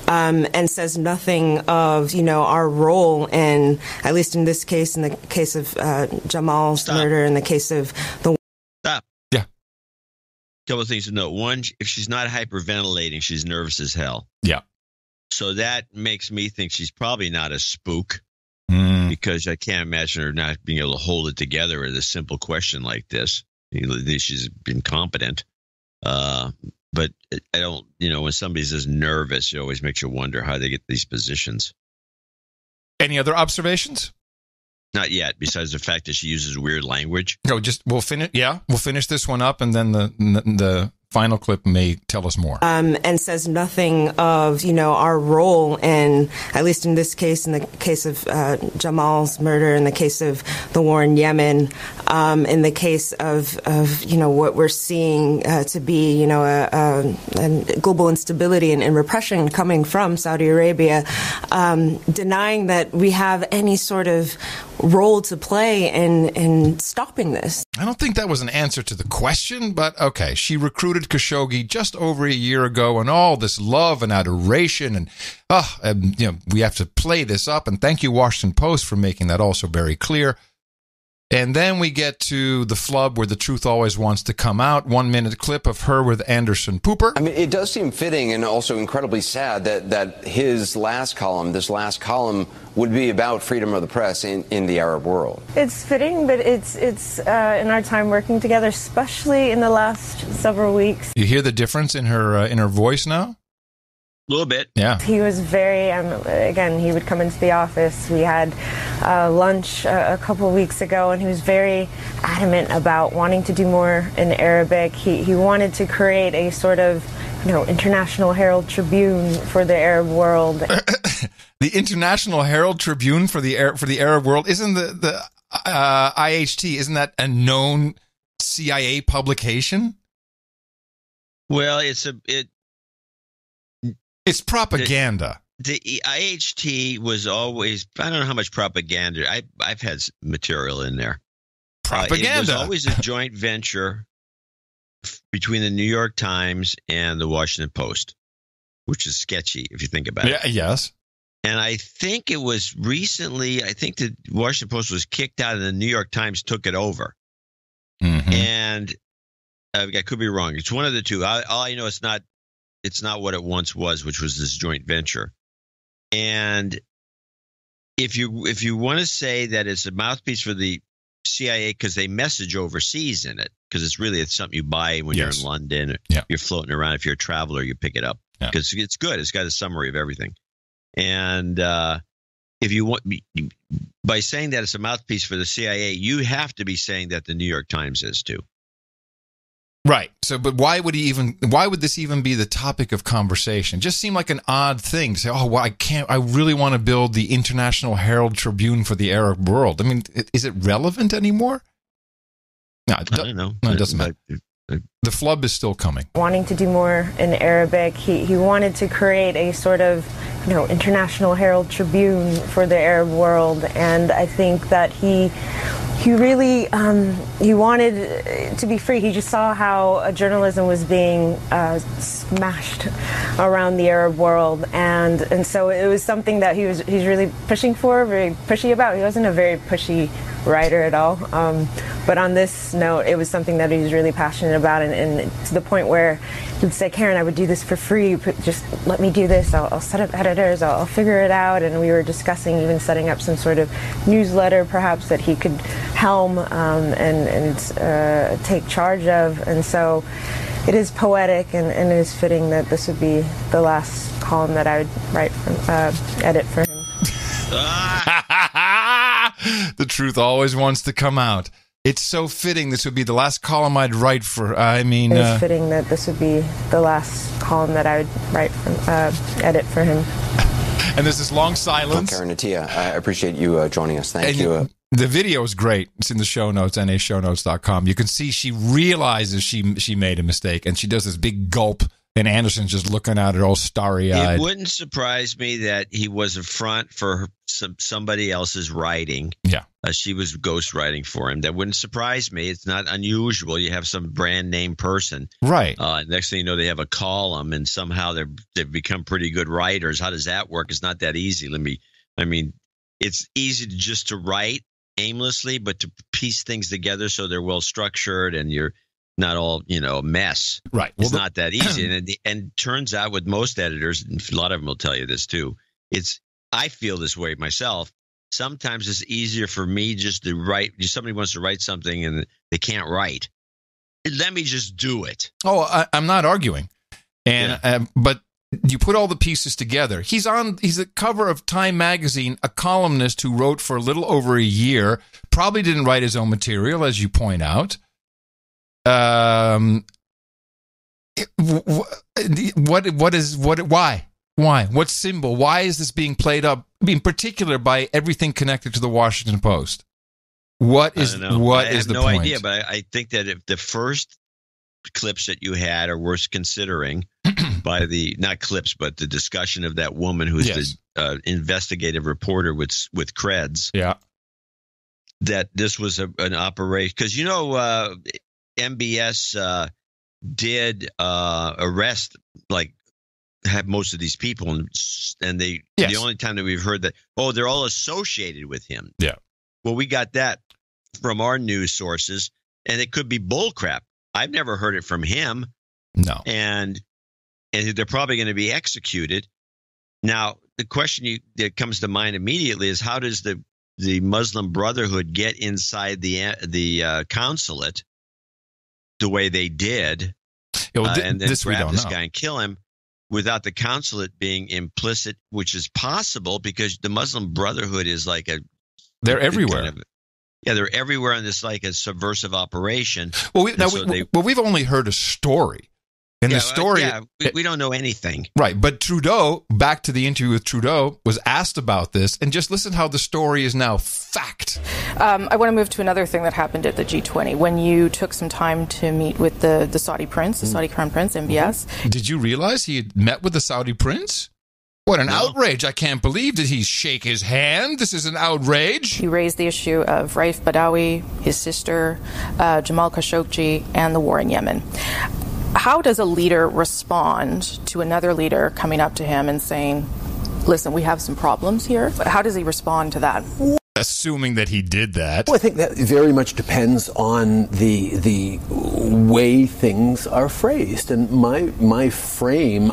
and says nothing of our role in, at least in this case, in the case of Jamal's murder, in the case of the. Stop. Yeah. Couple of things to note. One, if she's not hyperventilating, she's nervous as hell. Yeah. So that makes me think she's probably not a spook. Because I can't imagine her not being able to hold it together with a simple question like this. She's incompetent. But I don't, when somebody's as nervous, it always makes you wonder how they get these positions. Any other observations? Not yet, besides the fact that she uses weird language. No, we'll finish. Yeah, we'll finish this one up, and then the final clip may tell us more. And says nothing of, our role in, at least in this case, in the case of Jamal's murder, in the case of the war in Yemen, in the case of what we're seeing to be, a global instability and repression coming from Saudi Arabia, denying that we have any sort of role to play in stopping this. I don't think that was an answer to the question, but okay. She recruited Khashoggi just over a year ago, and all this love and adoration, and we have to play this up. And thank you, Washington Post, for making that also very clear. And then we get to the flub where the truth always wants to come out. 1 minute clip of her with Anderson Pooper. I mean, it does seem fitting and also incredibly sad that his last column, would be about freedom of the press in the Arab world. It's fitting, but it's in our time working together, especially in the last several weeks. You hear the difference in her voice now? A little bit. Yeah. He was very, again, he would come into the office. We had lunch a couple of weeks ago, and he was very adamant about wanting to do more in Arabic. He wanted to create a sort of, International Herald Tribune for the Arab world. The International Herald Tribune for the Arab world? Isn't the IHT, isn't that a known CIA publication? Well, it's propaganda. The IHT was always, I don't know how much propaganda. I've had material in there. Propaganda. It was always a joint venture between the New York Times and the Washington Post, which is sketchy if you think about it. Yeah, yes. And I think it was recently, the Washington Post was kicked out and the New York Times took it over. Mm-hmm. And I could be wrong. It's one of the two. All I know, it's not what it once was, which was this joint venture. And if you want to say that it's a mouthpiece for the CIA because they message overseas in it, because it's something you buy when you're in London, you're floating around. If you're a traveler, you pick it up because it's good. It's got a summary of everything. And if you want, by saying that it's a mouthpiece for the CIA, you have to be saying that the New York Times is too. Right. So, but why would this even be the topic of conversation? It just seemed like an odd thing to say, oh, well, I really want to build the International Herald Tribune for the Arab world. I mean, is it relevant anymore? No, I don't know. No, it doesn't matter. The flub is still coming. Wanting to do more in Arabic, he wanted to create a sort of, International Herald Tribune for the Arab world, and I think that he really he wanted to be free. He just saw how journalism was being smashed around the Arab world, and so it was something that he's really pushing for, very pushy about. He wasn't a very pushy writer at all. But on this note, it was something that he was really passionate about, and to the point where he'd say, Karen, I would do this for free. Just let me do this. I'll set up editors. I'll figure it out. And we were discussing even setting up some sort of newsletter, perhaps, that he could helm and take charge of. And so it is poetic, and it is fitting that this would be the last column that I would edit for him. The truth always wants to come out. It's so fitting this would be the last column I'd write for, It is fitting that this would be the last column that I would edit for him. And there's this long silence. Karen Attiah, I appreciate you joining us. Thank you. The video is great. It's in the show notes, nashownotes.com. You can see she realizes she made a mistake, and she does this big gulp, and Anderson's just looking at her all starry-eyed. It wouldn't surprise me that he was a front for somebody else's writing. Yeah. She was ghostwriting for him. That wouldn't surprise me. It's not unusual. You have some brand name person. Right. Next thing you know, they have a column, and somehow they've become pretty good writers. How does that work? It's not that easy. It's easy to write aimlessly, but to piece things together so they're well structured and you're not all, a mess. Right. It's not that easy. And turns out with most editors, and a lot of them will tell you this too, I feel this way myself. Sometimes it's easier for me just to write. Somebody wants to write something and they can't write. Let me just do it. Oh, I'm not arguing. But you put all the pieces together. He's the cover of Time magazine, a columnist who wrote for a little over a year, probably didn't write his own material, as you point out. Why? What symbol? Why is this being played up, in particular by everything connected to the Washington Post? What is the point? I have no idea, but I think that if the first clips that you had are worth considering by not clips, but the discussion of that woman who's the investigative reporter with creds. Yeah. That this was an operation. Because, MBS did arrest, have most of these people. And the only time that we've heard that, they're all associated with him. Yeah. Well, we got that from our news sources, and it could be bullcrap. I've never heard it from him. No. And they're probably going to be executed. Now, the question that comes to mind immediately is, how does the Muslim Brotherhood get inside the consulate the way they did, and then grab this guy and kill him without the consulate being implicit, which is possible because the Muslim Brotherhood is they're everywhere. They're everywhere in this a subversive operation. Well, we've only heard a story. And the story... we don't know anything. Right, but Trudeau, back to the interview with Trudeau, was asked about this, and just listen how the story is now fact. I want to move to another thing that happened at the G20, when you took some time to meet with the Saudi prince, the Saudi crown prince, MBS. Did you realize he had met with the Saudi prince? What an outrage. I can't believe. Did he shake his hand? This is an outrage. He raised the issue of Raif Badawi, his sister, Jamal Khashoggi, and the war in Yemen. How does a leader respond to another leader coming up to him and saying, listen, we have some problems here? How does he respond to that? Assuming that he did that. Well, I think that very much depends on the way things are phrased. And my frame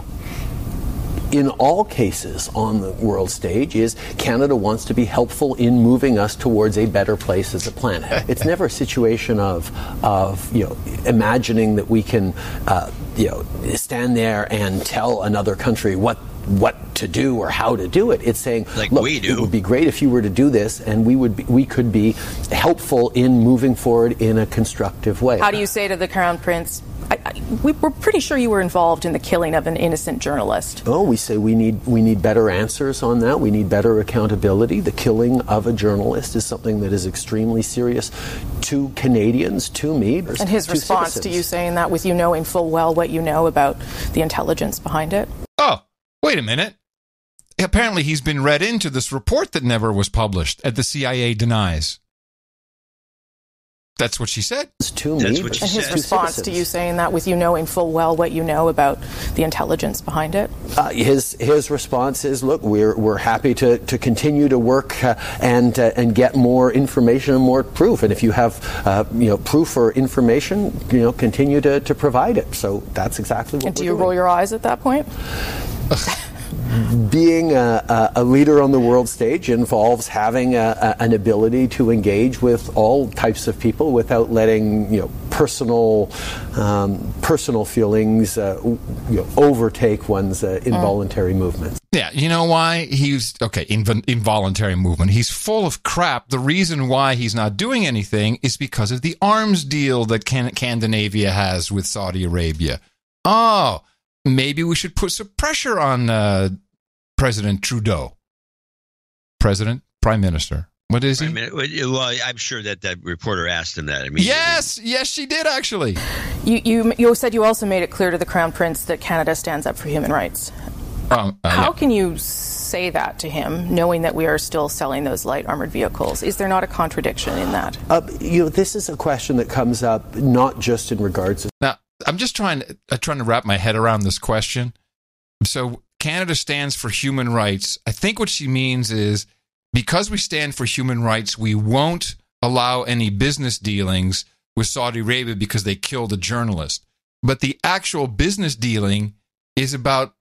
in all cases on the world stage is Canada wants to be helpful in moving us towards a better place as a planet. It's never a situation of imagining that we can stand there and tell another country what to do or how to do it. It's saying, look, it would be great if you were to do this, and we could be helpful in moving forward in a constructive way. How do you say to the Crown Prince, we're pretty sure you were involved in the killing of an innocent journalist? Oh, we say we need better answers on that. We need better accountability. The killing of a journalist is something that is extremely serious to Canadians, to me. And his response to you saying that, with you knowing full well what you know about the intelligence behind it? Oh, wait a minute. Apparently he's been read into this report that never was published, and the CIA denies. That's what she said. To me, That's what she And his said. response to you saying that, with you knowing full well what you know about the intelligence behind it? His response is, look, we're happy to continue to work and get more information and more proof. And if you have proof or information, continue to provide it. So that's exactly what And do we're you doing. roll your eyes at that point? Being a leader on the world stage involves having an ability to engage with all types of people without letting personal feelings overtake one's involuntary movements. Yeah, you know why? He's, involuntary movement. He's full of crap. The reason why he's not doing anything is because of the arms deal that Scandinavia has with Saudi Arabia. Oh, maybe we should put some pressure on President Trudeau. Prime Minister. What is he? Well, I'm sure that reporter asked him that immediately. Yes, she did actually. You said you also made it clear to the Crown Prince that Canada stands up for human rights. How can you say that to him, knowing that we are still selling those light armored vehicles? Is there not a contradiction in that? This is a question that comes up not just in regards to... Now, I'm just trying to wrap my head around this question. So Canada stands for human rights. I think what she means is, because we stand for human rights, we won't allow any business dealings with Saudi Arabia because they killed a journalist. But the actual business dealing is about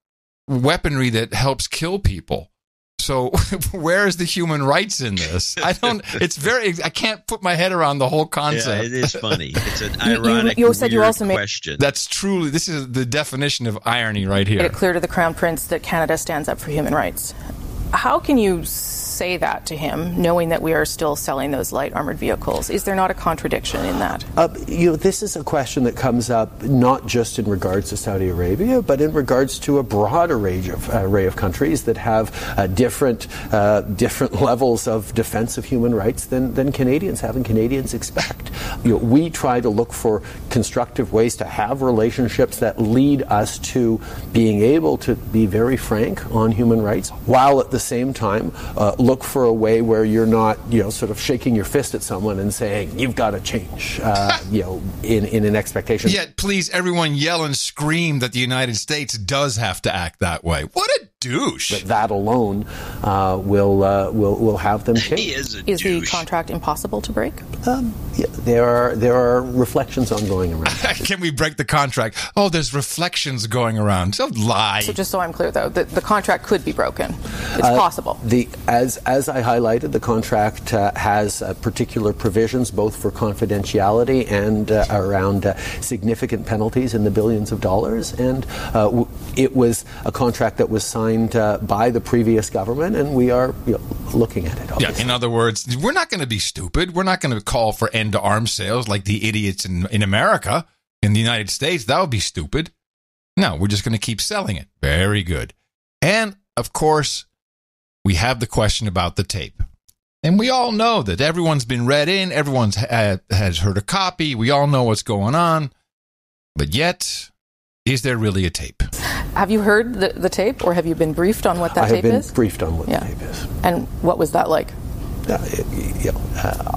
weaponry that helps kill people. So where is the human rights in this? I can't put my head around the whole concept. Yeah, it is funny. It's an ironic, you said you also made question. This is the definition of irony right here. Made it clear to the Crown Prince that Canada stands up for human rights. How can you say that to him, knowing that we are still selling those light armored vehicles? Is there not a contradiction in that? This is a question that comes up not just in regards to Saudi Arabia, but in regards to a broad array of countries that have different levels of defense of human rights than Canadians have and Canadians expect. We try to look for constructive ways to have relationships that lead us to being able to be very frank on human rights, while at the same time look for a way where you're not, sort of shaking your fist at someone and saying, you've got to change, in an expectation. Yet, please, everyone yell and scream that the United States does have to act that way. What a douche. But that alone will have them change. Is the contract impossible to break? There are reflections ongoing around. Can we break the contract? Oh, there's reflections going around. Don't lie. So just so I'm clear, though, the contract could be broken. It's possible. As I highlighted, the contract has particular provisions both for confidentiality and around significant penalties in the billions of dollars. And it was a contract that was signed by the previous government, and we are looking at it. Obviously. Yeah, in other words, we're not going to be stupid. We're not going to call for end to arms sales like the idiots in America, in the United States. That would be stupid. No, we're just going to keep selling it. Very good. And, of course, we have the question about the tape. And we all know that everyone's been read in. Everyone has heard a copy. We all know what's going on. But yet, is there really a tape? Have you heard the tape, or have you been briefed on what that tape is? I have been briefed on what the tape is. And what was that like?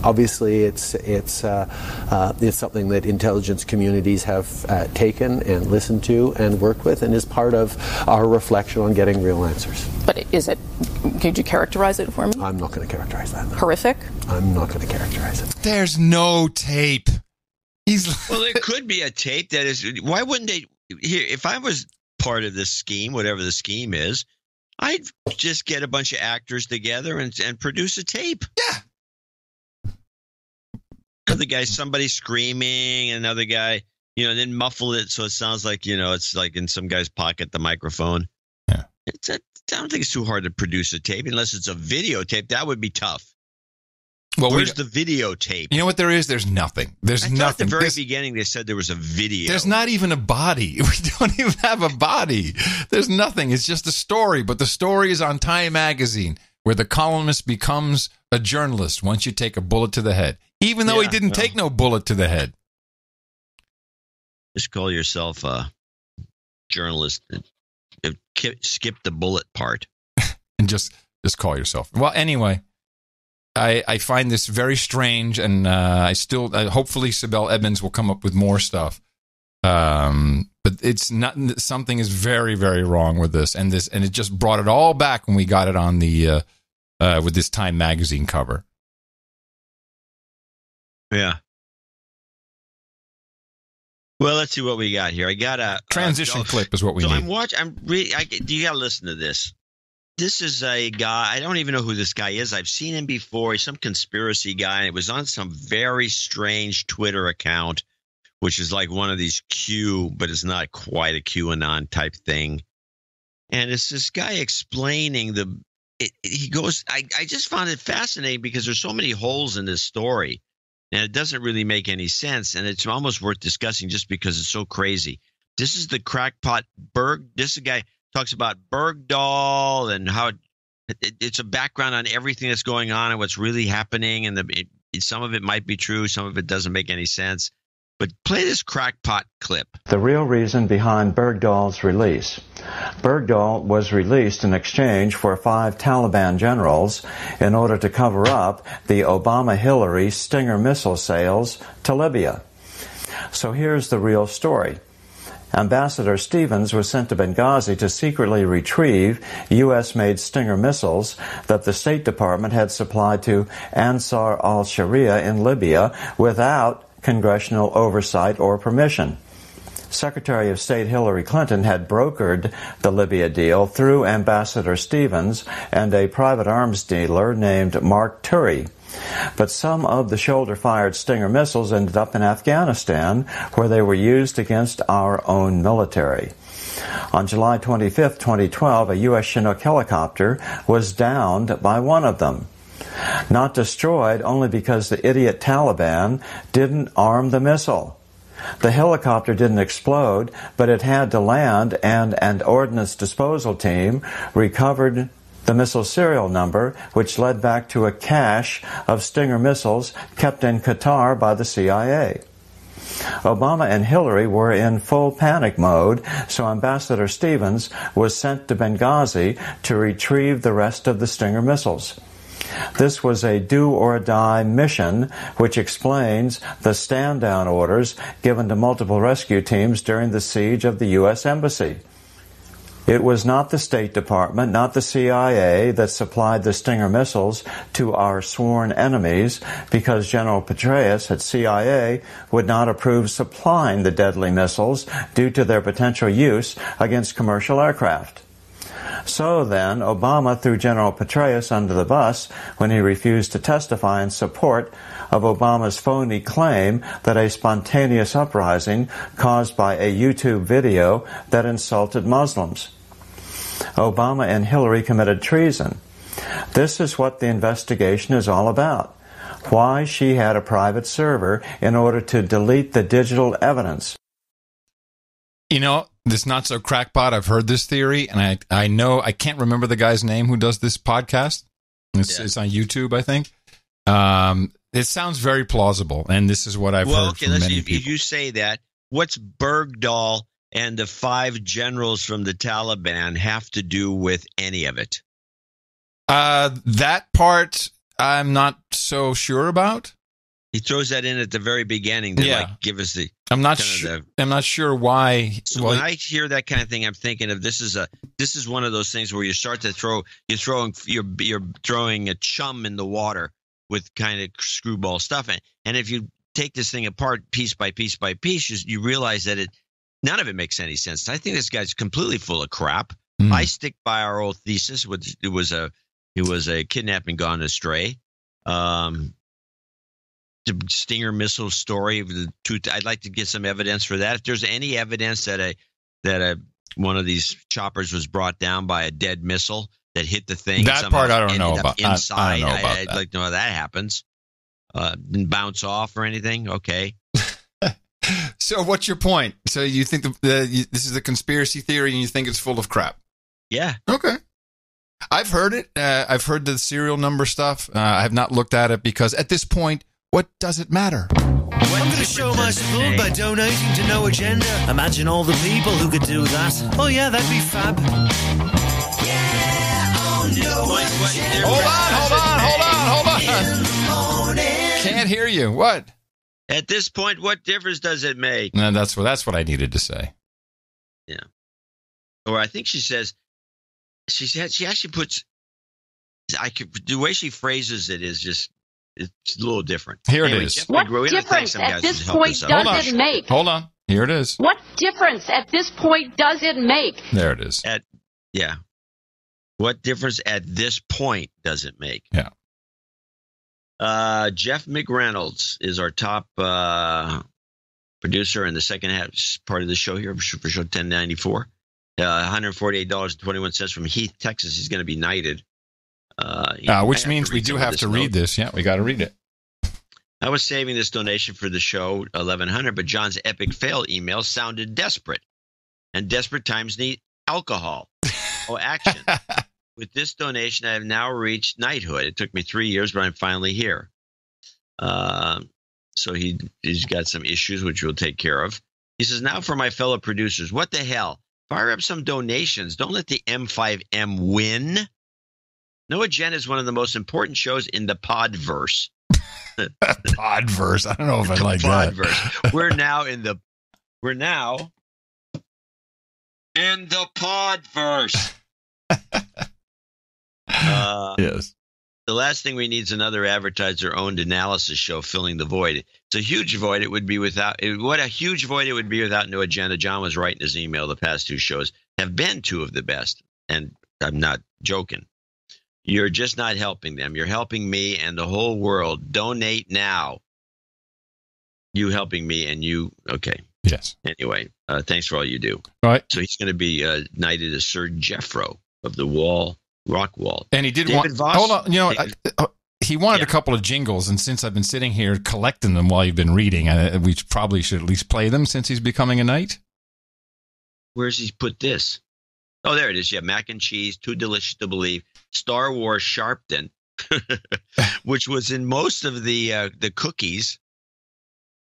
Obviously, it's something that intelligence communities have taken and listened to and worked with, and is part of our reflection on getting real answers. But could you characterize it for me? I'm not going to characterize that. No. Horrific? I'm not going to characterize it. There's no tape. Well, there could be a tape that is. Why wouldn't they? Here, if I was part of this scheme, whatever the scheme is, I'd just get a bunch of actors together and produce a tape. Yeah. Another guy, somebody screaming, another guy, then muffle it so it sounds like, it's like in some guy's pocket, the microphone. Yeah. I don't think it's too hard to produce a tape unless it's a videotape. That would be tough. Well, where's the videotape? You know what there is? There's nothing. There's nothing. At the very beginning, they said there was a video. There's not even a body. We don't even have a body. There's nothing. It's just a story. But the story is on Time Magazine, where the columnist becomes a journalist once you take a bullet to the head, even though he didn't take no bullet to the head. Just call yourself a journalist. Skip the bullet part. And just call yourself. Well, anyway. I find this very strange, and I still hopefully Sibel Edmonds will come up with more stuff. But it's not, something is very, very wrong with this, and it just brought it all back when we got it on the with this Time magazine cover. Yeah. Well, let's see what we got here. I got a transition clip is what we need. You got to listen to this. This is a guy. I don't even know who this guy is. I've seen him before. He's some conspiracy guy. It was on some very strange Twitter account, which is like one of these Q, but it's not quite a QAnon type thing. And it's this guy explaining he goes, I just found it fascinating because there's so many holes in this story. And it doesn't really make any sense, and it's almost worth discussing just because it's so crazy. This is the crackpot This guy talks about Bergdahl and how it's a background on everything that's going on and what's really happening, and some of it might be true, some of it doesn't make any sense. But play this crackpot clip. The real reason behind Bergdahl's release. Bergdahl was released in exchange for 5 Taliban generals in order to cover up the Obama-Hillary Stinger missile sales to Libya. So here's the real story. Ambassador Stevens was sent to Benghazi to secretly retrieve U.S.-made Stinger missiles that the State Department had supplied to Ansar al-Sharia in Libya without congressional oversight or permission. Secretary of State Hillary Clinton had brokered the Libya deal through Ambassador Stevens and a private arms dealer named Mark Turi. But some of the shoulder-fired Stinger missiles ended up in Afghanistan, where they were used against our own military. On July 25, 2012, a U.S. Chinook helicopter was downed by one of them. Not destroyed only because the idiot Taliban didn't arm the missile. The helicopter didn't explode, but it had to land, and an ordnance disposal team recovered the missile serial number, which led back to a cache of Stinger missiles kept in Qatar by the CIA. Obama and Hillary were in full panic mode, so Ambassador Stevens was sent to Benghazi to retrieve the rest of the Stinger missiles. This was a do-or-die mission, which explains the stand-down orders given to multiple rescue teams during the siege of the U.S. Embassy. It was not the State Department, not the CIA, that supplied the Stinger missiles to our sworn enemies, because General Petraeus at CIA would not approve supplying the deadly missiles due to their potential use against commercial aircraft. So then, Obama threw General Petraeus under the bus when he refused to testify in support of Obama's phony claim that a spontaneous uprising caused by a YouTube video that insulted Muslims. Obama and Hillary committed treason. This is what the investigation is all about. Why she had a private server in order to delete the digital evidence. You know, this not so crackpot, I've heard this theory, and I know, I can't remember the guy's name who does this podcast. It's on YouTube, I think. It sounds very plausible, and this is what I've heard from many people. If you say that, what's Bergdahl and the 5 generals from the Taliban have to do with any of it? That part I'm not so sure about. He throws that in at the very beginning to give us the. I'm not sure. I'm not sure why. So when I hear that kind of thing, I'm thinking of this is one of those things where you start to you're throwing a chum in the water with kind of screwball stuff, and if you take this thing apart piece by piece by piece, you realize that none of it makes any sense. I think this guy's completely full of crap. I stick by our old thesis, which it was a kidnapping gone astray. The Stinger missile story. I'd like to get some evidence for that. If there's any evidence that one of these choppers was brought down by a dead missile that hit the thing, that part I don't know about. Inside, I don't know about I'd that. like to know how that happens. Didn't bounce off or anything. Okay. So what's your point? So you think this is a conspiracy theory and you think it's full of crap? Yeah. Okay. I've heard it. I've heard the serial number stuff. I have not looked at it because at this point, what does it matter? I'm going to show my support by donating to No Agenda. Imagine all the people who could do that. Oh yeah, that'd be fab. Yeah, oh no. Hold on. Can't hear you. What? At this point, what difference does it make? No, that's what I needed to say. Yeah. Or I think she says, she actually puts, the way she phrases it is just, it's a little different. Here it is. What difference at this point does it make? Hold on. Here it is. What difference at this point does it make? There it is. Yeah. What difference at this point does it make? Yeah. Jeff McReynolds is our top producer in the second half part of the show here for show 1094. $148.21 from Heath, Texas. He's going to be knighted. Which means we do have to read this. Yeah, we got to read it. I was saving this donation for the show 1100, but John's epic fail email sounded desperate, and desperate times need alcohol. Action. With this donation, I have now reached knighthood. It took me 3 years, but I'm finally here. So he's got some issues, which we'll take care of. He says, now for my fellow producers, what the hell? Fire up some donations. Don't let the M5M win. No Agenda is one of the most important shows in the podverse. Podverse. I don't know if I like that. Podverse. We're now in the podverse. Yes. The last thing we need is another advertiser-owned analysis show filling the void. It's a huge void. It would be without. What a huge void it would be without No Agenda. John was right in his email. The past two shows have been two of the best, and I'm not joking. You're just not helping them. You're helping me and the whole world. Donate now. You helping me and you. Okay. Yes. Anyway, thanks for all you do. All right. So he's going to be knighted as Sir Jeffro of the Rock Wall. And he did David Voss? Hold on. You know, he wanted a couple of jingles, and since I've been sitting here collecting them while you've been reading, we probably should at least play them since he's becoming a knight. Where's he put this? Oh, there it is. Yeah, mac and cheese, too delicious to believe. Star Wars Sharpton, which was in most of the cookies,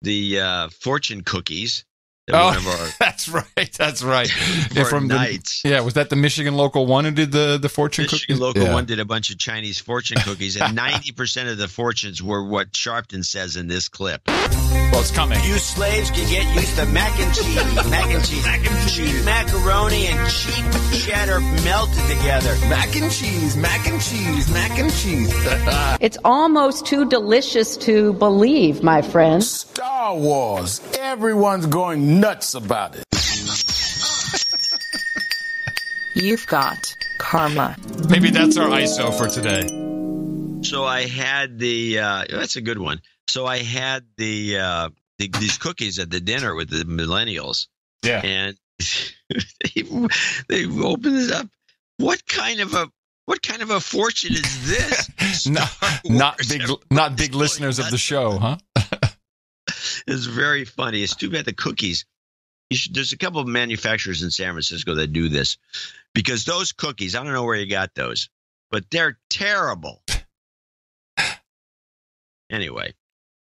the fortune cookies. That's right. That's right. From Knights. Was that the Michigan Local 1 who did the fortune cookies? Michigan Local 1 did a bunch of Chinese fortune cookies, and 90% of the fortunes were what Sharpton says in this clip. Well, it's coming. You slaves can get used to mac and cheese. Mac and cheese. Mac and cheese. Cheap macaroni and cheap cheddar melted together. Mac and cheese. Mac and cheese. Mac and cheese. It's almost too delicious to believe, my friend. Star Wars. Everyone's going nuts about it. You've got karma. Maybe that's our ISO for today. So I had that's a good one. So I had these cookies at the dinner with the millennials. Yeah. And they opened it up. What kind of a fortune is this? not big listeners of the show, huh? It's very funny. It's too bad the cookies. There's a couple of manufacturers in San Francisco that do this, because those cookies, I don't know where you got those, but they're terrible. Anyway,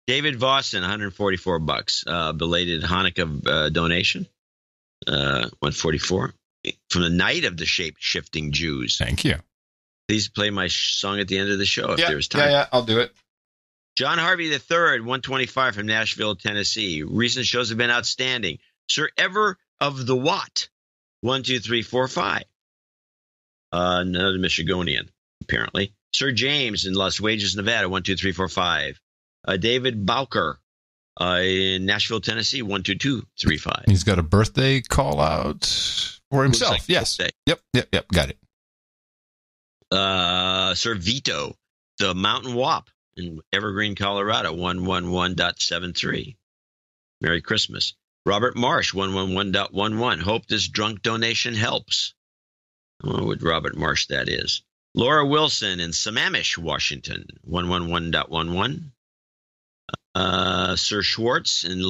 David Vossen, $144, belated Hanukkah donation, 144 from the Night of the Shape-Shifting Jews. Thank you. Please play my song at the end of the show if there's time. Yeah, I'll do it. John Harvey III, 125 from Nashville, Tennessee. Recent shows have been outstanding. Sir Ever of the Watt, 1, 2, 3, 4, 5. Another Michigonian, apparently. Sir James in Las Vegas, Nevada, 1, 2, 3, 4, 5. David Bowker in Nashville, Tennessee, 1, 2, 2, 3, 5. He's got a birthday call out for himself. Like yes. Birthday. Yep. Got it. Sir Vito, the Mountain Wop in Evergreen, Colorado, 111.73. Merry Christmas. Robert Marsh, 111.11. Hope this drunk donation helps. I don't know what Robert Marsh that is. Laura Wilson in Sammamish, Washington, 111.11. Sir Schwartz in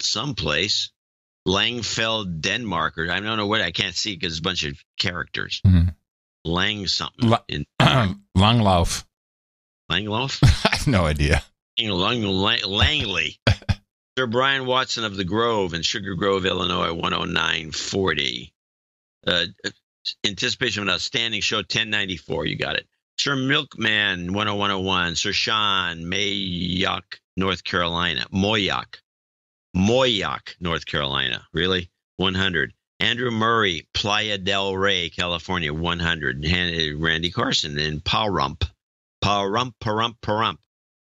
someplace, Langfeld, Denmark, or I don't know what, I can't see because it's a bunch of characters. Mm-hmm. Lang something. Langlauf. Langlauf? I have no idea. Langley. Sir Brian Watson of the Grove in Sugar Grove, Illinois, 109.40. Anticipation of an outstanding show, 1094. You got it. Sir Milkman 10101. Sir Sean Moyock, North Carolina. Moyock, North Carolina. Really? 100. Andrew Murray, Playa del Rey, California. 100. Randy Carson in Pahrump,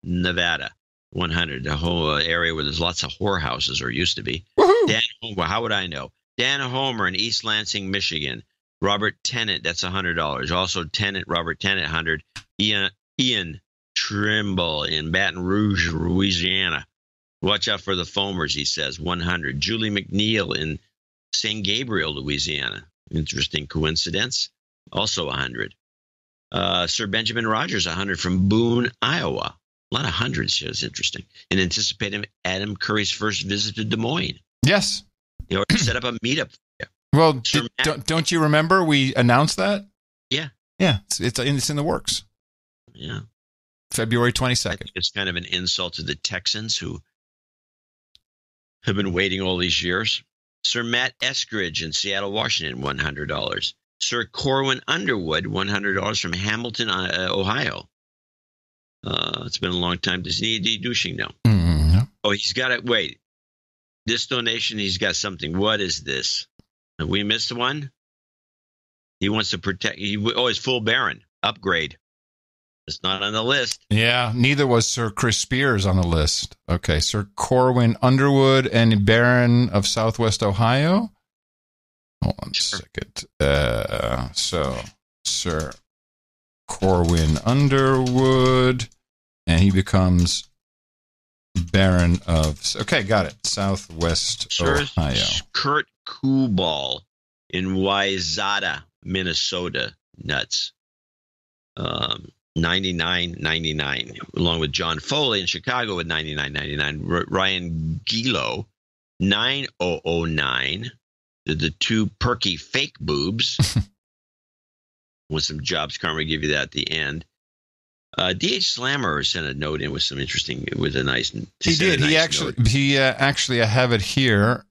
Nevada. 100. The whole area where there's lots of whorehouses, or used to be. Woohoo! Dan Homer, how would I know? Dan Homer in East Lansing, Michigan. Robert Tennant, that's $100. Also Tennant, Robert Tennant, 100. Ian Trimble in Baton Rouge, Louisiana. Watch out for the foamers, he says, 100. Julie McNeil in St. Gabriel, Louisiana. Interesting coincidence. Also 100. Sir Benjamin Rogers, 100 from Boone, Iowa. A lot of hundreds here. It's interesting. And anticipating Adam Curry's first visit to Des Moines. Yes. He already set up a meetup for you. Well, don't you remember we announced that? Yeah. Yeah, it's in the works. Yeah. February 22nd. It's kind of an insult to the Texans who have been waiting all these years. Sir Matt Eskridge in Seattle, Washington, $100. Sir Corwin Underwood, $100 from Hamilton, Ohio. It's been a long time. Does he need douching now? Mm-hmm. Oh, he's got it. Wait. This donation, he's got something. What is this? Have we missed one? He wants to protect. He's full Baron. Upgrade. It's not on the list. Yeah, neither was Sir Chris Spears on the list. Okay, Sir Corwin Underwood and Baron of Southwest Ohio. Hold on a second. So, Sir Corwin Underwood, and he becomes Baron of... Okay, got it. Southwest Ohio. Kurt Kubal in Wayzata, Minnesota. Nuts. 99.99, along with John Foley in Chicago with 99.99. Ryan Gilo, 9009. The two perky fake boobs. With some jobs, Karma give you that at the end. D.H. Slammer sent a note in with some interesting, with a nice. He did. He actually, I have it here.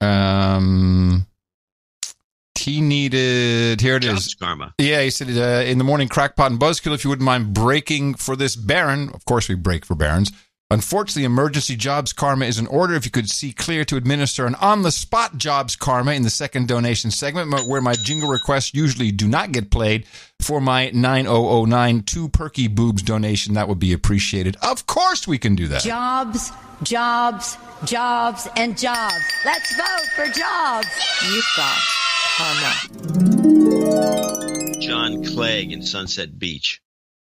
He needed, here it jobs is. Karma. Yeah, he said, in the morning, Crackpot and Buzzkill, if you wouldn't mind breaking for this Baron. Of course, we break for Barons. Unfortunately, emergency jobs karma is in order. If you could see clear to administer an on-the-spot jobs karma in the second donation segment, where my jingle requests usually do not get played, for my 9009 two perky boobs donation, that would be appreciated. Of course we can do that. Jobs, jobs, jobs, and jobs. Let's vote for jobs. You've got karma. John Clegg in Sunset Beach.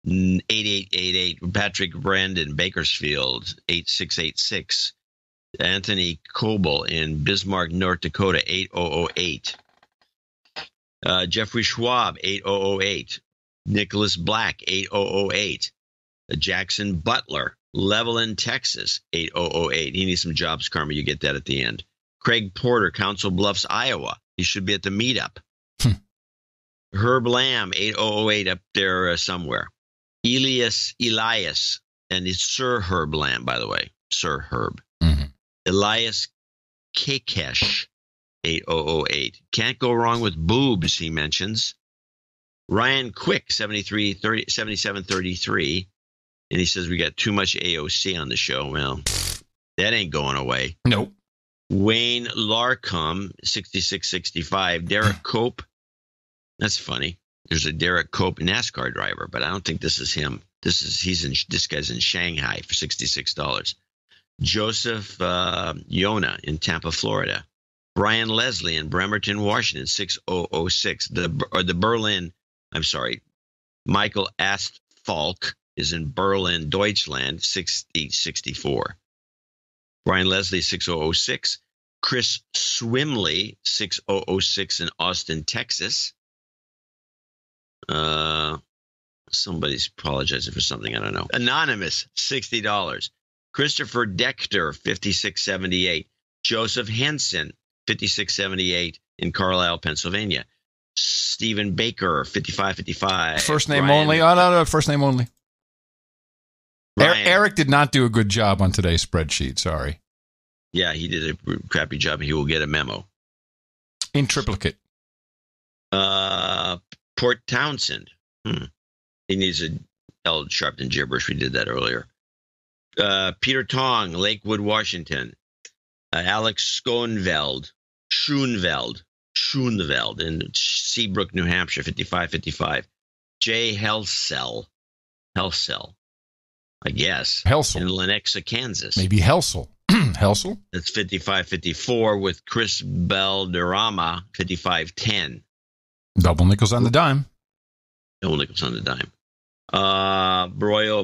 8888. Patrick Brandon, Bakersfield, 8686. Anthony Coble in Bismarck, North Dakota, 8008. Jeffrey Schwab, 8008. Nicholas Black, 8008. Jackson Butler, Levelland, Texas, 8008. He needs some jobs karma. You get that at the end. Craig Porter, Council Bluffs, Iowa. He should be at the meetup. Herb Lamb, 8008, up there somewhere. Elias, and it's Sir Herb Lamb, by the way. Sir Herb. Mm-hmm. Elias Kakesh, 8008. Can't go wrong with boobs, he mentions. Ryan Quick, 7733. And he says we got too much AOC on the show. Well, that ain't going away. Nope. Wayne Larcom, 6665. Derek Cope. That's funny. There's a Derek Cope NASCAR driver, but I don't think this is him. This guy's in Shanghai for $66. Joseph Yona in Tampa, Florida. Brian Leslie in Bremerton, Washington, 6006. The Berlin. I'm sorry. Michael Astfalk is in Berlin, Deutschland, 6864. Brian Leslie, 6006. Chris Swimley, 6006 in Austin, Texas. Somebody's apologizing for something. I don't know. Anonymous, $60. Christopher Dechter, 5678. Joseph Henson, 5678 in Carlisle, Pennsylvania. Stephen Baker, 5555. First name only? Oh, no, first name only. Eric did not do a good job on today's spreadsheet. Sorry. Yeah, he did a crappy job. He will get a memo. In triplicate. Port Townsend. He needs a L. Sharpton gibberish. We did that earlier. Peter Tong, Lakewood, Washington. Alex Schoenveld in Seabrook, New Hampshire, 5555. Jay Helsel, I guess. Helsel. In Lenexa, Kansas. Maybe Helsel. Helsel? That's 5554 with Chris Belderrama, 5510. Double nickels on the dime. Double nickels on the dime. Rory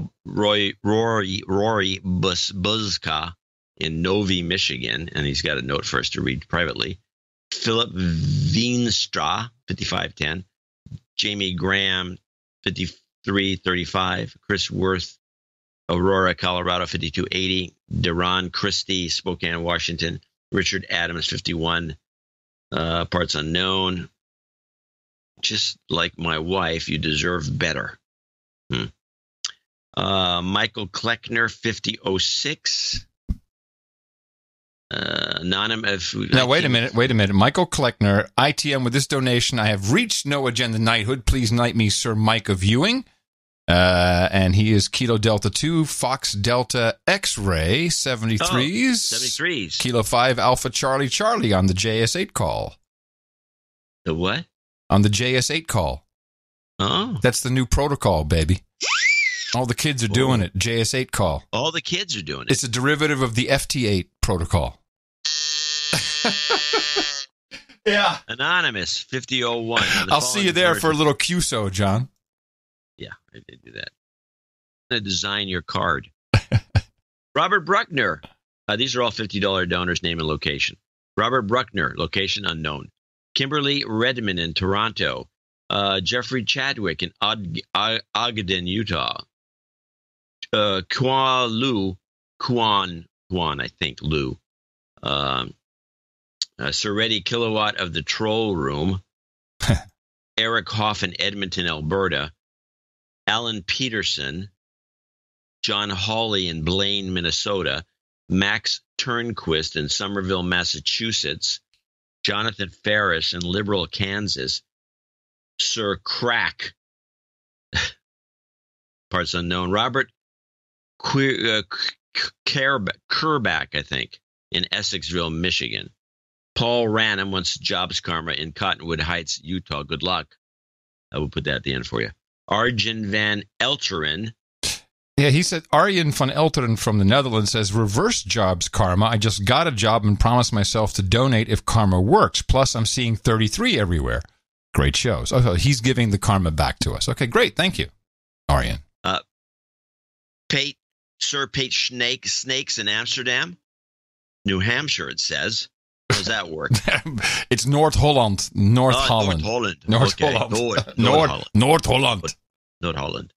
Buzka in Novi, Michigan, and he's got a note for us to read privately. Philip Veenstra, 5510. Jamie Graham, 5335. Chris Worth, Aurora, Colorado, 5280. Deron Christie, Spokane, Washington. Richard Adams, 51. Parts unknown. Just like my wife, you deserve better. Michael Kleckner, 5006. Anonymous. Now, wait a minute. Michael Kleckner, ITM, with this donation, I have reached No Agenda Knighthood. Please knight me Sir Mike of Ewing. And he is Kilo Delta 2, Fox Delta X-Ray, 73s. 73s. Kilo 5, Alpha Charlie on the JS8 call. The what? On the JS8 call. Oh. That's the new protocol, baby. All the kids are doing it. JS8 call. All the kids are doing it. It's a derivative of the FT8 protocol. Yeah. Anonymous, 5001. I'll see you there for a little QSO, John. Yeah, I did do that. I'm going to design your card. Robert Bruckner. These are all $50 donors, name and location. Robert Bruckner, location unknown. Kimberly Redmond in Toronto. Jeffrey Chadwick in Ogden, Utah. Kwan, I think, Lou. Soretti Kilowatt of the Troll Room. Eric Hoff in Edmonton, Alberta. Alan Peterson. John Hawley in Blaine, Minnesota. Max Turnquist in Somerville, Massachusetts. Jonathan Ferris in Liberal, Kansas. Sir Crack. Parts unknown. Robert Kerbach, I think, in Essexville, Michigan. Paul Ranum wants Jobs Karma in Cottonwood Heights, Utah. Good luck. I will put that at the end for you. Arjen van Elteren. Yeah, he said, Arjen van Elteren from the Netherlands says, reverse Jobs Karma. I just got a job and promised myself to donate if karma works. Plus, I'm seeing 33 everywhere. Great shows. Oh, he's giving the karma back to us. Okay, great. Thank you, Arjen. Sir Pate Snakes in Amsterdam, New Hampshire, it says. How does that work? It's North Holland. North Holland. North Holland.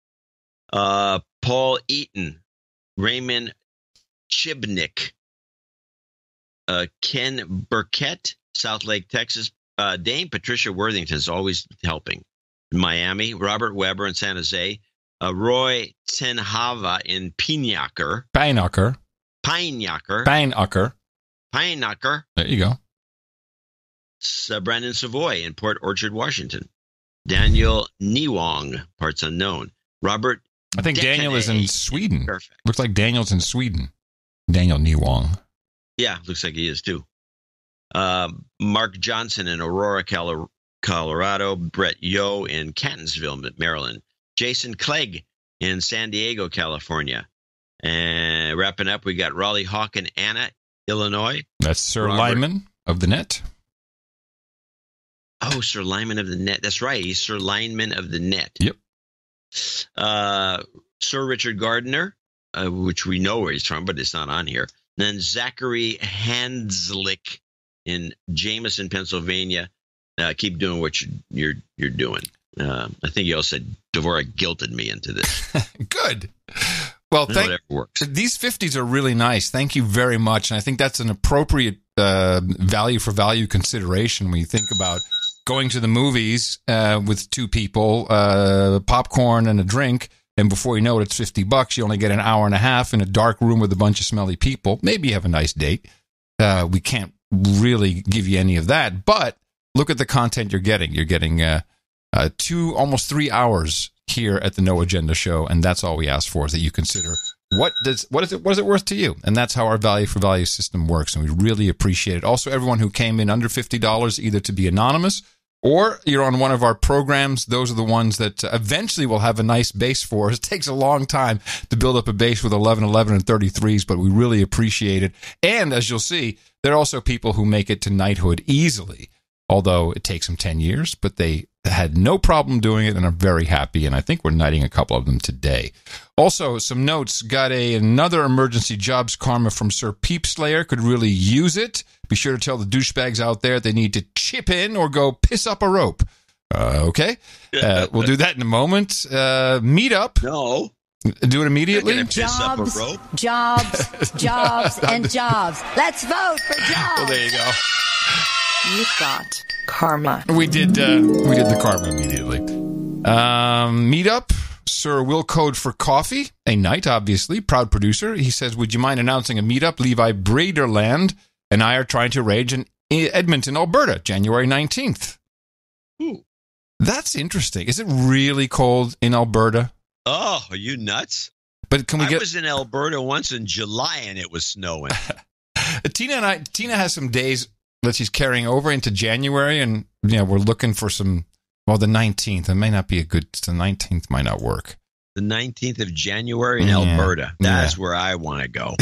Paul Eaton, Raymond Chibnik, Ken Burkett, South Lake, Texas. Dame Patricia Worthington is always helping. In Miami, Robert Weber in San Jose. Roy Tenhava in Pijnacker. There you go. Brandon Savoy in Port Orchard, Washington. Daniel Niwong, parts unknown. Robert I think Daniel is in Sweden. Perfect. Looks like Daniel's in Sweden. Daniel Niwong. Yeah, looks like he is too. Mark Johnson in Aurora, Colorado. Brett Yo in Catonsville, Maryland. Jason Clegg in San Diego, California. And wrapping up, we got Raleigh Hawk in Anna, Illinois. That's Sir Lyman of the Net. Oh, Sir Lyman of the Net. That's right. He's Sir Lyman of the Net. Yep. Sir Richard Gardner, which we know where he's from, but it's not on here. And then Zachary Hanslick in Jameson, Pennsylvania. Keep doing what you're doing. I think you all said Dvorak guilted me into this. Good. Well, these 50s are really nice. Thank you very much. And I think that's an appropriate value for value consideration when you think about going to the movies with two people, popcorn and a drink. And before you know it, it's $50. You only get an hour and a half in a dark room with a bunch of smelly people. Maybe you have a nice date. We can't really give you any of that. But look at the content you're getting. You're getting almost 3 hours here at the No Agenda Show, and that's all we ask for, is that you consider what is it worth to you, and that's how our value for value system works, and we really appreciate it. Also, everyone who came in under $50, either to be anonymous or you're on one of our programs, those are the ones that eventually will have a nice base for us. It takes a long time to build up a base with 11, 11, and 33s, but we really appreciate it. And as you'll see, there are also people who make it to knighthood easily, although it takes them 10 years, but they had no problem doing it and are very happy, and I think we're knighting a couple of them today. Also, some notes. Got another emergency jobs karma from Sir Peep Slayer. Could really use it. Be sure to tell the douchebags out there they need to chip in or go piss up a rope. Okay? We'll do that in a moment. Meetup. No. Do it immediately. Jobs, jobs, and jobs. Let's vote for jobs. Well, there you go. You've got karma. We did the karma immediately. Meetup. Sir Will Code for Coffee, a knight, obviously, proud producer. He says, would you mind announcing a meetup? Levi Braderland and I are trying to arrange in Edmonton, Alberta, January 19th. Ooh. That's interesting. Is it really cold in Alberta? Oh, are you nuts? But can we I was in Alberta once in July and it was snowing. Tina has some days that she's carrying over into January, and we're looking for some. Well, the 19th. It may not be the 19th might not work. The 19th of January in Alberta. That's where I want to go.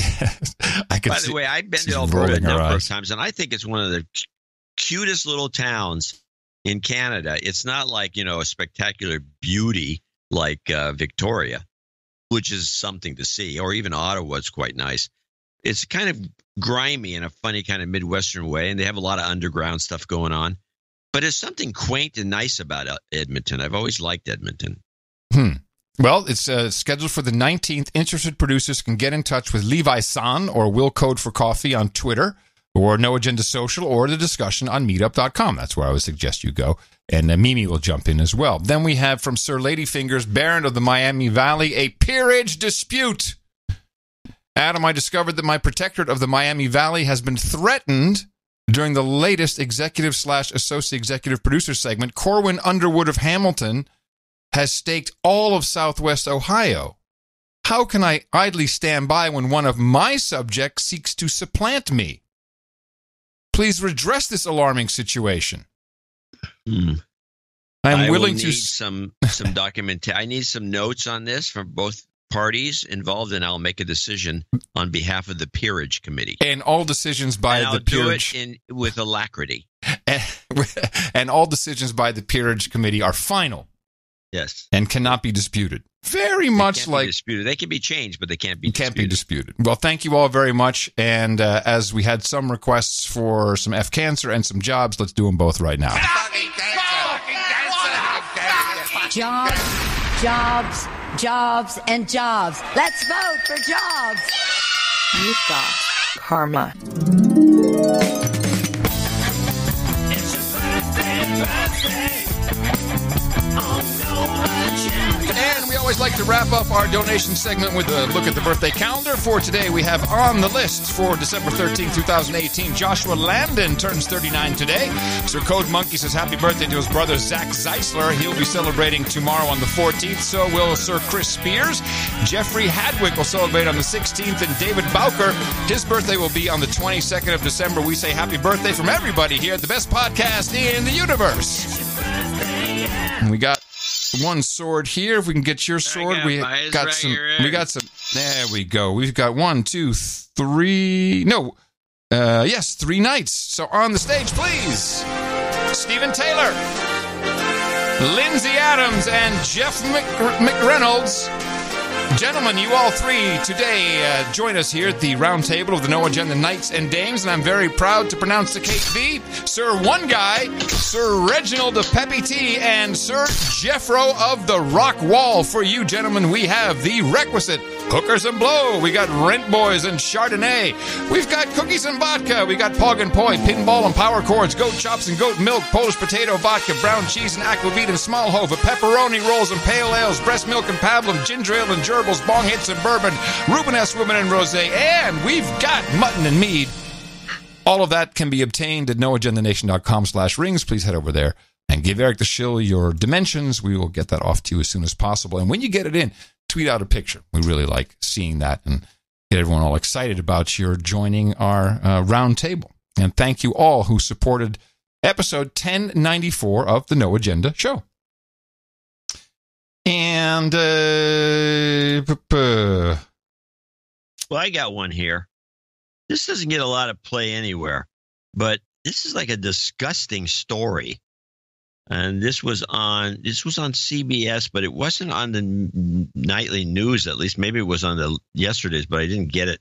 By the way, I've been to Alberta a number of times, and I think it's one of the cutest little towns in Canada. It's not like, a spectacular beauty like Victoria, which is something to see, or even Ottawa. It's quite nice. It's kind of grimy in a funny kind of Midwestern way, and they have a lot of underground stuff going on. But there's something quaint and nice about Edmonton. I've always liked Edmonton. Well, it's scheduled for the 19th. Interested producers can get in touch with Levi San or Will Code for Coffee on Twitter, or No Agenda Social, or the discussion on meetup.com. That's where I would suggest you go. And Mimi will jump in as well. Then we have from Sir Ladyfingers, Baron of the Miami Valley, a peerage dispute. Adam, I discovered that my protectorate of the Miami Valley has been threatened during the latest executive/associate executive producer segment. Corwin Underwood of Hamilton has staked all of Southwest Ohio. How can I idly stand by when one of my subjects seeks to supplant me? Please redress this alarming situation. I'm willing to need some documentation. I need some notes on this from both parties involved, and I'll make a decision on behalf of the Peerage Committee. And all decisions by the Peerage... do it with alacrity. And all decisions by the Peerage Committee are final. Yes. And cannot be disputed. Very much like... disputed. They can be changed, but they can't be disputed. Can't be disputed. Well, thank you all very much. And as we had some requests for some F-Cancer and some jobs, let's do them both right now. Jobs, jobs, jobs, and jobs. Let's vote for jobs. You've got karma. It's your birthday. And we always like to wrap up our donation segment with a look at the birthday calendar. For today, we have on the list for December 13, 2018, Joshua Landon turns 39 today. Sir Code Monkey says happy birthday to his brother Zach Zeisler. He'll be celebrating tomorrow on the 14th. So will Sir Chris Spears. Jeffrey Hadwick will celebrate on the 16th. And David Bowker, his birthday will be on the 22nd of December. We say happy birthday from everybody here at the best podcast in the universe. And we got one sword here. If we can get your sword, we got some. There we go. We've got 1, 2, 3. No, yes, 3 knights. So on the stage, please, Stephen Taylor, Lindsay Adams, and Jeff McReynolds. Gentlemen, you all three today join us here at the round table of the No Agenda Knights and Dames, and I'm very proud to pronounce the Kate V, Sir One Guy, Sir Reginald of Peppy T, and Sir Jeffro of the Rock Wall. For you, gentlemen, we have the requisite hookers and blow. We got Rent Boys and Chardonnay. We've got cookies and vodka. We got Pog and Poi, pinball and power chords, goat chops and goat milk, Polish potato vodka, brown cheese and aquavit and smallhove, pepperoni rolls and pale ales, breast milk and pablum, ginger ale and gerbils, bong hits and bourbon, Rubenesque women and rosé, and we've got mutton and mead. All of that can be obtained at noagendanation.com/rings. Please head over there. And give Eric the Shill your dimensions. We will get that off to you as soon as possible. And when you get it in, tweet out a picture. We really like seeing that and get everyone all excited about your joining our round table. And thank you all who supported episode 1094 of the No Agenda Show. And, well, I got one here. This doesn't get a lot of play anywhere, but this is like a disgusting story. And this was on CBS, but it wasn't on the nightly news, at least. Maybe it was on the yesterday's, but I didn't get it.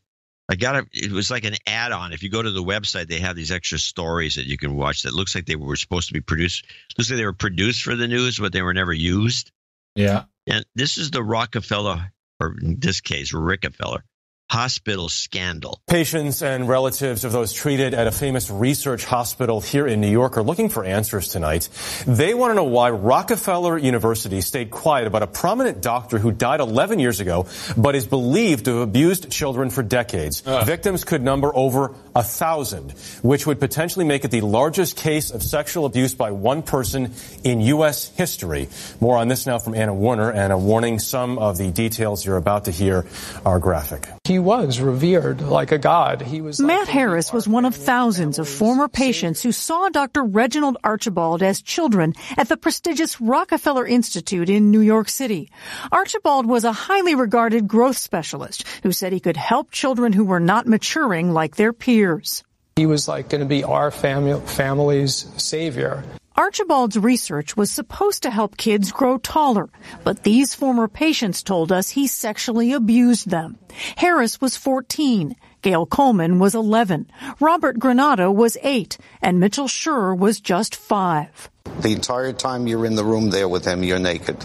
It was like an add-on. If you go to the website, they have these extra stories that you can watch that looks like they were supposed to be produced. Looks like they were produced for the news, but they were never used. Yeah. And this is the Rockefeller, or in this case, Rickefeller hospital scandal. Patients and relatives of those treated at a famous research hospital here in New York are looking for answers tonight. They want to know why Rockefeller University stayed quiet about a prominent doctor who died 11 years ago, but is believed to have abused children for decades. Victims could number over 1,000, which would potentially make it the largest case of sexual abuse by one person in U.S. history. More on this now from Anna Warner. Anna, warning, some of the details you're about to hear are graphic. He was revered like a god. Matt Harris was one of thousands of former patients who saw Dr. Reginald Archibald as children at the prestigious Rockefeller Institute in New York City. Archibald was a highly regarded growth specialist who said he could help children who were not maturing like their peers. He was like going to be our family's savior. Archibald's research was supposed to help kids grow taller, but these former patients told us he sexually abused them. Harris was 14, Gail Coleman was 11, Robert Granado was 8, and Mitchell Schur was just 5. The entire time you're in the room there with him, you're naked.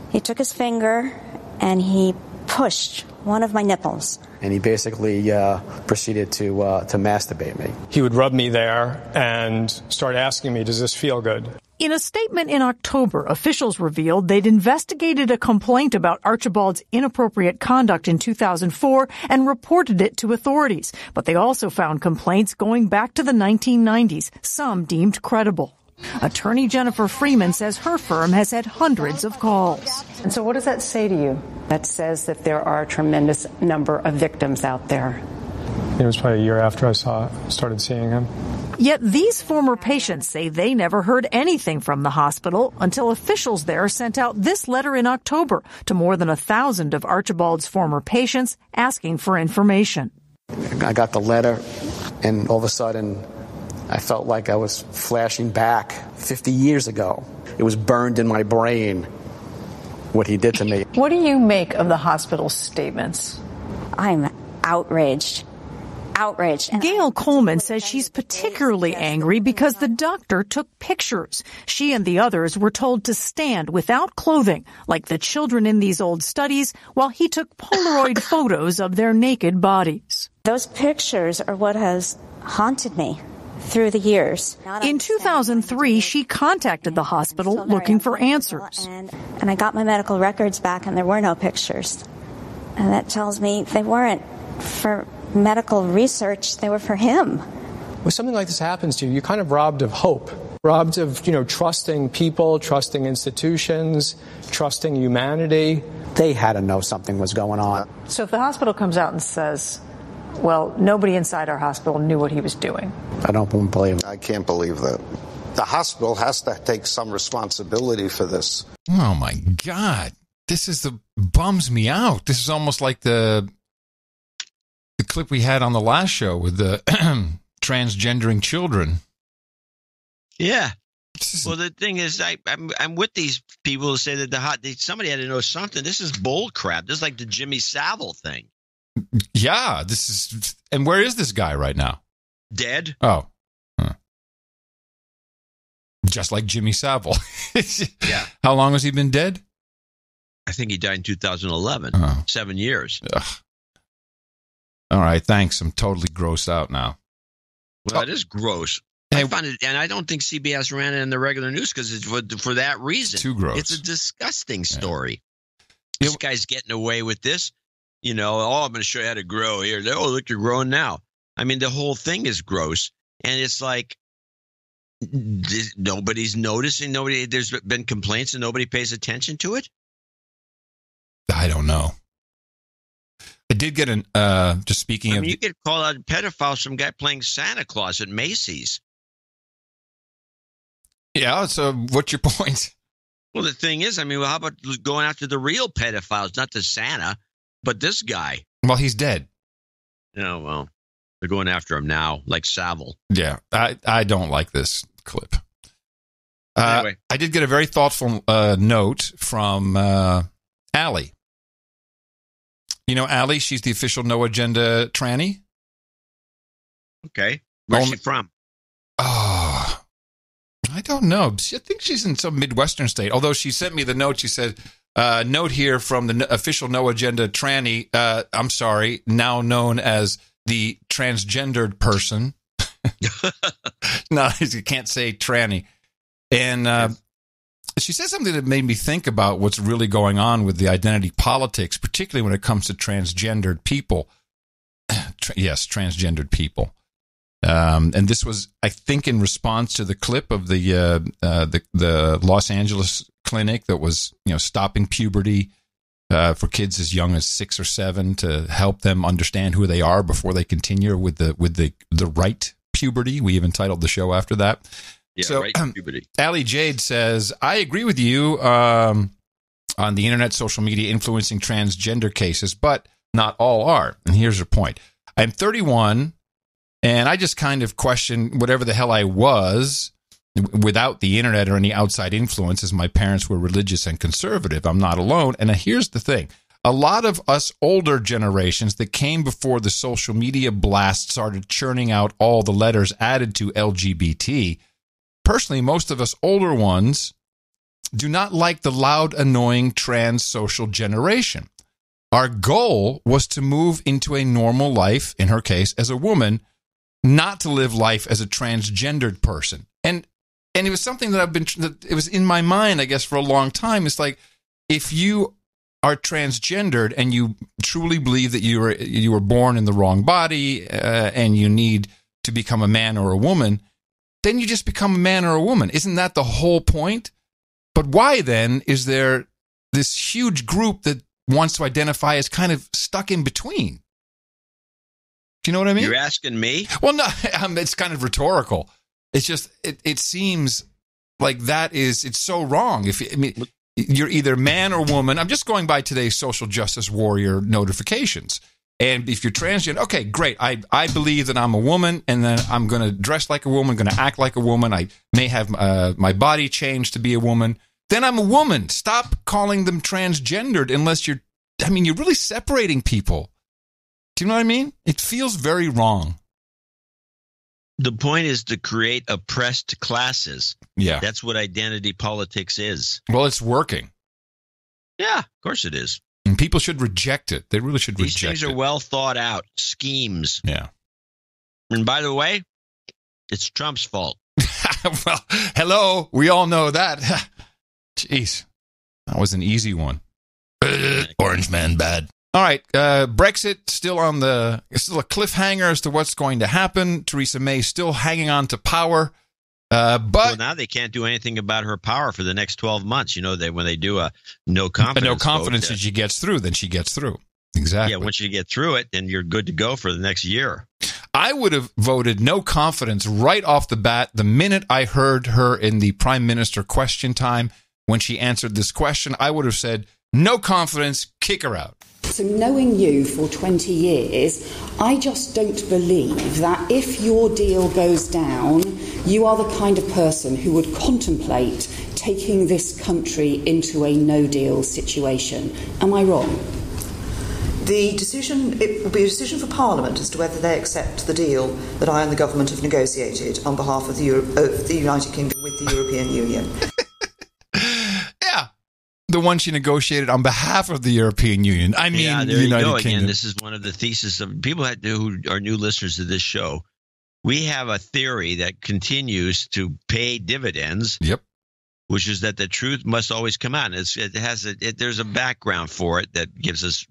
He took his finger and he pushed one of my nipples. And he basically proceeded to masturbate me. He would rub me there and start asking me, does this feel good? In a statement in October, officials revealed they'd investigated a complaint about Archibald's inappropriate conduct in 2004 and reported it to authorities. But they also found complaints going back to the 1990s, some deemed credible. Attorney Jennifer Freeman says her firm has had hundreds of calls. And so what does that say to you? That says that there are a tremendous number of victims out there. It was probably a year after I started seeing him. Yet these former patients say they never heard anything from the hospital until officials there sent out this letter in October to more than 1,000 of Archibald's former patients asking for information. I got the letter, and all of a sudden, I felt like I was flashing back 50 years ago. It was burned in my brain, what he did to me. What do you make of the hospital's statements? I'm outraged. Outraged. Gail Coleman says she's particularly angry because the doctor took pictures. She and the others were told to stand without clothing, like the children in these old studies, while he took Polaroid photos of their naked bodies. Those pictures are what has haunted me through the years. In 2003, she contacted the hospital looking for answers. And I got my medical records back, and there were no pictures. And that tells me they weren't for medical research, they were for him. When something like this happens to you, you're kind of robbed of hope, robbed of, trusting people, trusting institutions, trusting humanity. They had to know something was going on. So if the hospital comes out and says, well, nobody inside our hospital knew what he was doing. I don't believe it. I can't believe that. The hospital has to take some responsibility for this. Oh, my God. This bums me out. This is almost like the clip we had on the last show with the transgendering children. Yeah. Well, the thing is, I'm with these people who say that somebody had to know something. This is bull crap. This is like the Jimmy Savile thing. Yeah, and where is this guy right now? Dead. Oh. Huh. Just like Jimmy Savile. Yeah. How long has he been dead? I think he died in 2011. 7 years. Ugh. All right, thanks. I'm totally grossed out now. Well, it is gross. I find it, and I don't think CBS ran it in the regular news because it's for that reason. Too gross. It's a disgusting story. Yeah. This guy's getting away with this. I'm going to show you how to grow here. Oh, look, you're growing now. I mean, the whole thing is gross. And it's like, Nobody's noticing. There's been complaints and nobody pays attention to it. I don't know. I did get just speaking of. You get called out pedophiles from guy playing Santa Claus at Macy's. Yeah. So what's your point? Well, the thing is, how about going after the real pedophiles, not the Santa, but this guy? Well, he's dead. Oh, well, they're going after him now, like Savile. Yeah, I don't like this clip. Anyway. I did get a very thoughtful note from Allie. You know Allie? She's the official No Agenda tranny. Okay. Where's she from? Oh, I don't know. I think she's in some Midwestern state. Although she sent me the note. She said, note here from the official No Agenda tranny. I'm sorry, now known as the transgendered person. No, you can't say tranny. And she said something that made me think about what's really going on with the identity politics, particularly when it comes to transgendered people. Yes, transgendered people. And this was, I think, in response to the clip of the Los Angeles clinic that was, stopping puberty for kids as young as 6 or 7 to help them understand who they are before they continue with the right puberty. We even titled the show after that. Yeah, so, right puberty. Allie Jade says, I agree with you on the internet, social media influencing transgender cases, but not all are. And here's her point. I'm 31. And I just kind of question whatever the hell I was without the internet or any outside influences. My parents were religious and conservative. I'm not alone. And here's the thing. A lot of us older generations that came before the social media blast started churning out all the letters added to LGBT. Personally, most of us older ones do not like the loud, annoying trans social generation. Our goal was to move into a normal life, in her case, as a woman, not to live life as a transgendered person. And it was something that it was in my mind, I guess, for a long time. It's like, if you are transgendered and you truly believe that you were born in the wrong body and you need to become a man or a woman, then you just become a man or a woman. Isn't that the whole point? But why then is there this huge group that wants to identify as kind of stuck in between? Do you know what I mean? You're asking me? Well, no, it's kind of rhetorical. It's just, it seems like it's so wrong. You're either man or woman. I'm just going by today's social justice warrior notifications. And if you're transgender, okay, great. I believe that I'm a woman, and then I'm going to dress like a woman, going to act like a woman. I may have my body changed to be a woman. Then I'm a woman. Stop calling them transgendered unless you're really separating people. Do you know what I mean? It feels very wrong. The point is to create oppressed classes. Yeah. That's what identity politics is. Well, it's working. Yeah, of course it is. And people should reject it. They really should reject it. These things are well thought out schemes. Yeah. And by the way, it's Trump's fault. Well, hello. We all know that. Jeez. That was an easy one. Orange man bad. All right, Brexit still a cliffhanger as to what's going to happen. Theresa May still hanging on to power, but now they can't do anything about her power for the next 12 months. When they do a no confidence that she gets through, then she gets through. Exactly. Yeah, once you get through it, then you're good to go for the next year. I would have voted no confidence right off the bat the minute I heard her in the Prime Minister question time when she answered this question. I would have said no confidence, kick her out. So knowing you for 20 years, I just don't believe that if your deal goes down, you are the kind of person who would contemplate taking this country into a no-deal situation. Am I wrong? It will be a decision for Parliament as to whether they accept the deal that I and the government have negotiated on behalf of the United Kingdom with the European Union. The one she negotiated on behalf of the European Union. I mean, yeah, there the you United go Kingdom. Again, this is one of the theses of people who are new listeners to this show. We have a theory that continues to pay dividends. Yep. Which is that the truth must always come out. There's a background for it that gives us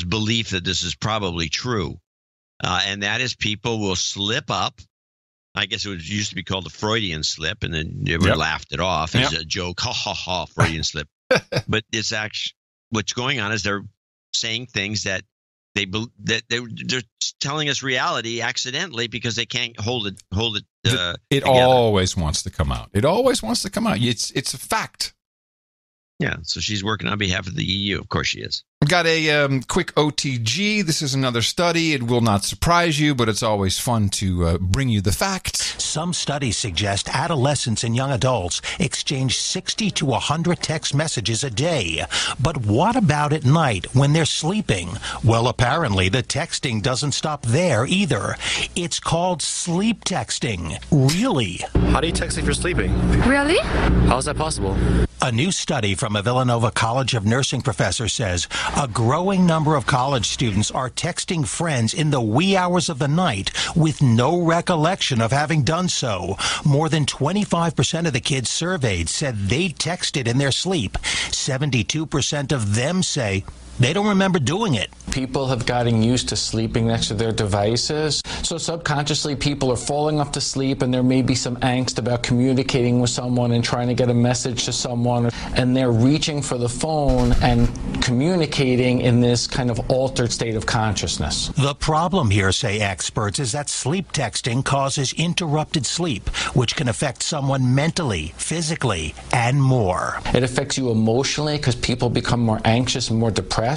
belief that this is probably true, and that is people will slip up. I guess it used to be called a Freudian slip, and then everyone laughed it off as a joke. Ha, ha, ha, Freudian slip. But it's actually what's going on is they're saying things that they're telling us reality accidentally because they can't hold it. It always wants to come out. It always wants to come out. It's a fact. Yeah, so she's working on behalf of the EU. Of course she is. We've got a quick OTG. This is another study. It will not surprise you, but it's always fun to bring you the facts. Some studies suggest adolescents and young adults exchange 60 to 100 text messages a day. But what about at night when they're sleeping? Well, apparently the texting doesn't stop there either. It's called sleep texting. Really? How do you text if you're sleeping? Really? How is that possible? A new study from a Villanova College of Nursing professor says a growing number of college students are texting friends in the wee hours of the night with no recollection of having done so. More than 25% of the kids surveyed said they texted in their sleep. 72% of them say they don't remember doing it. People have gotten used to sleeping next to their devices. So subconsciously, people are falling off to sleep, and there may be some angst about communicating with someone and trying to get a message to someone. And they're reaching for the phone and communicating in this kind of altered state of consciousness. The problem here, say experts, is that sleep texting causes interrupted sleep, which can affect someone mentally, physically, and more. It affects you emotionally because people become more anxious and more depressed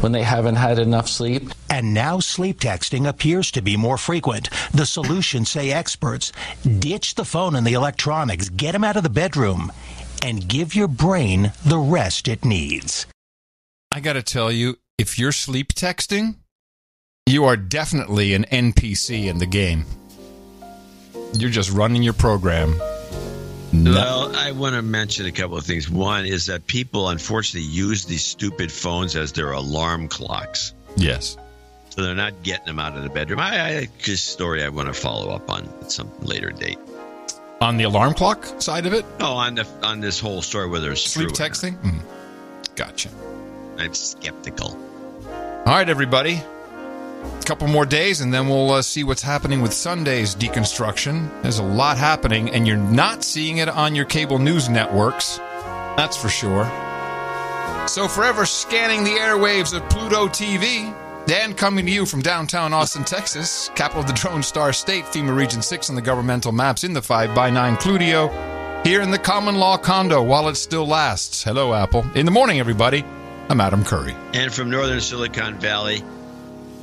when they haven't had enough sleep. And now sleep texting appears to be more frequent. The solution, say experts, ditch the phone and the electronics, get them out of the bedroom, and give your brain the rest it needs. I got to tell you, if you're sleep texting, you are definitely an NPC in the game. You're just running your program. Well, I want to mention a couple of things. One is that people, unfortunately, use these stupid phones as their alarm clocks. Yes. So they're not getting them out of the bedroom. This story I want to follow up on at some later date. On the alarm clock side of it? Oh, on this whole story where there's sleep texting? Gotcha. I'm skeptical. All right, everybody. A couple more days, and then we'll see what's happening with Sunday's deconstruction. There's a lot happening, and you're not seeing it on your cable news networks. That's for sure. So forever scanning the airwaves of Pluto TV, and coming to you from downtown Austin, Texas, capital of the Drone Star State, FEMA Region 6 on the governmental maps in the 5x9 Pluto, here in the common law condo while it still lasts. Hello, Apple. In the morning, everybody. I'm Adam Curry. And from northern Silicon Valley,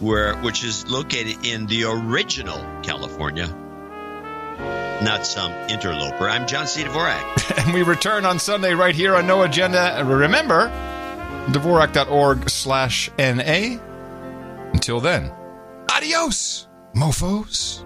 which is located in the original California, not some interloper, I'm John C. Dvorak. And we return on Sunday right here on No Agenda. Remember, Dvorak.org/NA. Until then, adios, mofos.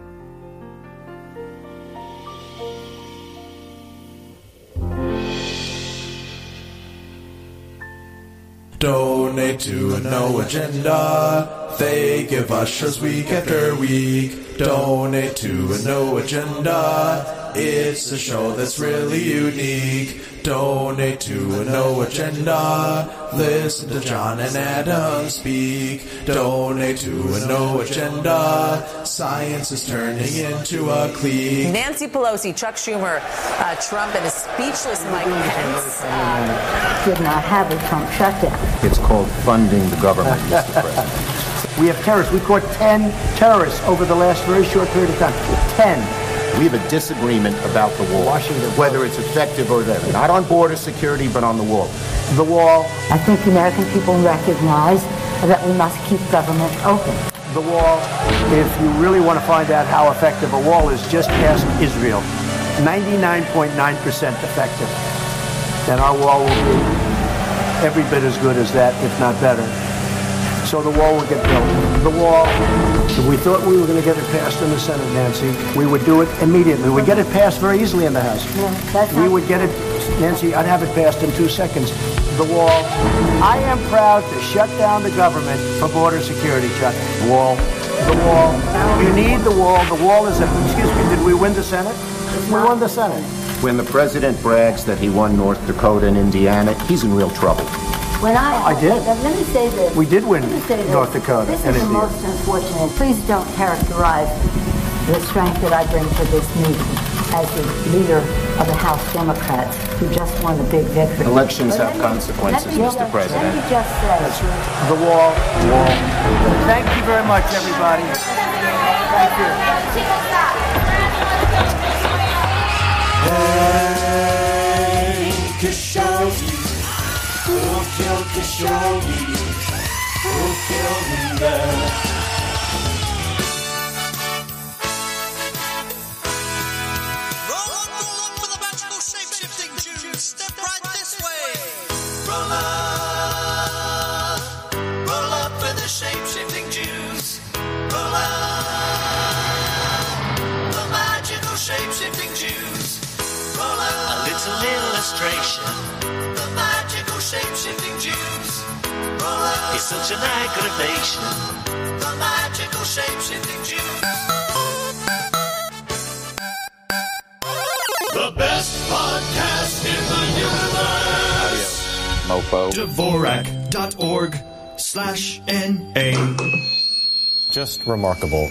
Donate to a No Agenda. They give us shows week after week. Donate to a No Agenda. It's a show that's really unique. Donate to a No Agenda. Listen to John and Adam speak. Donate to a No Agenda. Science is turning into a clique. Nancy Pelosi, Chuck Schumer, Trump, and a speechless Mike Pence. Did not have a Trump shutdown. It's called funding the government, Mr. President. We have terrorists. We caught 10 terrorists over the last very short period of time. 10. We have a disagreement about the wall, whether it's effective or not. Not on border security, but on the wall. The wall. I think the American people recognize that we must keep government open. The wall, if you really want to find out how effective a wall is, just ask Israel. 99.9% effective. And our wall will be every bit as good as that, if not better. So the wall will get built. The wall, if we thought we were going to get it passed in the Senate, Nancy, we would do it immediately. We'd get it passed very easily in the House. We would get it, Nancy, I'd have it passed in 2 seconds. The wall. I am proud to shut down the government for border security, Chuck. Wall. The wall. You need the wall. The wall is excuse me, did we win the Senate? We won the Senate. When the president brags that he won North Dakota and Indiana, he's in real trouble. When I did. Let me say this. We did win North Dakota. This is the most unfortunate. Please don't characterize the strength that I bring to this meeting as the leader of the House Democrats who just won the big victory. Elections have consequences, Mr. President. Let me just say. The wall. Thank you very much, everybody. Thank you. Hey, Khashoggi. Who killed Khashoggi? Who killed him there? Roll up for the magical shape-shifting Jews. Step right this way. Roll up for the shape-shifting Jews. Roll up, the magical shape-shifting Jews. Roll up, a little illustration. The magical shape-shifting Jews. Roll up, it's such an aggravation. The magical shape-shifting Jews. The best podcast in the universe. Mofo. Dvorak.org/NA. Just remarkable.